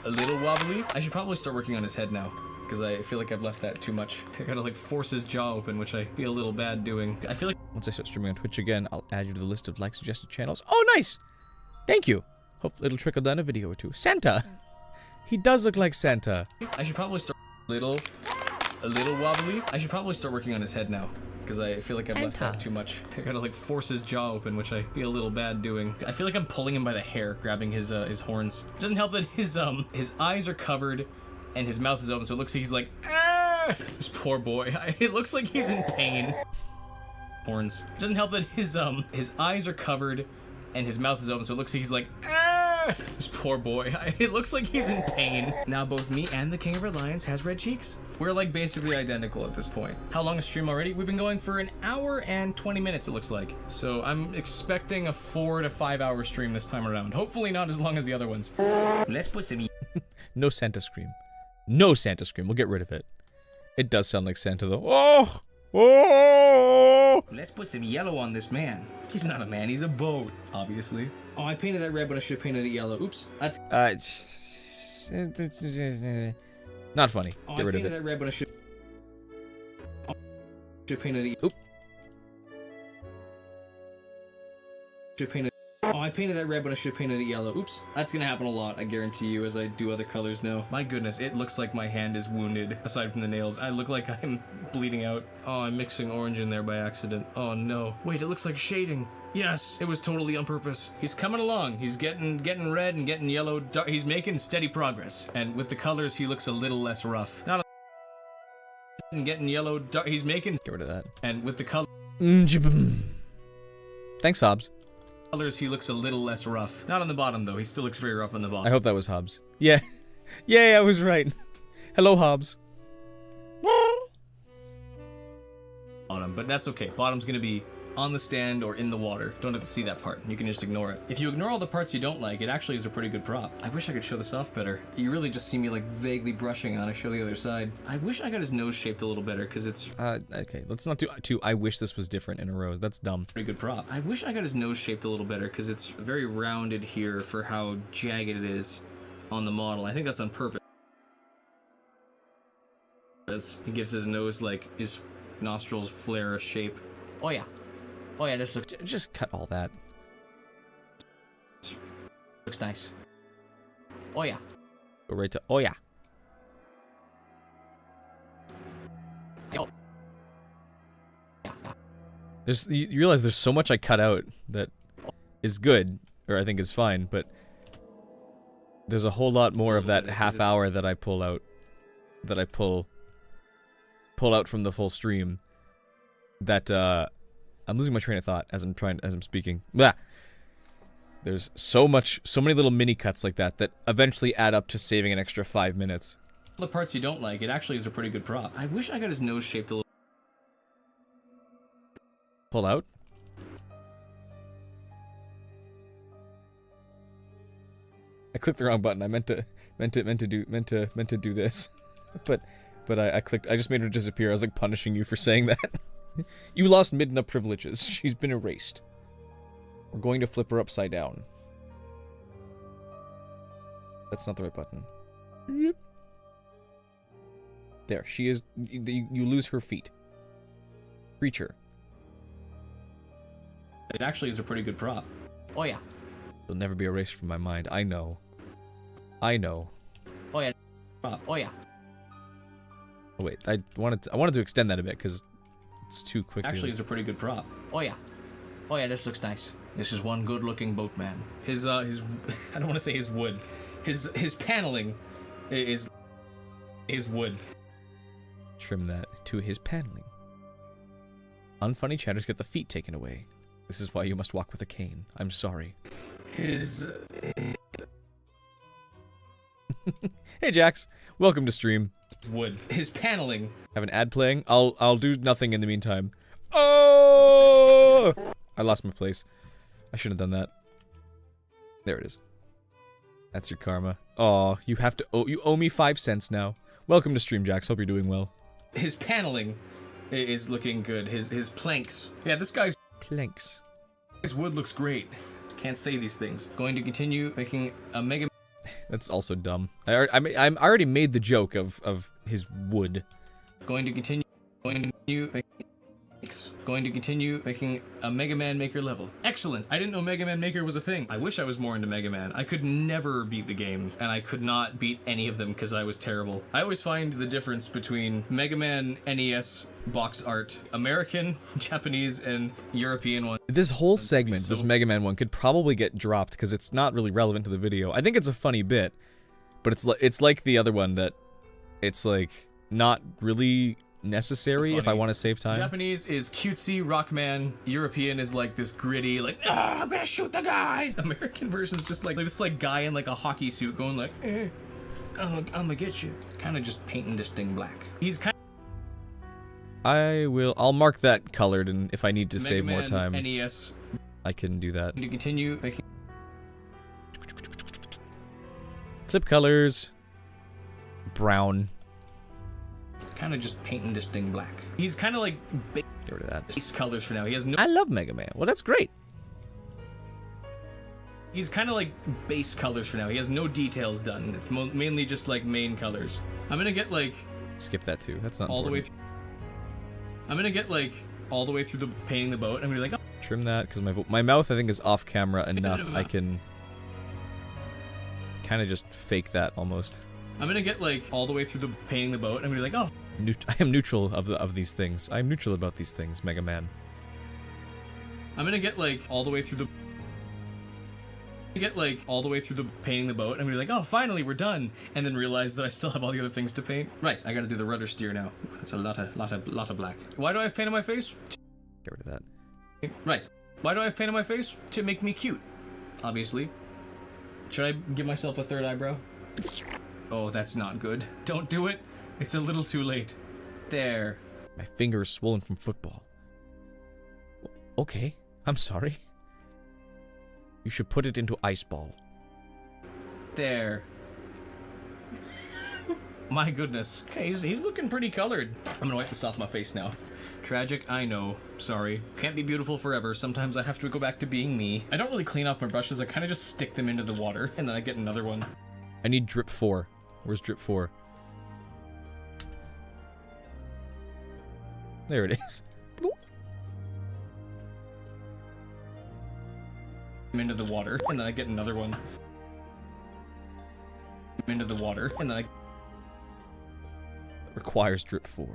wobbly. I should probably start working on his head now, because I feel like I've left that too much. I gotta like force his jaw open, which I feel a little bad doing. I feel like
once I start streaming on Twitch again, I'll add you to the list of like suggested channels. Oh, nice! Thank you. Hopefully it'll trickle down a video or two. Santa! He does look like Santa.
I should probably start a little wobbly. I should probably start working on his head now, because I feel like I've left that too much. I gotta like force his jaw open, which I feel a little bad doing. I feel like I'm pulling him by the hair, grabbing his horns. It doesn't help that his eyes are covered and his mouth is open, so it looks like he's like, ah! This poor boy. It looks like he's in pain. Horns. It doesn't help that his eyes are covered and his mouth is open, so it looks like he's like, ah! This poor boy. It looks like he's in pain. Now both me and the King of Reliance has red cheeks. We're like basically identical at this point. How long a stream already? We've been going for an hour and 20 minutes, it looks like. So I'm expecting a 4 to 5 hour stream this time around. Hopefully not as long as the other ones. Let's put some...
No Santa scream. No Santa scream. We'll get rid of it. It does sound like Santa though. Oh! Oh!
Let's put some yellow on this man. He's not a man, he's a boat, obviously. Oh, I painted that red, but I should have painted it yellow. Oops. That's...
Not funny. Get rid of it.
I painted that red, but I should have painted it...
Oop.
Oh, I painted that red, but I should have painted it yellow. Oops. That's gonna happen a lot, I guarantee you, as I do other colors now. My goodness, it looks like my hand is wounded, aside from the nails. I look like I'm bleeding out. Oh, I'm mixing orange in there by accident. Oh no. Wait, it looks like shading. Yes, it was totally on purpose. He's coming along. He's getting red and getting yellow. He's making steady progress. And with the colors, he looks a little less rough. Not a... getting yellow. He's making...
Get rid of that.
And with the color...
Thanks, Hobbs.
Colors, he looks a little less rough. Not on the bottom, though. He still looks very rough on the bottom.
I hope that was Hobbs. Yeah. Yeah, I was right. Hello, Hobbs.
Bottom, but that's okay. Bottom's gonna be on the stand or in the water. Don't have to see that part. You can just ignore it. If you ignore all the parts you don't like, it actually is a pretty good prop. I wish I could show this off better. You really just see me like vaguely brushing on it. Show the other side. I wish I got his nose shaped a little better because it's...
Okay. Let's not do two I wish this was different in a row. That's dumb.
Pretty good prop. I wish I got his nose shaped a little better because it's very rounded here for how jagged it is on the model. I think that's on purpose. He gives his nose like his nostrils flare a shape. Oh yeah. Oh yeah, this looks...
Just cut all that.
Looks nice. Oh yeah.
Go right to... Oh yeah.
Oh.
You realize there's so much I cut out that is good, or I think is fine, but there's a whole lot more of that half hour that I pull out, that I pull out from the full stream, that I'm losing my train of thought as I'm speaking. Blah. There's so many little mini cuts like that that eventually add up to saving an extra 5 minutes.
The parts you don't like, it actually is a pretty good prop. I wish I got his nose shaped a little.
Pull out. I clicked the wrong button. I meant to do this, but I clicked. I just made her disappear. I was like punishing you for saying that. You lost Midna privileges. She's been erased. We're going to flip her upside down. That's not the right button. There, she is. You lose her feet. Creature.
It actually is a pretty good prop. Oh yeah.
It'll never be erased from my mind. I know. I know.
Oh yeah. Prop. Oh yeah.
Oh wait, I wanted to extend that a bit because it's too quick.
Actually, is a pretty good prop. Oh yeah. Oh yeah, this looks nice. This is one good-looking boatman. His I don't want to say his wood. His paneling is wood.
Trim that to his paneling. Unfunny chatters get the feet taken away. This is why you must walk with a cane. I'm sorry.
His
Hey Jax, welcome to stream.
wood. His paneling.
Have an ad playing. I'll do nothing in the meantime. Oh! I lost my place. I shouldn't have done that. There it is. That's your karma. Aw, you have to you owe me 5 cents now. Welcome to stream, Jax. Hope you're doing well.
His paneling is looking good. His planks. Yeah, this guy's
Planks.
his wood looks great. Can't say these things. Going to continue making a Mega.
That's also dumb. I already made the joke of his wood.
Going to continue making a Mega Man Maker level. Excellent. I didn't know Mega Man Maker was a thing. I wish I was more into Mega Man. I could never beat the game, and I could not beat any of them because I was terrible. I always find the difference between Mega Man NES box art, American, Japanese, and European one.
This whole segment, this Mega Man one, could probably get dropped because it's not really relevant to the video. I think it's a funny bit, but it's like the other one that it's like not really necessary if I want to save time.
Japanese is cutesy, Rockman. European is like this gritty, like, I'm gonna shoot the guys. American version's just like this like guy in like a hockey suit going like, I'm gonna get you. Kind of just painting this thing black. He's kind.
I'll mark that colored, and if I need to
Mega
save
Man
more time,
NES.
I can do that.
To continue making.
Clip colors. Brown.
Kind of just painting this thing black. He's kind of like
Get rid of that.
base colors for now. He has no.
I love Mega Man. Well, that's great.
He's kind of like base colors for now. He has no details done. It's mainly just like main colors. I'm gonna get like
Skip that too. That's not
all
important.
the way. I'm gonna get like all the way through the painting the boat. I'm gonna be like, oh.
Trim that because my mouth I think is off camera enough. I can kind of just fake that almost.
I'm gonna get like all the way through the painting the boat. I'm gonna be like, oh.
I am neutral of these things. I am neutral about these things, Mega Man.
I'm gonna get like all the way through the. Painting the boat. I'm gonna be like, oh, finally we're done, and then realize that I still have all the other things to paint. Right, I gotta do the rudder steer now. That's a lot of black. Why do I have paint on my face?
Get rid of that.
Right. Why do I have paint on my face? To make me cute, obviously. Should I give myself a third eyebrow? Oh, that's not good. Don't do it. It's a little too late. There.
My finger is swollen from football. Okay, I'm sorry. You should put it into ice ball.
There. My goodness. Okay, he's looking pretty colored. I'm gonna wipe this off my face now. Tragic, I know. Sorry. Can't be beautiful forever. Sometimes I have to go back to being me. I don't really clean off my brushes. I kind of just stick them into the water, and then I get another one.
I need drip 4. Where's drip 4? There it is.
Into the water, and then I get another one. Into the water, and then I.
Requires drip 4.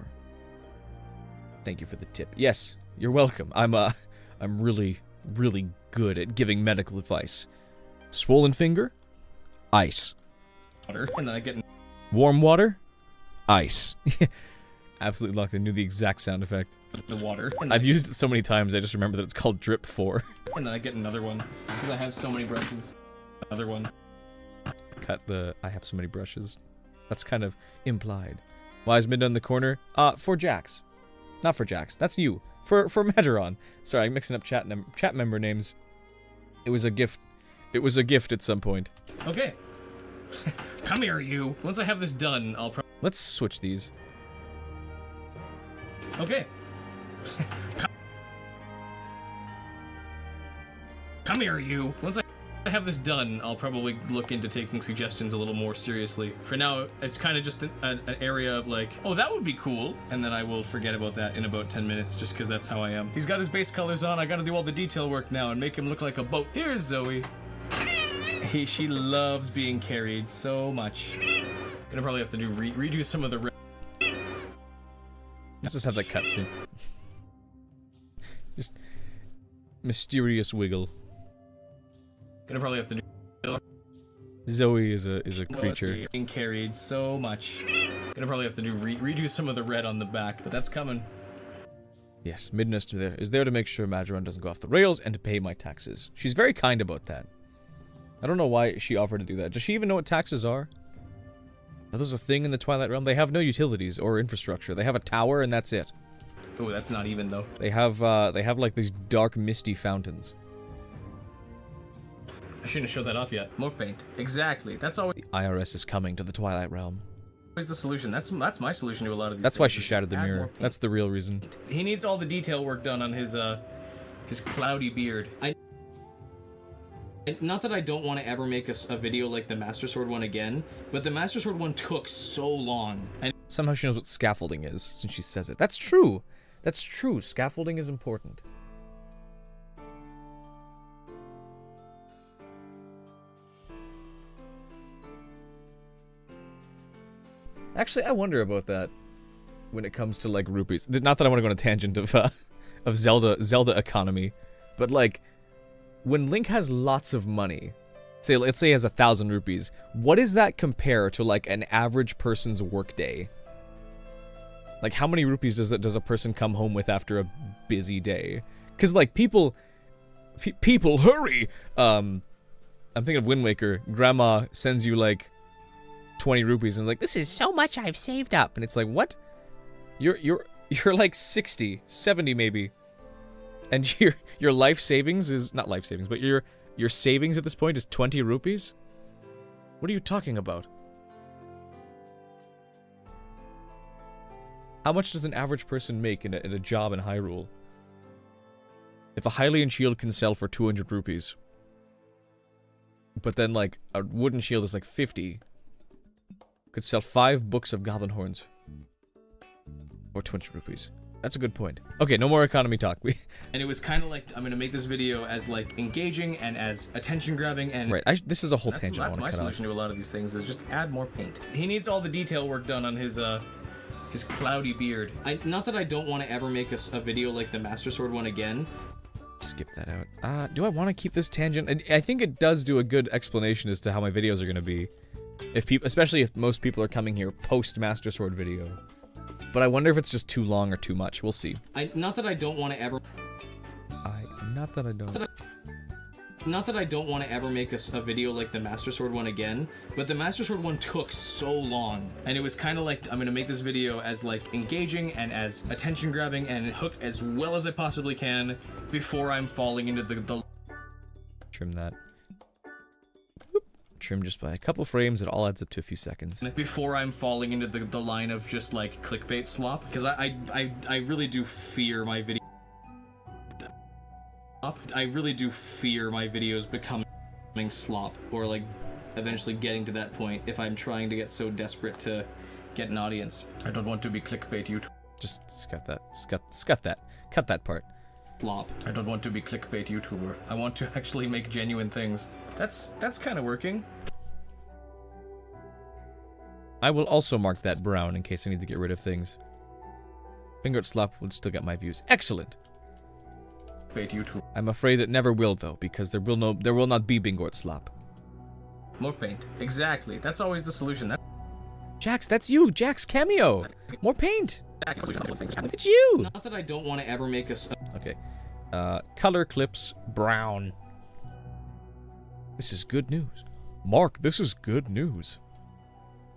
Thank you for the tip. Yes, you're welcome. I'm really, really good at giving medical advice. Swollen finger? Ice.
Water, and then I get.
Warm water? Ice. Absolutely locked in. Knew the exact sound effect.
The water.
I've used it so many times, I just remember that it's called Drip 4.
And then I get another one. Because I have so many brushes. Another one.
Cut the... I have so many brushes. That's kind of implied. Why is Midna in the corner? For Jax. Not for Jax. That's you. For Meteron. Sorry, I'm mixing up chat member names. It was a gift. It was a gift at some point.
Okay. Come here, you. Once I have this done, I'll
Let's switch these.
Okay. Come here, you. Once I have this done, I'll probably look into taking suggestions a little more seriously. For now, it's kind of just an area of like, oh, that would be cool. And then I will forget about that in about 10 minutes just because that's how I am. He's got his base colors on. I gotta do all the detail work now and make him look like a boat. Here's Zoe. She loves being carried so much. Gonna probably have to do redo some of the...
Let's just have that cutscene. Just mysterious wiggle.
Gonna probably have to do...
Zoe is a creature.
Being carried so much. Gonna probably have to do redo some of the red on the back, but that's coming.
Yes, Midna is there to make sure Majoran doesn't go off the rails and to pay my taxes. She's very kind about that. I don't know why she offered to do that. Does she even know what taxes are? Are those a thing in the Twilight Realm? They have no utilities or infrastructure. They have a tower and that's it.
Oh, that's not even though.
They have like these dark, misty fountains.
I shouldn't have showed that off yet. More paint. Exactly. That's always
The IRS is coming to the Twilight Realm.
the solution. That's my solution to a lot of these
That's
things.
why she shattered the mirror. That's the real reason.
He needs all the detail work done on his cloudy beard. Not that I don't want to ever make a video like the Master Sword one again, but the Master Sword one took so long. And
Somehow she knows what scaffolding is, since she says it. That's true! That's true. Scaffolding is important. Actually, I wonder about that when it comes to, like, rupees. Not that I want to go on a tangent of Zelda economy, but, like, when Link has lots of money, let's say he has 1,000 rupees, what does that compare to, like, an average person's workday? Like, how many rupees does a person come home with after a busy day? Because, like, people, hurry! I'm thinking of Wind Waker. Grandma sends you, like, 20 rupees and like, this is so much I've saved up. And it's like, what? You're like 60, 70 maybe. And your life savings is, not life savings, but your savings at this point is 20 rupees? What are you talking about? How much does an average person make in a job in Hyrule? If a Hylian shield can sell for 200 rupees, but then like a wooden shield is like 50, could sell 5 books of goblin horns for 20 rupees. That's a good point. Okay, no more economy talk.
And it was kind of like, I'm going to make this video as, like, engaging and as attention-grabbing and...
Right, this is a whole tangent I want to cut
That's my solution to a lot of these things, is just add more paint. He needs all the detail work done on his cloudy beard. Not that I don't want to ever make a video like the Master Sword one again.
Skip that out. Do I want to keep this tangent? I think it does do a good explanation as to how my videos are going to be. Especially if most people are coming here post-Master Sword video. But I wonder if it's just too long or too much. We'll see.
Not that I don't want to ever...
Not that I don't...
Not that I don't want to ever make a video like the Master Sword one again, but the Master Sword one took so long. And it was kind of like, I'm going to make this video as, like, engaging and as attention-grabbing and hook as well as I possibly can before I'm falling into the...
Trim that. Whoop. Trim just by a couple frames, it all adds up to a few seconds.
Before I'm falling into the line of just, like, clickbait slop, because I really do fear my video... I really do fear my videos becoming slop, or like eventually getting to that point if I'm trying to get so desperate to get an audience. I don't want to be clickbait YouTuber.
Just cut that. Cut that. Cut that part.
Slop. I don't want to be clickbait YouTuber. I want to actually make genuine things. That's kind of working.
I will also mark that brown in case I need to get rid of things. Finger at slop would still get my views. Excellent.
YouTube.
I'm afraid it never will though, because there will not be Bingort slop.
More paint. Exactly. That's always the solution.
Jax, that's you. Jax cameo. More paint. Look at you.
Not that I don't want to ever make a...
Okay. Color clips brown. This is good news. Mark, this is good news.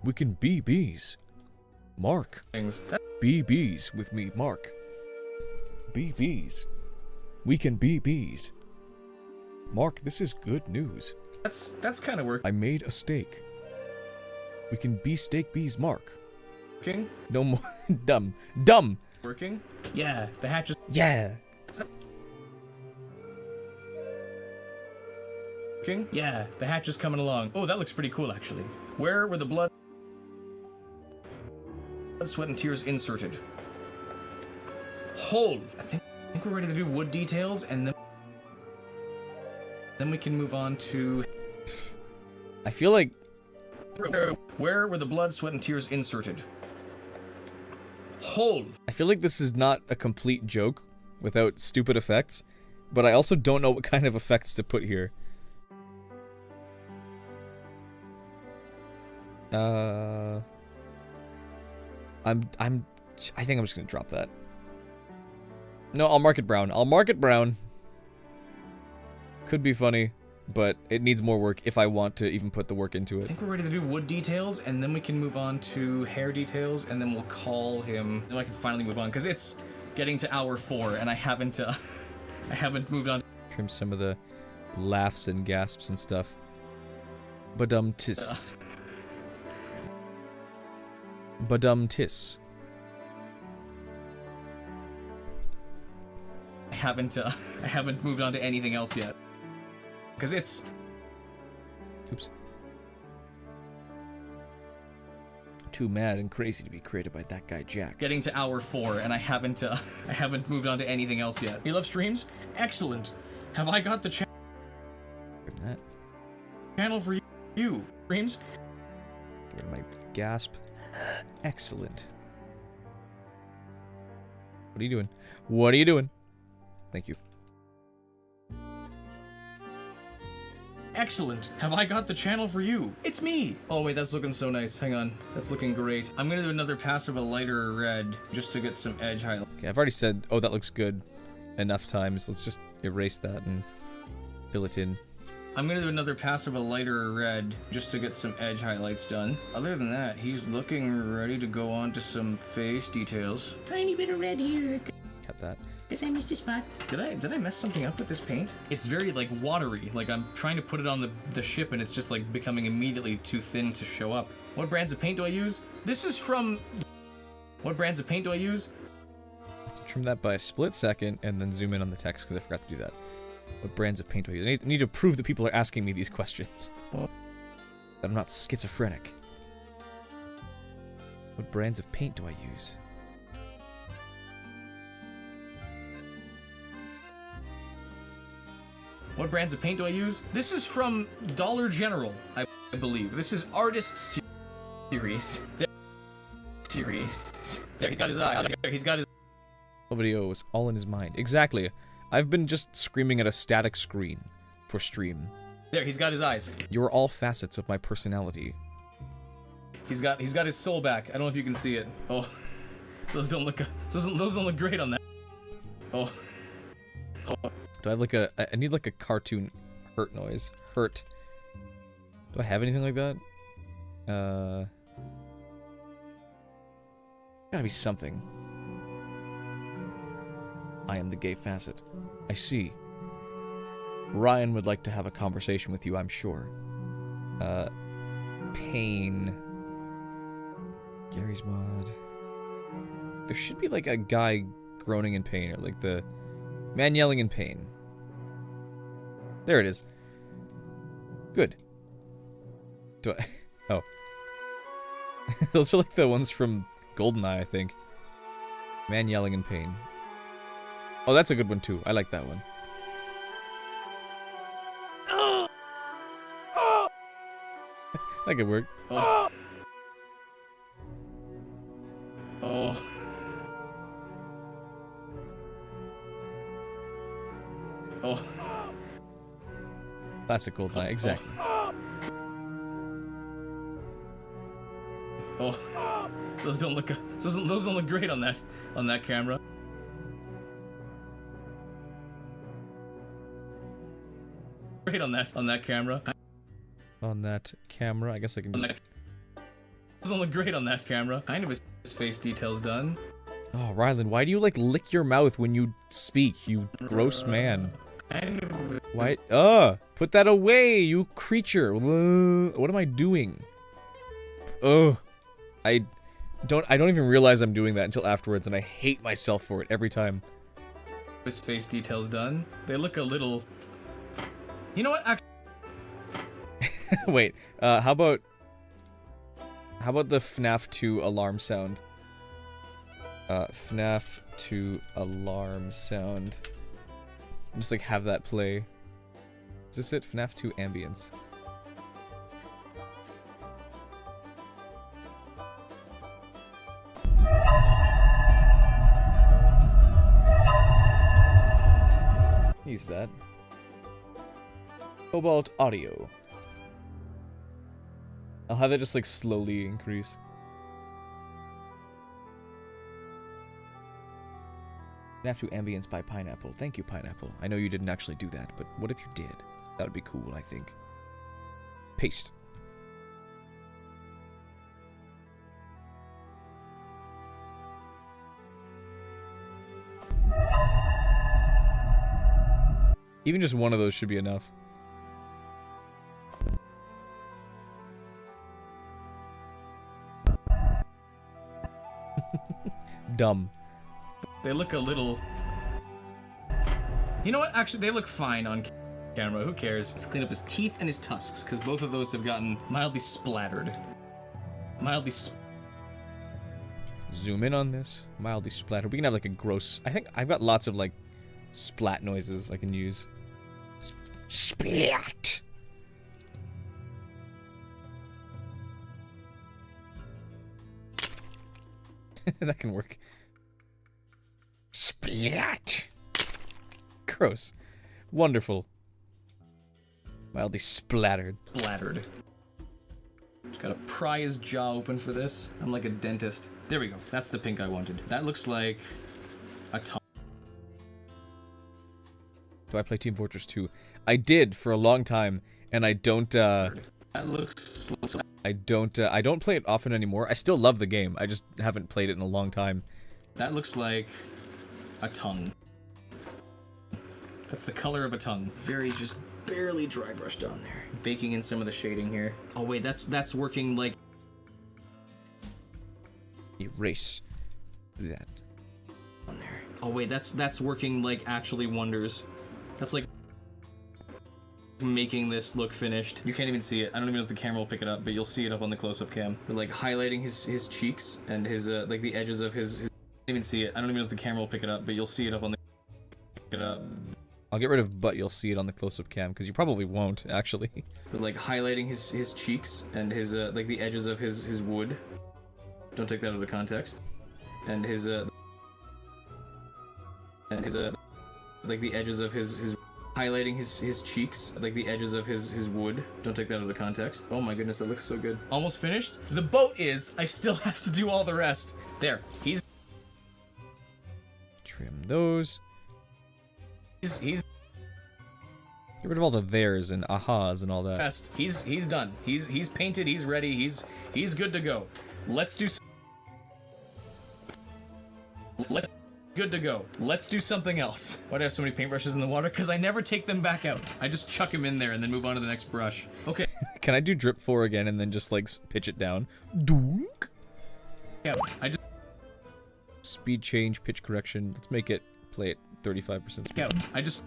We can be bees. Mark.
Things.
Be bees with me, Mark. Be bees. We can be bees. Mark, this is good news.
That's kind of working.
I made a steak. We can be steak bees, Mark. No more. Dumb. Dumb.
Working? Yeah, the hatch is...
Yeah.
Working? Yeah, the hatch is coming along. Oh, that looks pretty cool, actually. Where were the blood, sweat, and tears inserted? Hold. I think we're ready to do wood details, and then we can move on to...
I feel like...
Where were the blood, sweat, and tears inserted? Hold.
I feel like this is not a complete joke without stupid effects, but I also don't know what kind of effects to put here. I think I'm just gonna drop that. No, I'll mark it brown. I'll mark it brown. Could be funny, but it needs more work if I want to even put the work into it.
I think we're ready to do wood details, and then we can move on to hair details, and then we'll call him. Then I can finally move on, because it's getting to hour 4, and I haven't moved on.
Trim some of the laughs and gasps and stuff. Badum-tis. Badum-tis.
I haven't moved on to anything else yet. Because it's...
Oops. Too mad and crazy to be created by that guy Jack.
Getting to hour 4, and I haven't moved on to anything else yet. You love streams? Excellent. Have I got the channel for you? Streams?
Get rid of my gasp. Excellent. What are you doing? What are you doing? Thank you.
Excellent. Have I got the channel for you? It's me. Oh wait, that's looking so nice. Hang on. That's looking great. I'm gonna do another pass of a lighter red just to get some edge highlight.
Okay, I've already said, oh, that looks good enough times. Let's just erase that and fill it in.
I'm gonna do another pass of a lighter red just to get some edge highlights done. Other than that, he's looking ready to go on to some face details.
Tiny bit of red here,
Cut that.
because I missed a spot.
Did I mess something up with this paint? It's very like watery. Like I'm trying to put it on the ship and it's just like becoming immediately too thin to show up. What brands of paint do I use? This is from... What brands of paint do I use?
Trim that by a split second and then zoom in on the text because I forgot to do that. What brands of paint do I use? I need to prove that people are asking me these questions. That I'm not schizophrenic. What brands of paint do I use?
What brands of paint do I use? This is from Dollar General, I believe. This is Artist Series. There, he's got his eye. There, he's got his...
The video was all in his mind. Exactly. I've been just screaming at a static screen for stream.
There, he's got his eyes.
You're all facets of my personality.
He's got his soul back. I don't know if you can see it. Oh, those don't look great on that. Oh.
Do I have like I need like a cartoon hurt noise. Hurt. Do I have anything like that? Gotta be something. I am the gay facet. I see. Ryan would like to have a conversation with you, I'm sure. Pain. Gary's mod. There should be like a guy groaning in pain, or like the man yelling in pain. There it is. Good. Do I... Oh. Those are like the ones from GoldenEye, I think. Man yelling in pain. Oh, that's a good one too. I like that one. That could work.
Oh. Oh. Oh.
Classic GoldenEye, exactly.
Oh, those don't look great on that camera. Great on that camera.
On that camera, I guess I can just...
Doesn't look great on that camera. Kind of his face details done.
Oh, Rylan, why do you, like, lick your mouth when you speak, you gross man? Why? Put that away, you creature. What am I doing? Ugh. I don't even realize I'm doing that until afterwards, and I hate myself for it every time.
His face details done. They look a little... You know what? Actually...
Wait, how about the FNAF 2 alarm sound? FNAF 2 alarm sound. Just like have that play. Is this it? FNAF 2 ambience. Use that. Cobalt audio. I'll have that just like slowly increase. FNAF 2 ambience by Pineapple. Thank you, Pineapple. I know you didn't actually do that, but what if you did? That would be cool, I think. Paste. Even just one of those should be enough. Dumb.
They look a little... You know what? Actually, they look fine on camera. Who cares? Let's clean up his teeth and his tusks, because both of those have gotten mildly splattered.
Zoom in on this. Mildly splattered. We can have like a gross... I think I've got lots of like splat noises I can use. Splat! That can work. Splat! Gross. Wonderful. Mildly splattered.
Splattered. Just gotta pry his jaw open for this. I'm like a dentist. There we go. That's the pink I wanted. That looks like a tongue.
Do I play Team Fortress 2? I did for a long time, and I don't,
That looks...
I don't play it often anymore. I still love the game. I just haven't played it in a long time.
That looks like a tongue. That's the color of a tongue. Very just barely dry brushed on there. Baking in some of the shading here. Oh wait, that's working like...
Erase that.
On there. Oh wait, that's working like actually wonders. That's like making this look finished. You can't even see it. I don't even know if the camera will pick it up, but you'll see it up on the close-up cam. But like highlighting his cheeks and his like the edges of his. You can't even see it. I don't even know if the camera will pick it up, but you'll see it up on the. Pick it up.
I'll get rid of but you'll see it on the close-up cam, because you probably won't, actually.
But like highlighting his cheeks and his like the edges of his wood. Don't take that out of context. And his like the edges of his highlighting his cheeks, like the edges of his wood. Don't take that out of context. Oh my goodness, that looks so good. Almost finished. The boat is. I still have to do all the rest. There. He's
Trim those.
He's
Get rid of all the theirs and ahas and all that.
best. He's done. He's painted. He's ready. He's good to go. Let's do. Good to go. Let's do something else. Why do I have so many paintbrushes in the water? Because I never take them back out. I just chuck them in there and then move on to the next brush. Okay.
Can I do drip 4 again and then just like pitch it down? Doink.
Out. I just
Speed change, pitch correction. Let's make it play at 35% speed.
out. I just.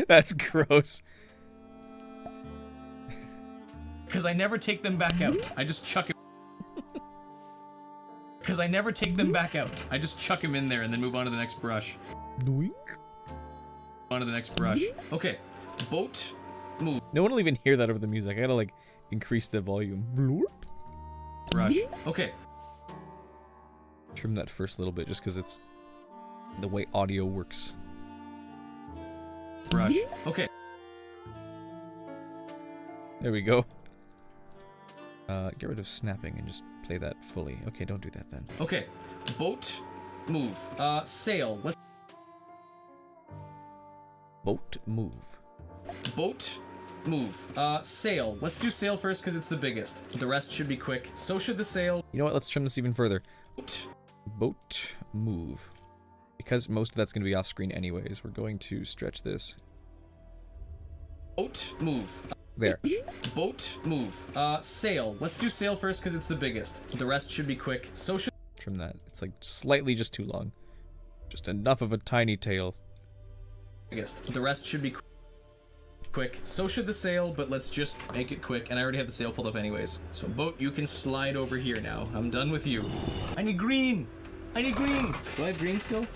That's gross.
Because I never take them back out. I just chuck it. Because I never take them back out. I just chuck them in there and then move on to the next brush.
Doink.
On to the next brush. Okay. Boat. Move.
No one will even hear that over the music. I gotta like increase the volume. Bloop.
Brush. Okay.
Trim that first little bit just because it's the way audio works.
Brush. Okay.
There we go. Get rid of snapping and just play that fully. Okay, don't do that then.
Okay, boat, move. Sail. Let's
Boat move.
boat, move. Sail. Let's do sail first because it's the biggest. The rest should be quick. So should the sail.
You know what? Let's trim this even further.
Boat.
Boat move. Because most of that's going to be off screen anyways, we're going to stretch this.
Boat, move.
There.
Boat, move. Sail. Let's do sail first because it's the biggest. The rest should be quick. So should
Trim that. It's like slightly just too long. Just enough of a tiny tail.
biggest. The rest should be quick. So should the sail, but let's just make it quick. And I already have the sail pulled up anyways. So boat, you can slide over here now. I'm done with you. I need green. I need green. Do I have green still?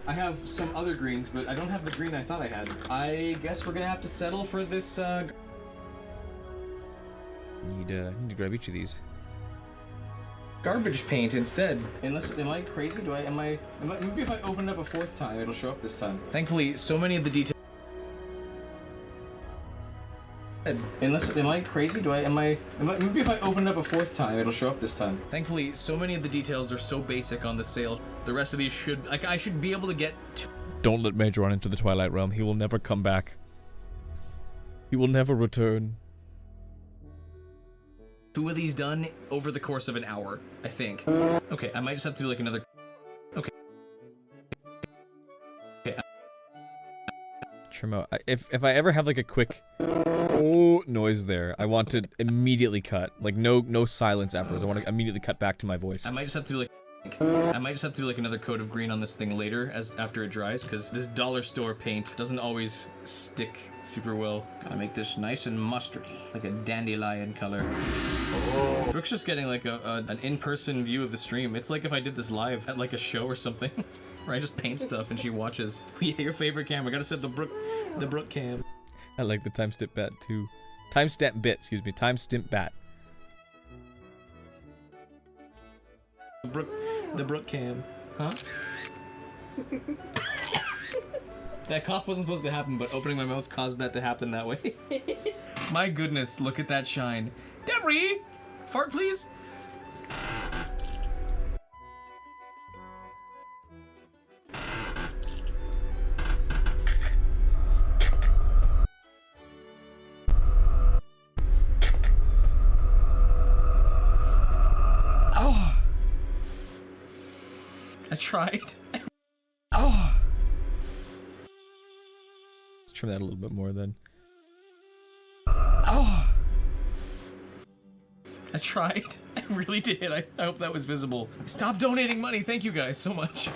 I have some other greens, but I don't have the green I thought I had. I guess we're gonna have to settle for this,
Need to grab each of these.
garbage paint instead. Unless, am I crazy? Maybe if I open it up a fourth time, it'll show up this time. Thankfully, so many of the details. Unless, am I crazy? Maybe if I open it up a fourth time, it'll show up this time. Thankfully, so many of the details are so basic on the sail. The rest of these should, like, I should be able to get
Don't let Major run into the Twilight Realm. He will never come back. He will never return.
2 of these done over the course of an hour, I think. Okay, I might just have to do like another. Okay. Okay.
Trim out. If I ever have like a quick noise there, I want to immediately cut. Like no silence afterwards. I want to immediately cut back to my voice.
I might just have to do like another coat of green on this thing later after it dries, because this dollar store paint doesn't always stick super well. Gotta make this nice and mustardy, like a dandelion color. Brooke's just getting like an in-person view of the stream. It's like if I did this live at like a show or something, where I just paint stuff and she watches. Yeah, your favorite camera. Gotta set the Brooke cam.
I like the timestamp bat too. Timestamp bit, excuse me. Timestamp bat.
The Brooke cam. Huh? That cough wasn't supposed to happen, but opening my mouth caused that to happen that way. My goodness, look at that shine. Devery! Fart, please? Oh! I tried. Oh!
Let's trim that a little bit more then.
Oh! I tried. I really did. I hope that was visible. Stop donating money. Thank you guys so much.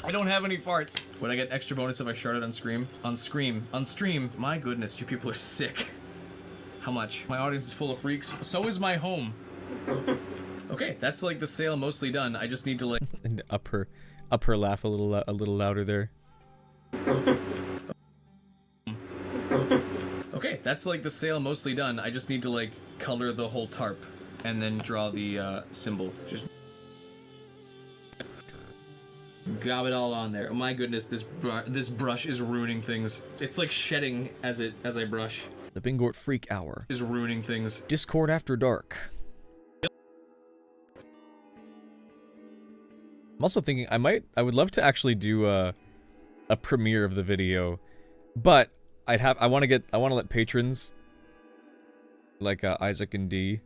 I don't have any farts. Would I get extra bonus if I sharded on Scream? On stream. My goodness, you people are sick. How much? My audience is full of freaks. So is my home. Okay, that's like the sale mostly done. I just need to like
And up her laugh a little louder there.
Okay, that's like the sale mostly done. I just need to like color the whole tarp and then draw the symbol. Just gob it all on there. Oh my goodness, this brush is ruining things. It's like shedding as I brush.
The Bingort Freak Hour.
Is ruining things.
Discord After Dark. I'm also thinking I would love to actually do a premiere of the video, but I want to let patrons like Isaac and D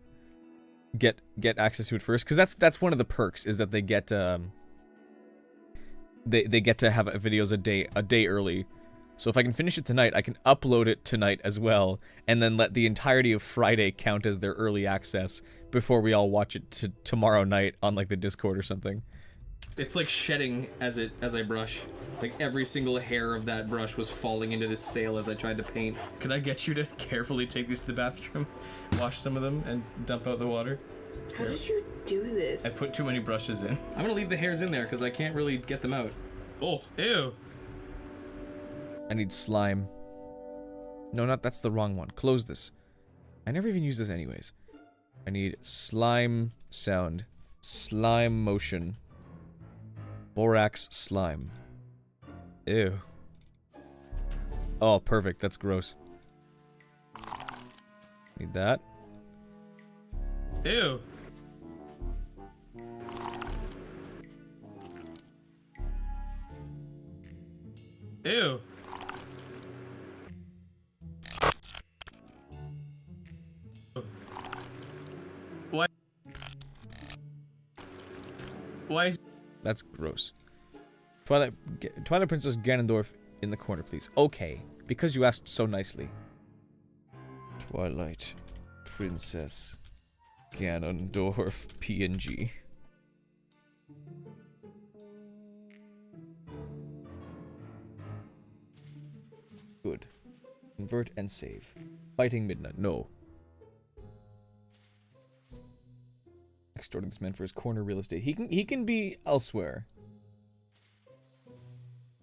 get access to it first, because that's one of the perks, is that they get they get to have videos a day early. So if I can finish it tonight, I can upload it tonight as well, and then let the entirety of Friday count as their early access before we all watch it tomorrow night on like the Discord or something.
It's like shedding as I brush. Like every single hair of that brush was falling into this sail as I tried to paint. Could I get you to carefully take these to the bathroom, wash some of them, and dump out the water?
How did you do this?
I put too many brushes in. I'm gonna leave the hairs in there because I can't really get them out. Oh, ew.
I need slime. No, that's the wrong one. Close this. I never even use this anyways. I need slime sound. Slime motion. Borax slime. Ew. Oh, perfect. That's gross. Need that.
Ew. Ew. Why? Why is...
That's gross. Twilight Princess Ganondorf in the corner, please. Okay, because you asked so nicely. Twilight Princess Ganondorf PNG. Good. Convert and save. Fighting Midnight. No. Extorting this man for his corner real estate. He can be elsewhere.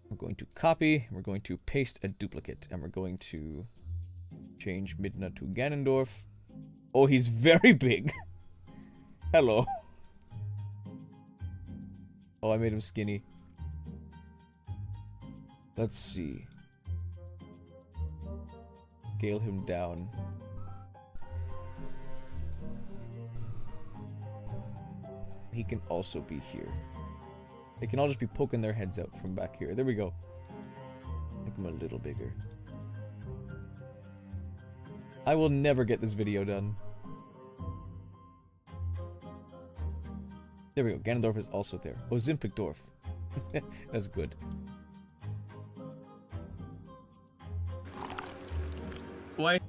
We're going to copy. We're going to paste a duplicate, and we're going to change Midna to Ganondorf. Oh, he's very big. Hello. Oh, I made him skinny. Let's see. Scale him down. He can also be here. They can all just be poking their heads out from back here. There we go. Make him a little bigger. I will never get this video done. There we go. Ganondorf is also there. Oh, Zimpicdorf. That's good.
Why?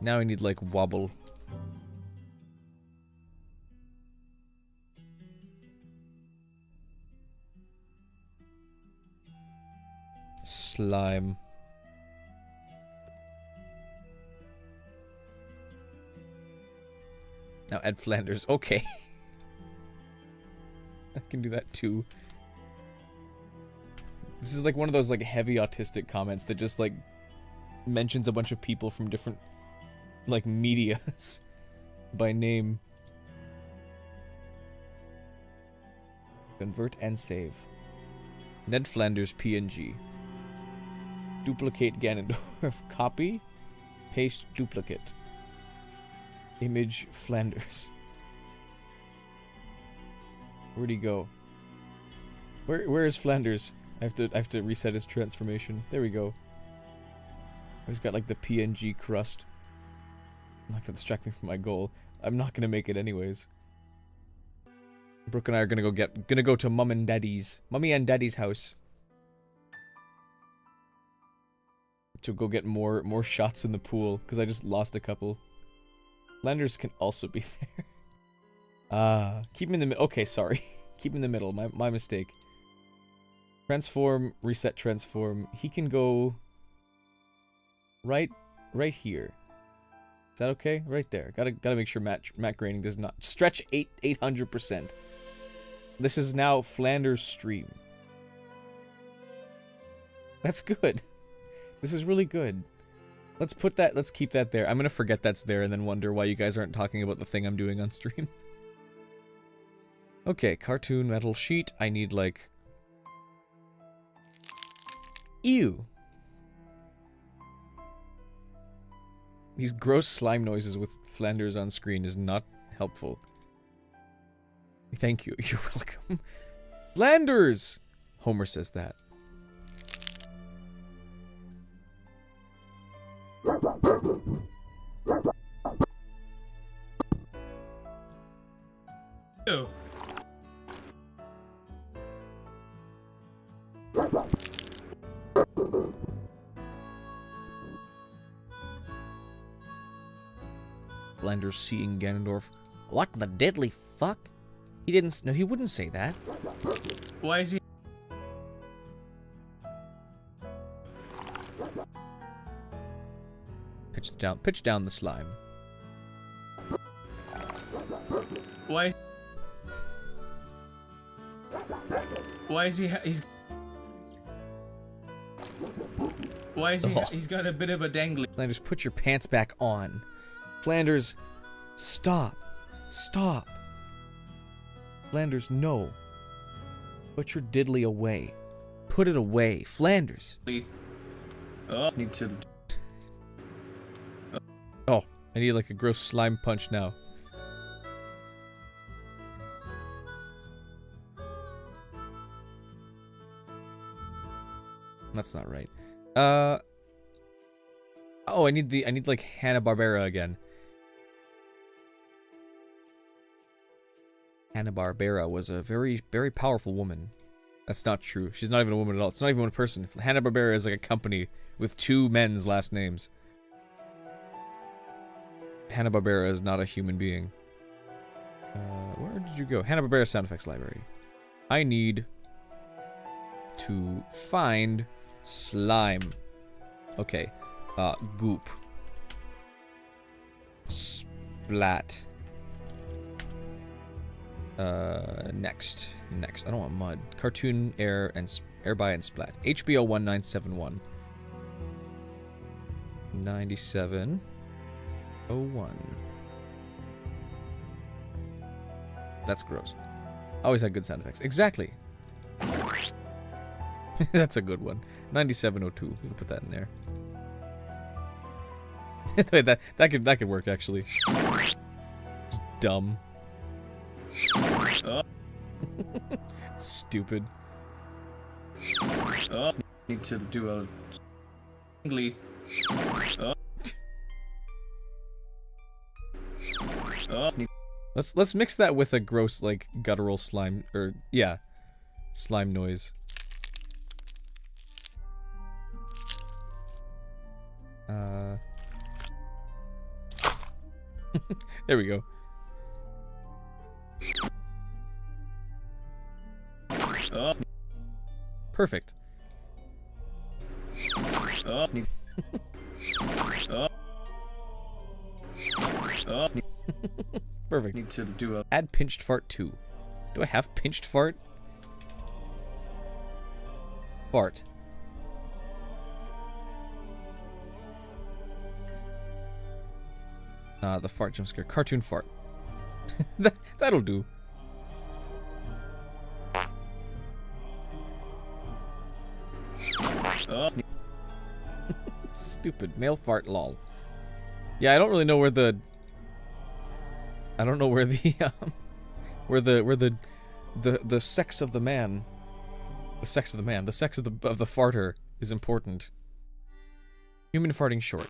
Now I need, like, wobble. Slime. Now add Flanders. Okay. I can do that too. This is like one of those like heavy autistic comments that just like mentions a bunch of people from different like medias by name. Convert and save. Ned Flanders PNG. Duplicate Ganondorf. Copy. Paste duplicate. Image Flanders. Where'd he go? Where is Flanders? I have to reset his transformation. There we go. He's got like the PNG crust. I'm not gonna distract me from my goal. I'm not gonna make it anyways. Brooke and I are gonna go to Mummy and Daddy's house to go get more shots in the pool because I just lost a couple. Flanders can also be there. Keep him in the middle. Okay, sorry. Keep him in the middle. My mistake. Transform, reset, transform. He can go right here. Is that okay? Right there. Gotta make sure Matt Groening does not stretch 800%. This is now Flanders stream. That's good. This is really good. Let's keep that there. I'm gonna forget that's there and then wonder why you guys aren't talking about the thing I'm doing on stream. Okay, cartoon metal sheet. I need like... Ew. These gross slime noises with Flanders on screen is not helpful. Thank you. You're welcome. Flanders! Homer says that.
Ew.
Flanders seeing Ganondorf. What the deadly fuck? He didn't. No, he wouldn't say that.
Why is he...
Pitch down the slime.
Why is he... Why is he...
Oh.
He's got a bit of a dangly...
Flanders, put your pants back on. Flanders, stop. Stop. Flanders, no. Put your diddly away. Put it away. Flanders.
Oh, need to...
Oh, I need like a gross slime punch now. That's not right. Oh, I need like Hanna-Barbera again. Hanna-Barbera was a very, very powerful woman. That's not true. She's not even a woman at all. It's not even one person. Hanna-Barbera is like a company with 2 men's last names. Hanna-Barbera is not a human being. Where did you go? Hanna-Barbera sound effects library. I need to find slime. Okay. Goop. Splat. Next. I don't want mud. Cartoon, air, and airby and splat. HBO 1971. 9701. That's gross. Always had good sound effects. Exactly. That's a good one. 9702. We can put that in there. Wait, that could work actually. Just dumb. Stupid.
Need to do a jingly.
Let's mix that with a gross like guttural slime or yeah, slime noise. There we go. Perfect. Perfect.
Need to do a
add pinched fart too. Do I have pinched fart? Fart. The fart jump scare. Cartoon fart. That'll do. Stupid. Male fart lol. Yeah, I don't really know where the... I don't know where the, the sex of the man... The sex of the man. The sex of the farter is important. Human farting short.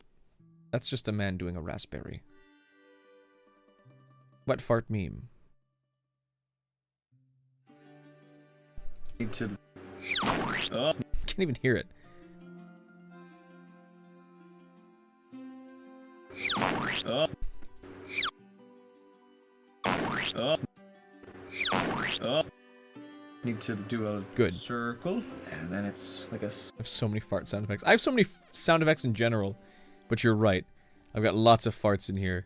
That's just a man doing a raspberry. Wet fart meme.
need to
Can't even hear it.
Need to do a
good
circle, and then it's like a.
I have so many fart sound effects. I have so many sound effects in general, but you're right. I've got lots of farts in here.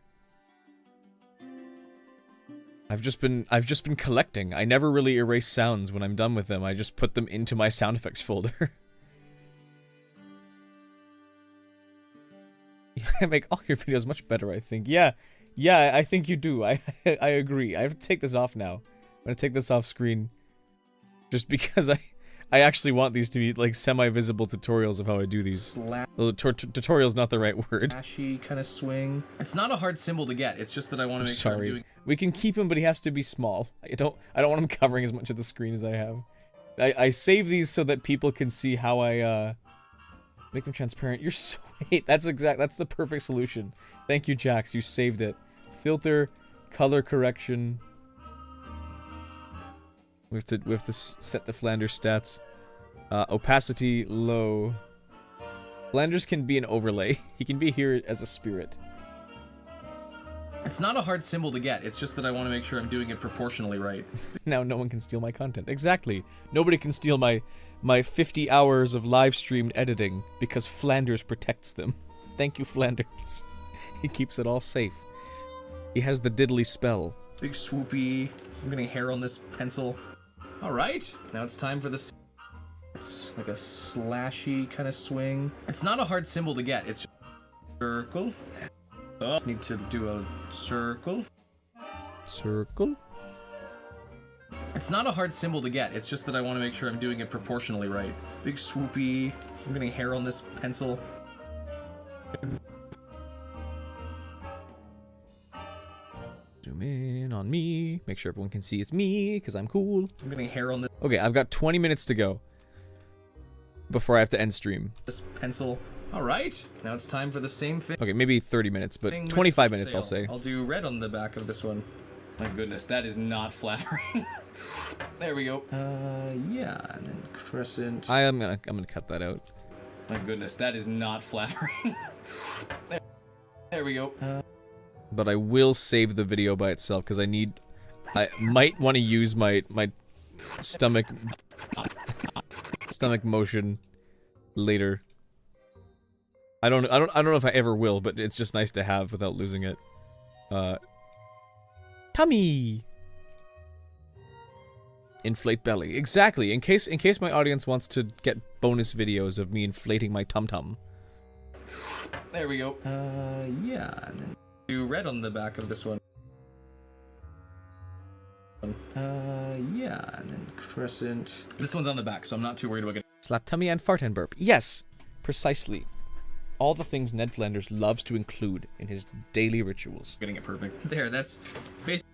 I've just been collecting. I never really erase sounds when I'm done with them. I just put them into my sound effects folder. I make all your videos much better, I think. Yeah, I think you do. I agree. I have to take this off now. I'm gonna take this off screen. Just because I actually want these to be like semi-visible tutorials of how I do these. Tutorial's not the right word.
Flashy kind of swing. It's not a hard symbol to get. It's just that I want to make sure I'm doing.
We can keep him, but he has to be small. I don't want him covering as much of the screen as I have. I save these so that people can see how I make them transparent. You're so that's the perfect solution. Thank you, Jax. You saved it. Filter, color correction. We have to set the Flanders stats. Opacity low. Flanders can be an overlay. He can be here as a spirit.
It's not a hard symbol to get. It's just that I want to make sure I'm doing it proportionally right.
Now no one can steal my content. Exactly. Nobody can steal my 50 hours of live streamed editing because Flanders protects them. Thank you, Flanders. He keeps it all safe. He has the diddly spell.
Big swoopy. I'm getting hair on this pencil. Alright, now it's time for this. It's like a slashy kind of swing. It's not a hard symbol to get. It's just circle. Need to do a circle.
Circle.
It's not a hard symbol to get. It's just that I want to make sure I'm doing it proportionally right. Big swoopy. I'm getting hair on this pencil.
Zoom in on me. Make sure everyone can see it's me, because I'm cool.
I'm getting hair on this.
Okay, I've got 20 minutes to go. before I have to end stream.
This pencil. All right. Now it's time for the same thing.
Okay, maybe 30 minutes, but
with
25 minutes,
sail.
I'll say.
I'll do red on the back of this one. My goodness, that is not flattering. There we go. Yeah, and then crescent.
I'm gonna cut that out.
My goodness, that is not flattering. There we go.
But I will save the video by itself because I might want to use my stomach motion later. I don't know if I ever will, but it's just nice to have without losing it. Tummy. Inflate belly. Exactly. In case my audience wants to get bonus videos of me inflating my tum-tum.
There we go. Yeah, and then do red on the back of this one. Yeah, and then crescent. This one's on the back, so I'm not too worried about getting.
Slap tummy and fart and burp. Yes, precisely. All the things Ned Flanders loves to include in his daily rituals.
Getting it perfect. There, that's basically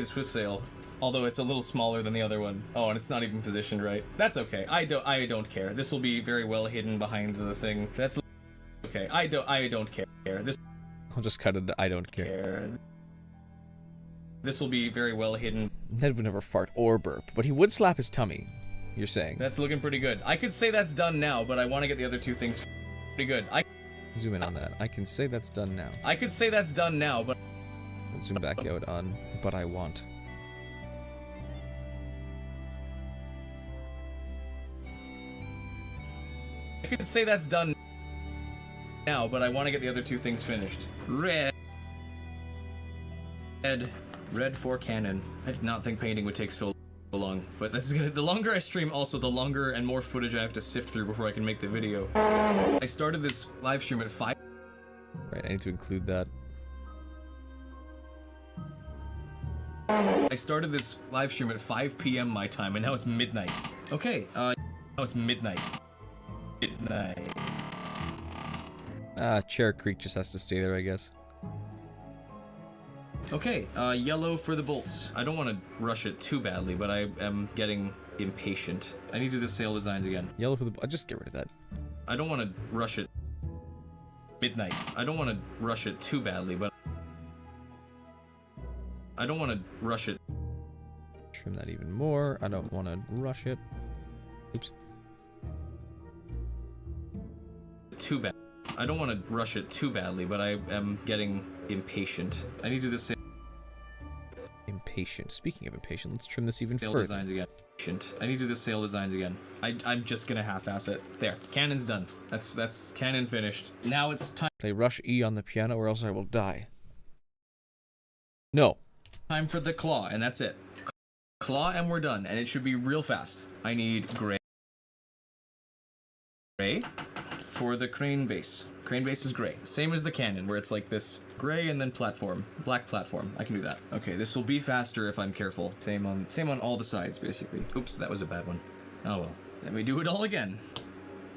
the swift sail. Although it's a little smaller than the other one. Oh, and it's not even positioned right. That's okay. I don't care. This will be very well hidden behind the thing. That's okay. I don't care. This
I'll just cut it. I don't care.
This will be very well hidden.
Ned would never fart or burp, but he would slap his tummy. You're saying?
That's looking pretty good. I could say that's done now, but I want to get the other two things pretty good.
Zoom in on that. I can say that's done now.
I could say that's done now, but
Zoom back out on, but I want.
I could say that's done now, but I want to get the other two things finished. Red for cannon. I did not think painting would take so long, but this is gonna. The longer I stream, also the longer and more footage I have to sift through before I can make the video. I started this live stream at 5.
Right, I need to include that.
I started this live stream at 5 p.m. my time, and now it's midnight. Okay, now it's midnight.
Chair Creek just has to stay there, I guess.
Okay, yellow for the bolts. I don't want to rush it too badly, but I am getting impatient. I need to do the sail designs again.
Yellow for the... just get rid of that.
I don't want to rush it. Midnight. I don't want to rush it too badly, but I don't want to rush it.
Trim that even more. I don't want to rush it. Oops.
Too bad. I don't want to rush it too badly, but I am getting impatient. I need to do the sail
Impatient. Speaking of impatient, let's trim this even
sail
further.
designs again. I need to do the sail designs again. I'm just gonna half-ass it. There. Cannon's done. That's cannon finished. Now it's
Play Rush E on the piano or else I will die. No.
time for the claw, and that's it. Claw, and we're done, and it should be real fast. I need gray for the crane base. Crane base is gray. Same as the cannon, where it's like this gray and then platform. Black platform. I can do that. Okay, this will be faster if I'm careful. Same on all the sides, basically. Oops, that was a bad one. Oh well. Let me do it all again.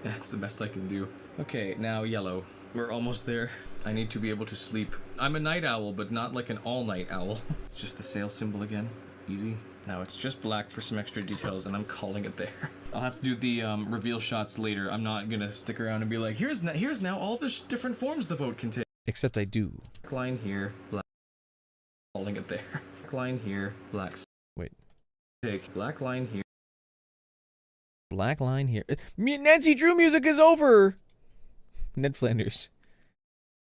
That's the best I can do. Okay, now yellow. We're almost there. I need to be able to sleep. I'm a night owl, but not like an all-night owl. It's just the sail symbol again. Easy. Now it's just black for some extra details, and I'm calling it there. I'll have to do the reveal shots later. I'm not gonna stick around and be like, here's now all the different forms the boat can take.
Except I do.
Black line here, black. Calling it there. Black line here, black.
Wait.
Take black line here.
Black line here. Nancy Drew music is over. Ned Flanders.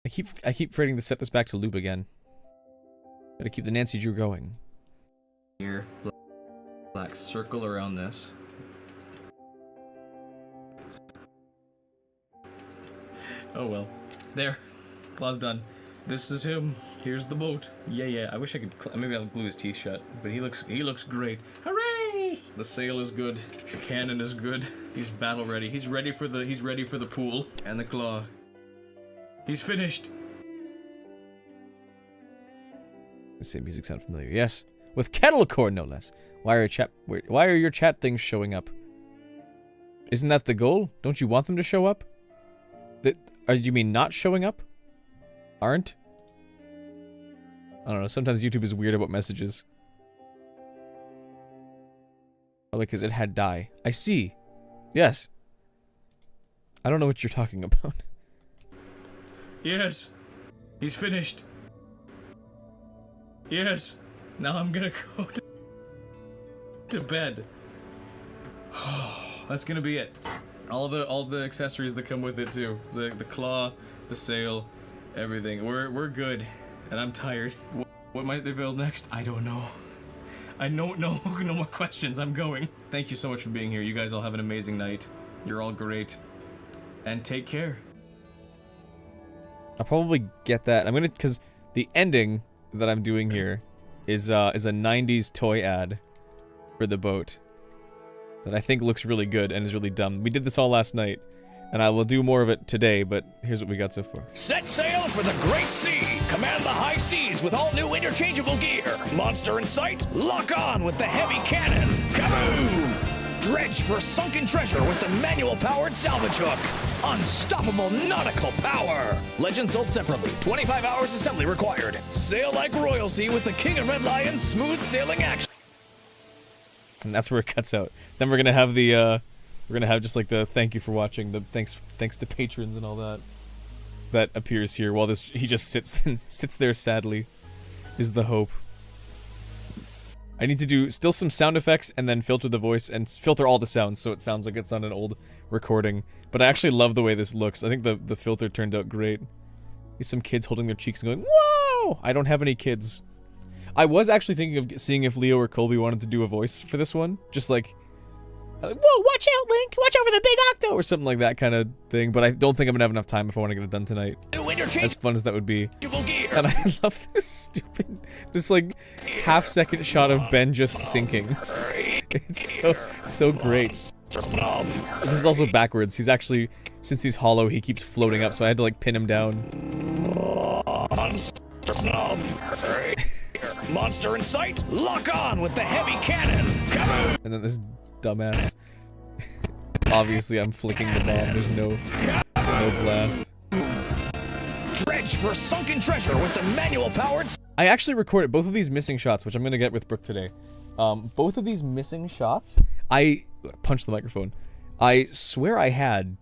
I keep forgetting to set this back to loop again. Gotta keep the Nancy Drew going.
Here, black circle around this. Oh well. There. Claw's done. This is him. Here's the boat. Yeah. I wish I could. Maybe I'll glue his teeth shut. But he looks great. Hooray! The sail is good. The cannon is good. He's battle ready. He's ready for the pool and the claw. He's finished.
This same music sound familiar. Yes, with kettle cord no less. Why are your chat things showing up? Isn't that the goal? Don't you want them to show up? Do you mean not showing up? Aren't? I don't know. Sometimes YouTube is weird about messages. Probably because it had dye. I see. Yes. I don't know what you're talking about.
Yes. He's finished. Yes. Now I'm gonna go to bed. That's gonna be it. All the accessories that come with it too. The claw, the sail, everything. We're good, and I'm tired. What might they build next? I don't know. I don't know. No more questions. I'm going. Thank you so much for being here. You guys all have an amazing night. You're all great, and take care.
I'll probably get that. I'm gonna, cause the ending that I'm doing here is a 90s toy ad for the boat that I think looks really good and is really dumb. We did this all last night, and I will do more of it today, but here's what we got so far.
Set sail for the great sea. Command the high seas with all new interchangeable gear. Monster in sight. Lock on with the heavy cannon. Kaboom! Dredge for sunken treasure with the manual-powered salvage hook. Unstoppable nautical power. Legend sold separately. 25 hours assembly required. Sail like royalty with the King and Red Lion's smooth sailing action.
And that's where it cuts out. Then we're gonna have the, we're gonna have just like the thank you for watching, the thanks to patrons and all that. That appears here while he just sits there sadly, is the hope. I need to do still some sound effects and then filter the voice and filter all the sounds so it sounds like it's on an old recording. But I actually love the way this looks. I think the filter turned out great. There's some kids holding their cheeks and going, whoa! I don't have any kids. I was actually thinking of seeing if Leo or Colby wanted to do a voice for this one. Just like, whoa, watch out, Link! Watch out for the big octo! Or something like that kind of thing. But I don't think I'm gonna have enough time if I want to get it done tonight. As fun as that would be. And I love this like half-second shot of Ben just sinking. It's so great. This is also backwards. He's actually, since he's hollow, he keeps floating up, so I had to like pin him down.
Monster in sight. Lock on with the heavy cannon. Kaboom!
And then this dumbass. Obviously, I'm flicking the bomb. There's no blast.
Dredge for sunken treasure with the manual-powered.
I actually recorded both of these missing shots, which I'm gonna get with Brooke today. Both of these missing shots, I punched the microphone. I swear I had,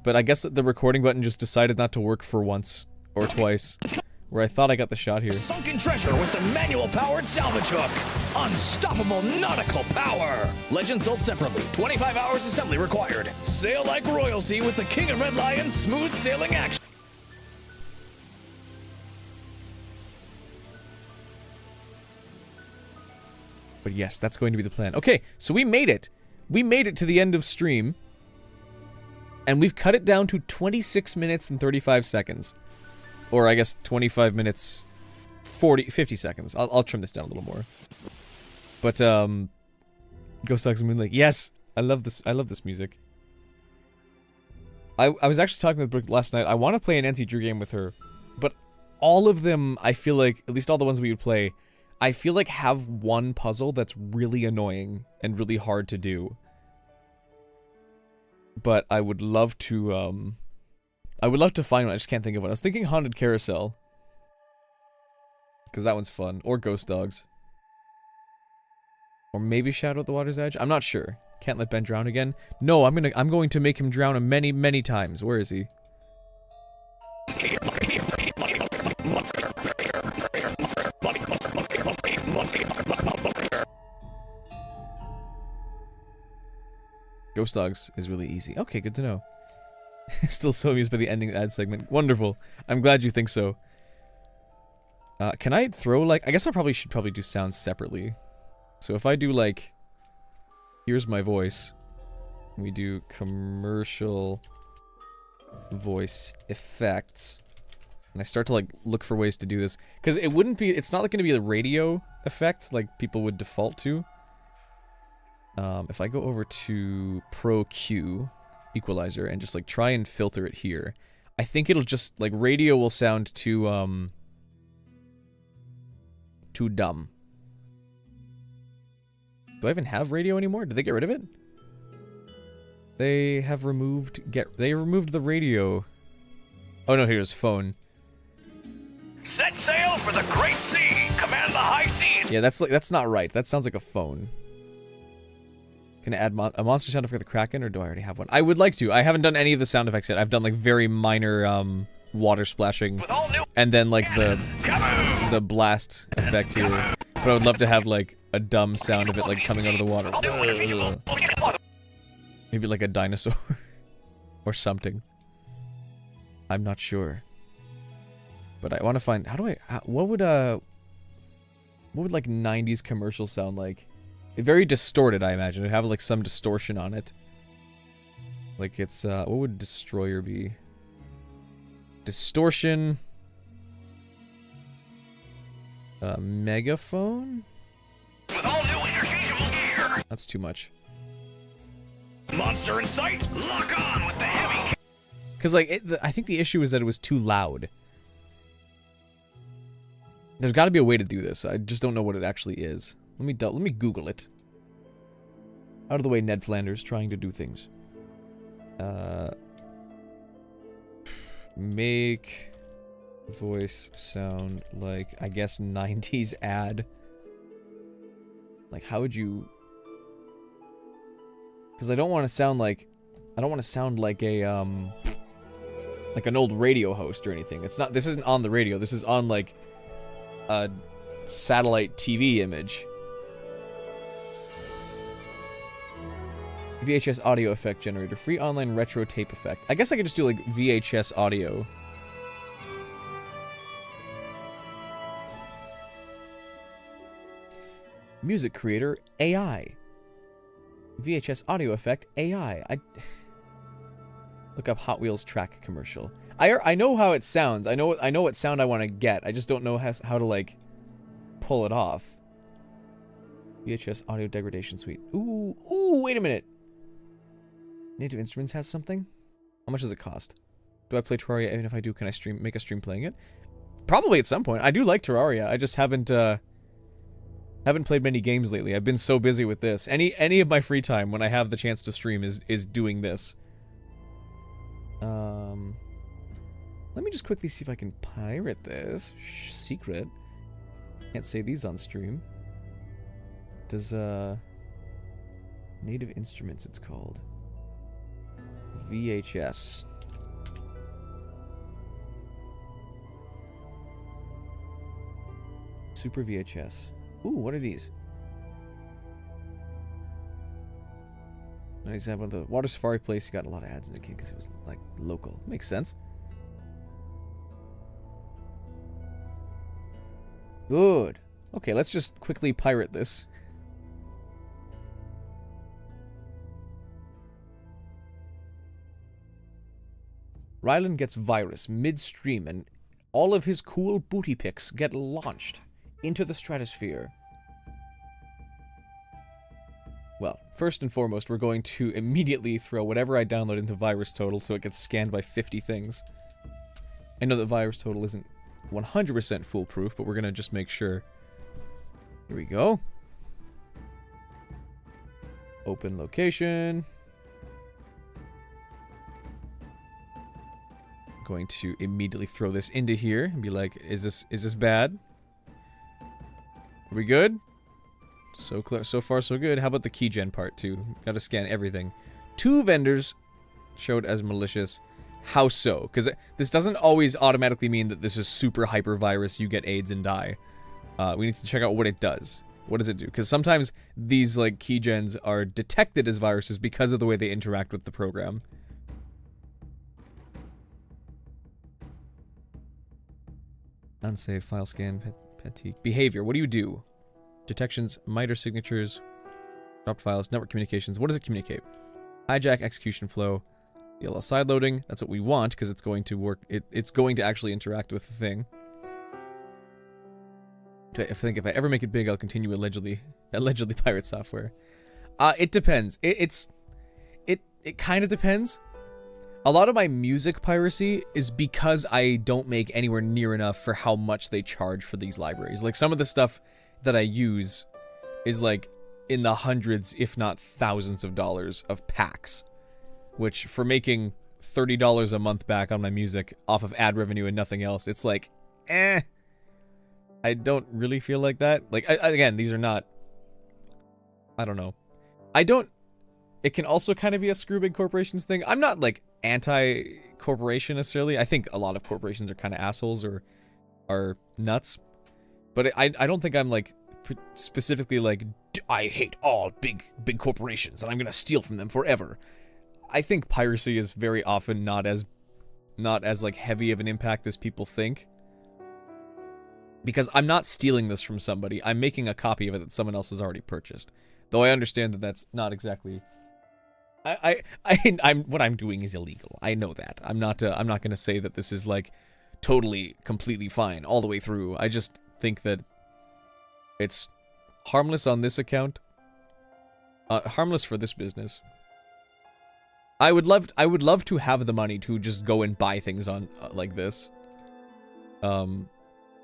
but I guess the recording button just decided not to work for once or twice. Where I thought I got the shot here.
Sunken treasure with the manual-powered salvage hook. Unstoppable nautical power. Legend sold separately. 25 hours assembly required. Sail like royalty with the King and Red Lion's smooth sailing action.
But yes, that's going to be the plan. Okay, so we made it. We made it to the end of stream. And we've cut it down to 26 minutes and 35 seconds. Or I guess 25 minutes, 50 seconds. I'll trim this down a little more. But, Ghost Dogs and Moonlight. Yes! I love this music. I was actually talking with Brooke last night. I want to play an NC Drew game with her. But all of them, I feel like, at least all the ones we would play, I feel like have one puzzle that's really annoying and really hard to do. But I would love to, find one. I just can't think of one. I was thinking Haunted Carousel. Because that one's fun. Or Ghost Dogs. Or maybe Shadow at the Water's Edge? I'm not sure. Can't let Ben drown again? No, I'm going to make him drown many, many times. Where is he? Ghost Dogs is really easy. Okay, good to know. Still so amused by the ending ad segment. Wonderful. I'm glad you think so. Can I throw, like... I guess I should probably do sounds separately. So if I do, like... Here's my voice. We do commercial voice effects. And I start to, like, look for ways to do this. Because it wouldn't be... It's not like going to be the radio effect like people would default to. If I go over to Pro Q Equalizer and just like try and filter it here, I think it'll just like radio will sound too dumb. Do I even have radio anymore? Did they get rid of it? They have removed they removed the radio. Oh no, here's phone.
Set sail for the great sea. Command the high seas.
Yeah, that's not right. That sounds like a phone. Can I add a monster sound effect for the Kraken, or do I already have one? I would like to. I haven't done any of the sound effects yet. I've done like very minor water splashing, and then like the blast effect here. But I would love to have like a dumb sound of it like coming out of the water. Maybe like a dinosaur or something. I'm not sure. But I want to find, what would like 90s commercial sound like? Very distorted, I imagine. It'd have like some distortion on it. Like it's, what would Destroyer be? Distortion. Megaphone?
With all new interchangeable gear.
That's too much.
Monster in sight. Lock on with the heavy.
Because like, I think the issue is that it was too loud. There's got to be a way to do this. I just don't know what it actually is. Let me Google it. Out of the way, Ned Flanders, trying to do things. Make voice sound like, I guess, 90s ad. Like, how would you... Because I don't want to sound like a, like an old radio host or anything. It's not, this isn't on the radio. This is on, like, a satellite TV image. VHS audio effect generator. Free online retro tape effect. I guess I could just do, like, VHS audio. Music creator, AI. VHS audio effect, AI. Look up Hot Wheels track commercial. I know how it sounds. I know what sound I want to get. I just don't know how to, like, pull it off. VHS audio degradation suite. Ooh, wait a minute. Native Instruments has something? How much does it cost? Do I play Terraria? Even if I do, can I make a stream playing it? Probably at some point. I do like Terraria. I just haven't played many games lately. I've been so busy with this. Any of my free time when I have the chance to stream is doing this. Let me just quickly see if I can pirate this. Secret. Can't say these on stream. Does Native Instruments it's called. VHS. Super VHS. Ooh, what are these? Nice to have one of the Water Safari place. You got a lot of ads in the kid because it was like local. Makes sense. Good. Okay, let's just quickly pirate this. Rylan gets virus midstream and all of his cool booty pics get launched into the stratosphere. Well, first and foremost, we're going to immediately throw whatever I download into Virus Total so it gets scanned by 50 things. I know that Virus Total isn't 100% foolproof, but we're going to just make sure. Here we go. Open location. Going to immediately throw this into here and be like, is this bad? Are we good? So far so good. How about the keygen part too? Got to scan everything. 2 vendors showed as malicious. How so? Because this doesn't always automatically mean that this is super hyper virus. You get AIDS and die. We need to check out what it does. What does it do? Because sometimes these like keygens are detected as viruses because of the way they interact with the program. Unsafe file scan, fatigue. Behavior. What do you do? Detections, MITRE signatures, dropped files, network communications. What does it communicate? Hijack, execution flow, DLL sideloading. That's what we want because it's going to work. It's going to actually interact with the thing. I think if I ever make it big, I'll continue allegedly pirate software. It depends. It kind of depends. A lot of my music piracy is because I don't make anywhere near enough for how much they charge for these libraries. Like, some of the stuff that I use is, like, in the hundreds, if not thousands of dollars of packs. Which, for making $30 a month back on my music off of ad revenue and nothing else, it's like, I don't really feel like that. Like, again, these are not... I don't know. I don't it can also kind of be a screw big corporations thing. I'm not like anti-corporation necessarily. I think a lot of corporations are kind of assholes or are nuts. But I don't think I'm like specifically like, I hate all big corporations and I'm gonna steal from them forever. I think piracy is very often not as like heavy of an impact as people think. Because I'm not stealing this from somebody. I'm making a copy of it that someone else has already purchased. Though I understand that that's not exactly. I'm what I'm doing is illegal. I know that. I'm not going to say that this is like totally, completely fine all the way through. I just think that it's harmless on this account. Harmless for this business. I would love to have the money to just go and buy things on like this.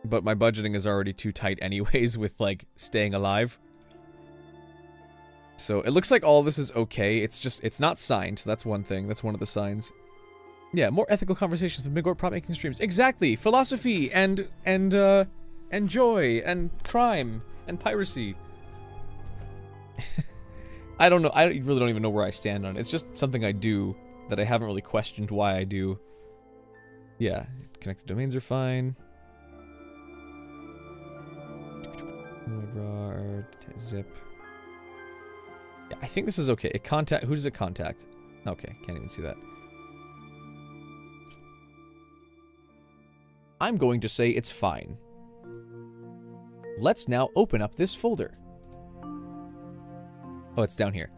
But my budgeting is already too tight anyways with like staying alive. So it looks like all this is okay. It's not signed. So that's one thing. That's one of the signs. Yeah, more ethical conversations with Bigort prop making streams. Exactly. Philosophy and joy and crime and piracy. I don't know. I really don't even know where I stand on it. It's just something I do that I haven't really questioned why I do. Yeah, connected domains are fine. Zip. Yeah, I think this is okay. Who does it contact? Okay, can't even see that. I'm going to say it's fine. Let's now open up this folder. Oh, it's down here.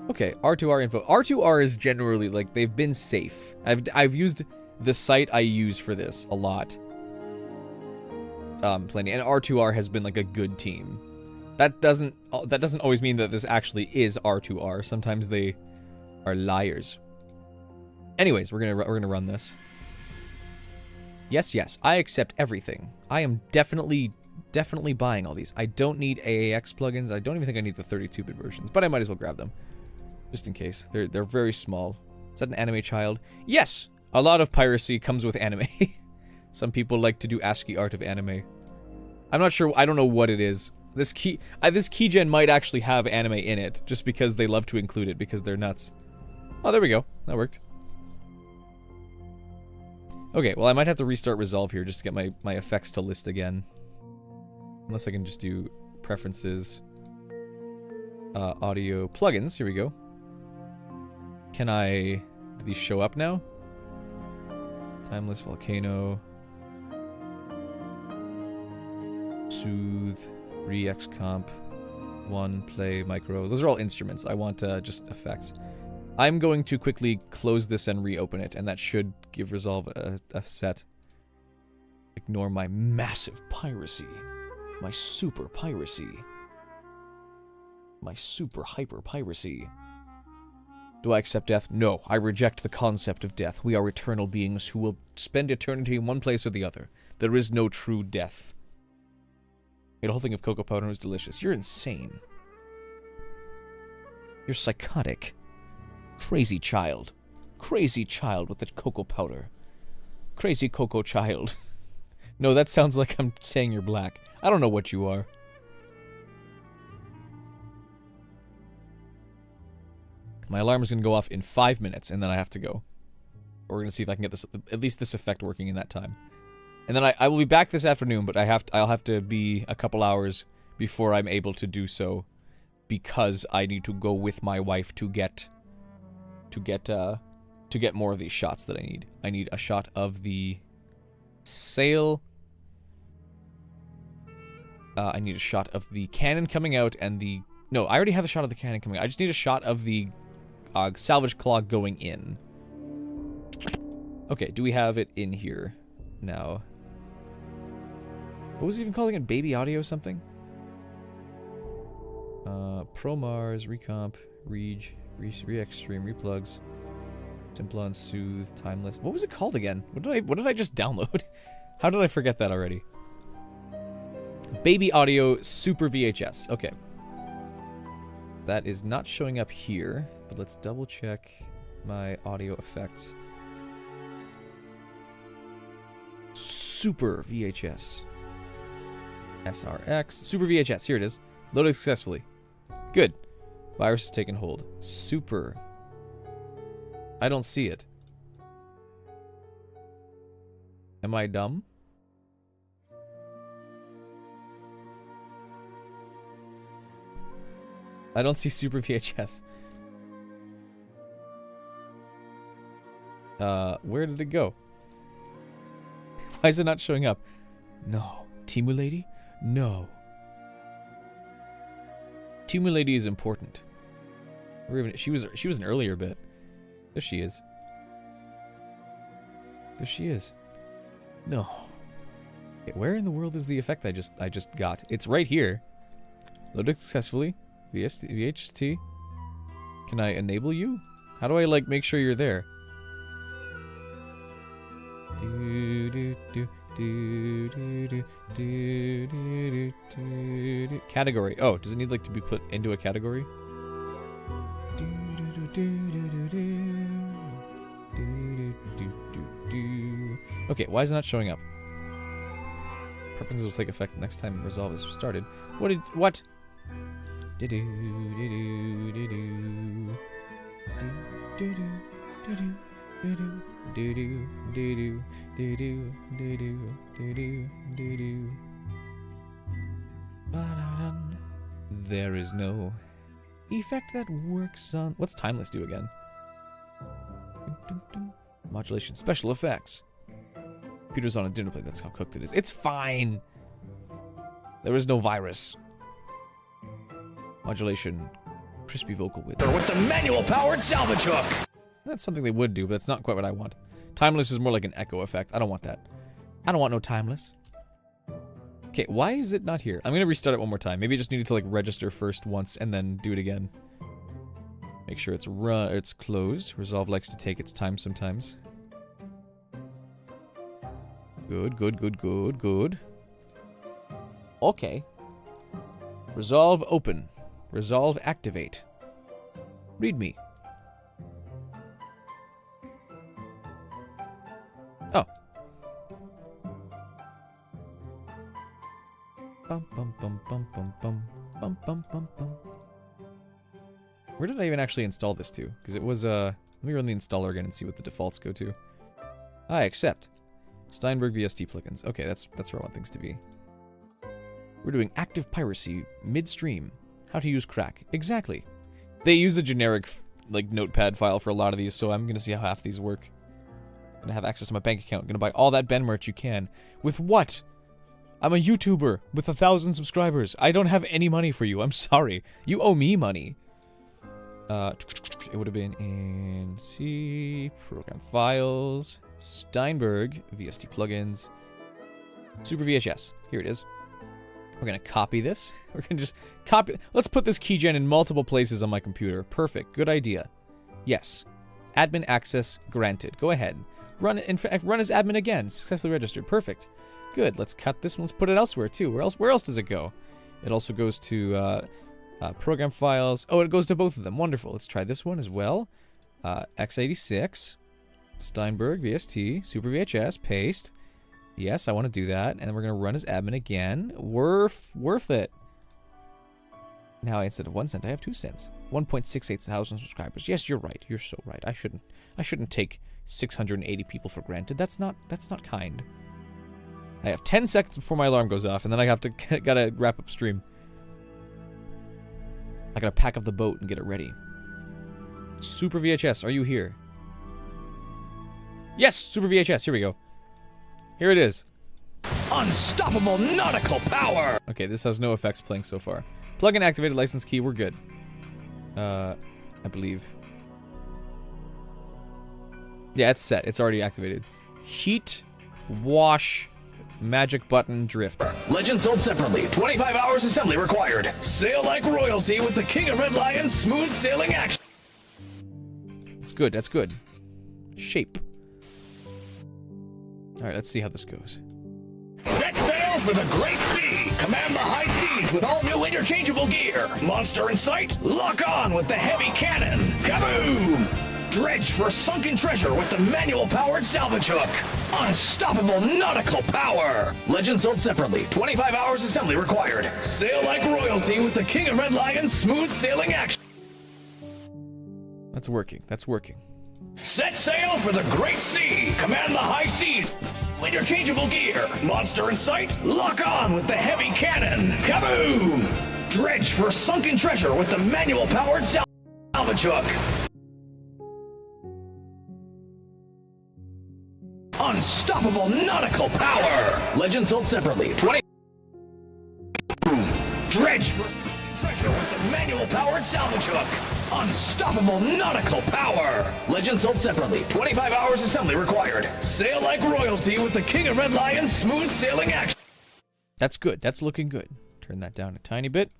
Okay, R2R info. R2R is generally, like, they've been safe. I've used the site I use for this a lot. Plenty. And R2R has been, like, a good team. That doesn't always mean that this actually is R2R. Sometimes they are liars. Anyways, we're gonna run this. Yes, I accept everything. I am definitely buying all these. I don't need AAX plugins. I don't even think I need the 32-bit versions, but I might as well grab them. Just in case. They're very small. Is that an anime child? Yes! A lot of piracy comes with anime. Some people like to do ASCII art of anime. I'm not sure. I don't know what it is. This keygen might actually have anime in it, just because they love to include it, because they're nuts. Oh, there we go. That worked. Okay, well, I might have to restart Resolve here just to get my effects to list again. Unless I can just do preferences. Audio plugins. Here we go. Can I... do these show up now? Timeless Volcano. Soothe. Re-X Comp. One, Play, Micro. Those are all instruments. I want just effects. I'm going to quickly close this and reopen it, and that should give Resolve a set. Ignore my massive piracy. My super piracy. My super hyper piracy. Do I accept death? No, I reject the concept of death. We are eternal beings who will spend eternity in one place or the other. There is no true death. The whole thing of cocoa powder was delicious. You're insane. You're psychotic. Crazy child. Crazy child with the cocoa powder. Crazy cocoa child. No, that sounds like I'm saying you're black. I don't know what you are. My alarm is going to go off in 5 minutes, and then I have to go. We're going to see if I can get this, at least this effect working in that time. And then I will be back this afternoon, but I'll have to be a couple hours before I'm able to do so, because I need to go with my wife to get more of these shots that I need. I need a shot of the sail. I need a shot of the cannon coming out and the... No, I already have a shot of the cannon coming out. I just need a shot of the salvage claw going in. Okay, do we have it in here now? What was he even calling it? Baby audio something? Pro Mars, Recomp, Reg, Re-Extreme, Replugs, Simplon, Soothe, Timeless. What was it called again? What did I just download? How did I forget that already? Baby Audio Super VHS. Okay. That is not showing up here, but let's double check my audio effects. Super VHS. SRX. Super VHS. Here it is. Loaded successfully. Good. Virus has taken hold. Super. I don't see it. Am I dumb? I don't see Super VHS. Where did it go? Why is it not showing up? No. Timu Lady? No. Timu Lady is important. Or even she was an earlier bit. There she is. There she is. No. Okay, where in the world is the effect I just got? It's right here. Loaded successfully. VHT. Can I enable you? How do I like make sure you're there? Category. Oh, does it need like to be put into a category? Okay, why is it not showing up? Preferences will take effect next time Resolve is started. What? There is no effect that works on... What's Timeless do again? Modulation. Special effects. Computer's on a dinner plate. That's how cooked it is. It's fine. There is no virus. Modulation. Crispy vocal width.
With the manual-powered salvage hook.
That's something they would do, but that's not quite what I want. Timeless is more like an echo effect. I don't want that. I don't want no Timeless. Okay, why is it not here? I'm gonna restart it one more time. Maybe I just needed to like register first once and then do it again. Make sure it's closed. Resolve likes to take its time sometimes. Good. Okay. Resolve open. Resolve activate. Read me. Oh. Where did I even actually install this to? Because it was, let me run the installer again and see what the defaults go to. I accept. Steinberg VST plugins. Okay, that's where I want things to be. We're doing active piracy midstream. How to use crack. Exactly. They use a generic, like, notepad file for a lot of these, so I'm gonna see how half these work. I'm gonna have access to my bank account. I'm gonna buy all that Ben merch you can. With what? I'm a YouTuber with 1,000 subscribers. I don't have any money for you. I'm sorry. You owe me money. It would have been in C, program files, Steinberg, VST plugins, Super VHS. Here it is. We're gonna copy this. We're gonna just copy. Let's put this keygen in multiple places on my computer. Perfect. Good idea. Yes. Admin access granted. Go ahead. Run. In fact, run as admin again. Successfully registered. Perfect. Good. Let's cut this one. Let's put it elsewhere too. Where else does it go? It also goes to program files. Oh, it goes to both of them. Wonderful. Let's try this one as well. x86, Steinberg, VST, Super VHS, paste. Yes, I want to do that. And then we're going to run as admin again. Worth it. Now, instead of 1 cent, I have 2 cents. 1.68 thousand subscribers. Yes, you're right. You're so right. I shouldn't take 680 people for granted. That's not kind. I have 10 seconds before my alarm goes off, and then I have to gotta wrap up stream. I gotta pack up the boat and get it ready. Super VHS, are you here? Yes, Super VHS. Here we go. Here it is.
Unstoppable nautical power.
Okay, this has no effects playing so far. Plugin activated, license key. We're good. I believe. Yeah, it's set. It's already activated. Heat, wash, magic button, drift.
Legend sold separately. 25 hours assembly required. Sail like royalty with the King of Red Lion's smooth sailing action.
That's good. That's good. Shape. All right, let's see how this goes.
Set sail for the great sea. Command the high seas with all new interchangeable gear. Monster in sight. Lock on with the heavy cannon. Kaboom! Dredge for sunken treasure with the manual-powered salvage hook. Unstoppable nautical power. Legend sold separately. 25 hours assembly required. Sail like royalty with the King of Red Lion's smooth sailing action.
That's working. That's working.
Set sail for the great sea. Command the high seas. Interchangeable gear. Monster in sight. Lock on with the heavy cannon. Kaboom! Dredge for sunken treasure with the manual-powered salvage hook. Unstoppable nautical power. Legend sold separately. 20. Dredge for treasure with the manual-powered salvage hook. Unstoppable nautical power. Legend sold separately. 25 hours assembly required. Sail like royalty with the King of Red Lion's smooth sailing action.
That's good. That's looking good. Turn that down a tiny bit.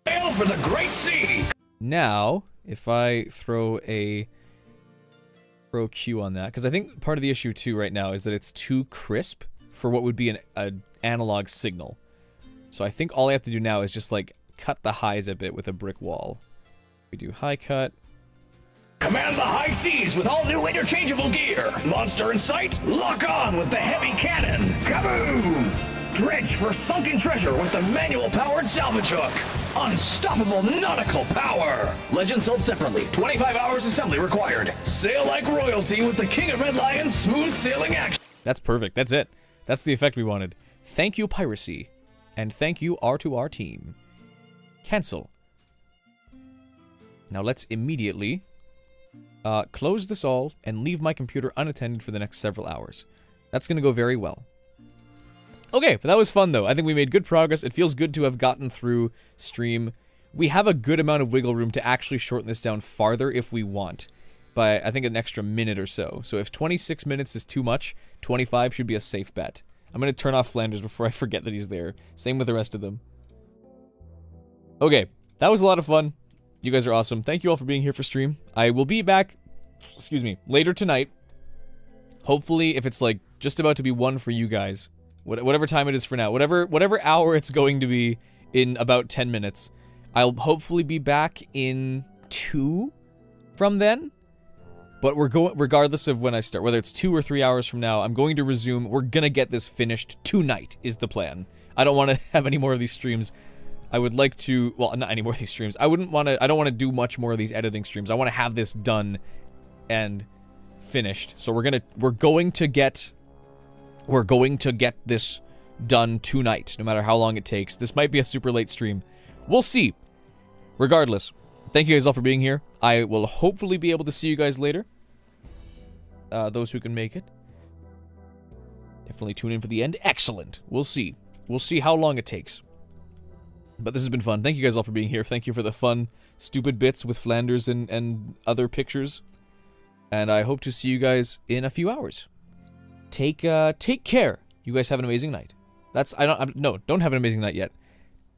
Sail for the great sea.
Now, if I throw Q on that, because I think part of the issue too right now is that it's too crisp for what would be an analog signal. So I think all I have to do now is just like cut the highs a bit with a brick wall. We do high cut.
Command the high seas with all new interchangeable gear. Monster in sight. Lock on with the heavy cannon. Kaboom! Dredge for sunken treasure with the manual-powered salvage hook. Unstoppable nautical power. Legend sold separately. 25 hours assembly required. Sail like royalty with the King of Red Lion's smooth sailing action.
That's perfect. That's it. That's the effect we wanted. Thank you, Piracy. And thank you, R2R team. Cancel. Now let's immediately close this all and leave my computer unattended for the next several hours. That's going to go very well. Okay, but that was fun though. I think we made good progress. It feels good to have gotten through stream. We have a good amount of wiggle room to actually shorten this down farther if we want. By, I think, an extra minute or so. So if 26 minutes is too much, 25 should be a safe bet. I'm going to turn off Flanders before I forget that he's there. Same with the rest of them. Okay, that was a lot of fun. You guys are awesome. Thank you all for being here for stream. I will be back, later tonight. Hopefully, if it's like just about to be 1 for you guys, whatever time it is for now, whatever hour it's going to be in about 10 minutes, I'll hopefully be back in 2 from then. But we're going, regardless of when I start, whether it's 2 or 3 hours from now, I'm going to resume. We're gonna get this finished tonight is the plan. I don't want to have any more of these streams. I would like to, well, not any more of these streams. I don't want to do much more of these editing streams. I want to have this done and finished. So we're going to get this done tonight, no matter how long it takes. This might be a super late stream. We'll see. Regardless, thank you guys all for being here. I will hopefully be able to see you guys later. Those who can make it. Definitely tune in for the end. Excellent. We'll see. We'll see how long it takes. But this has been fun. Thank you guys all for being here. Thank you for the fun, stupid bits with Flanders and other pictures. And I hope to see you guys in a few hours. Take care. You guys have an amazing night. Don't have an amazing night yet.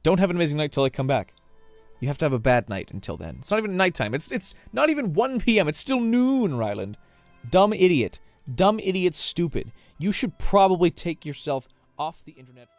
Don't have an amazing night till I come back. You have to have a bad night until then. It's not even nighttime. It's not even 1 p.m. It's still noon, Ryland. Dumb idiot. Dumb idiot stupid. You should probably take yourself off the internet.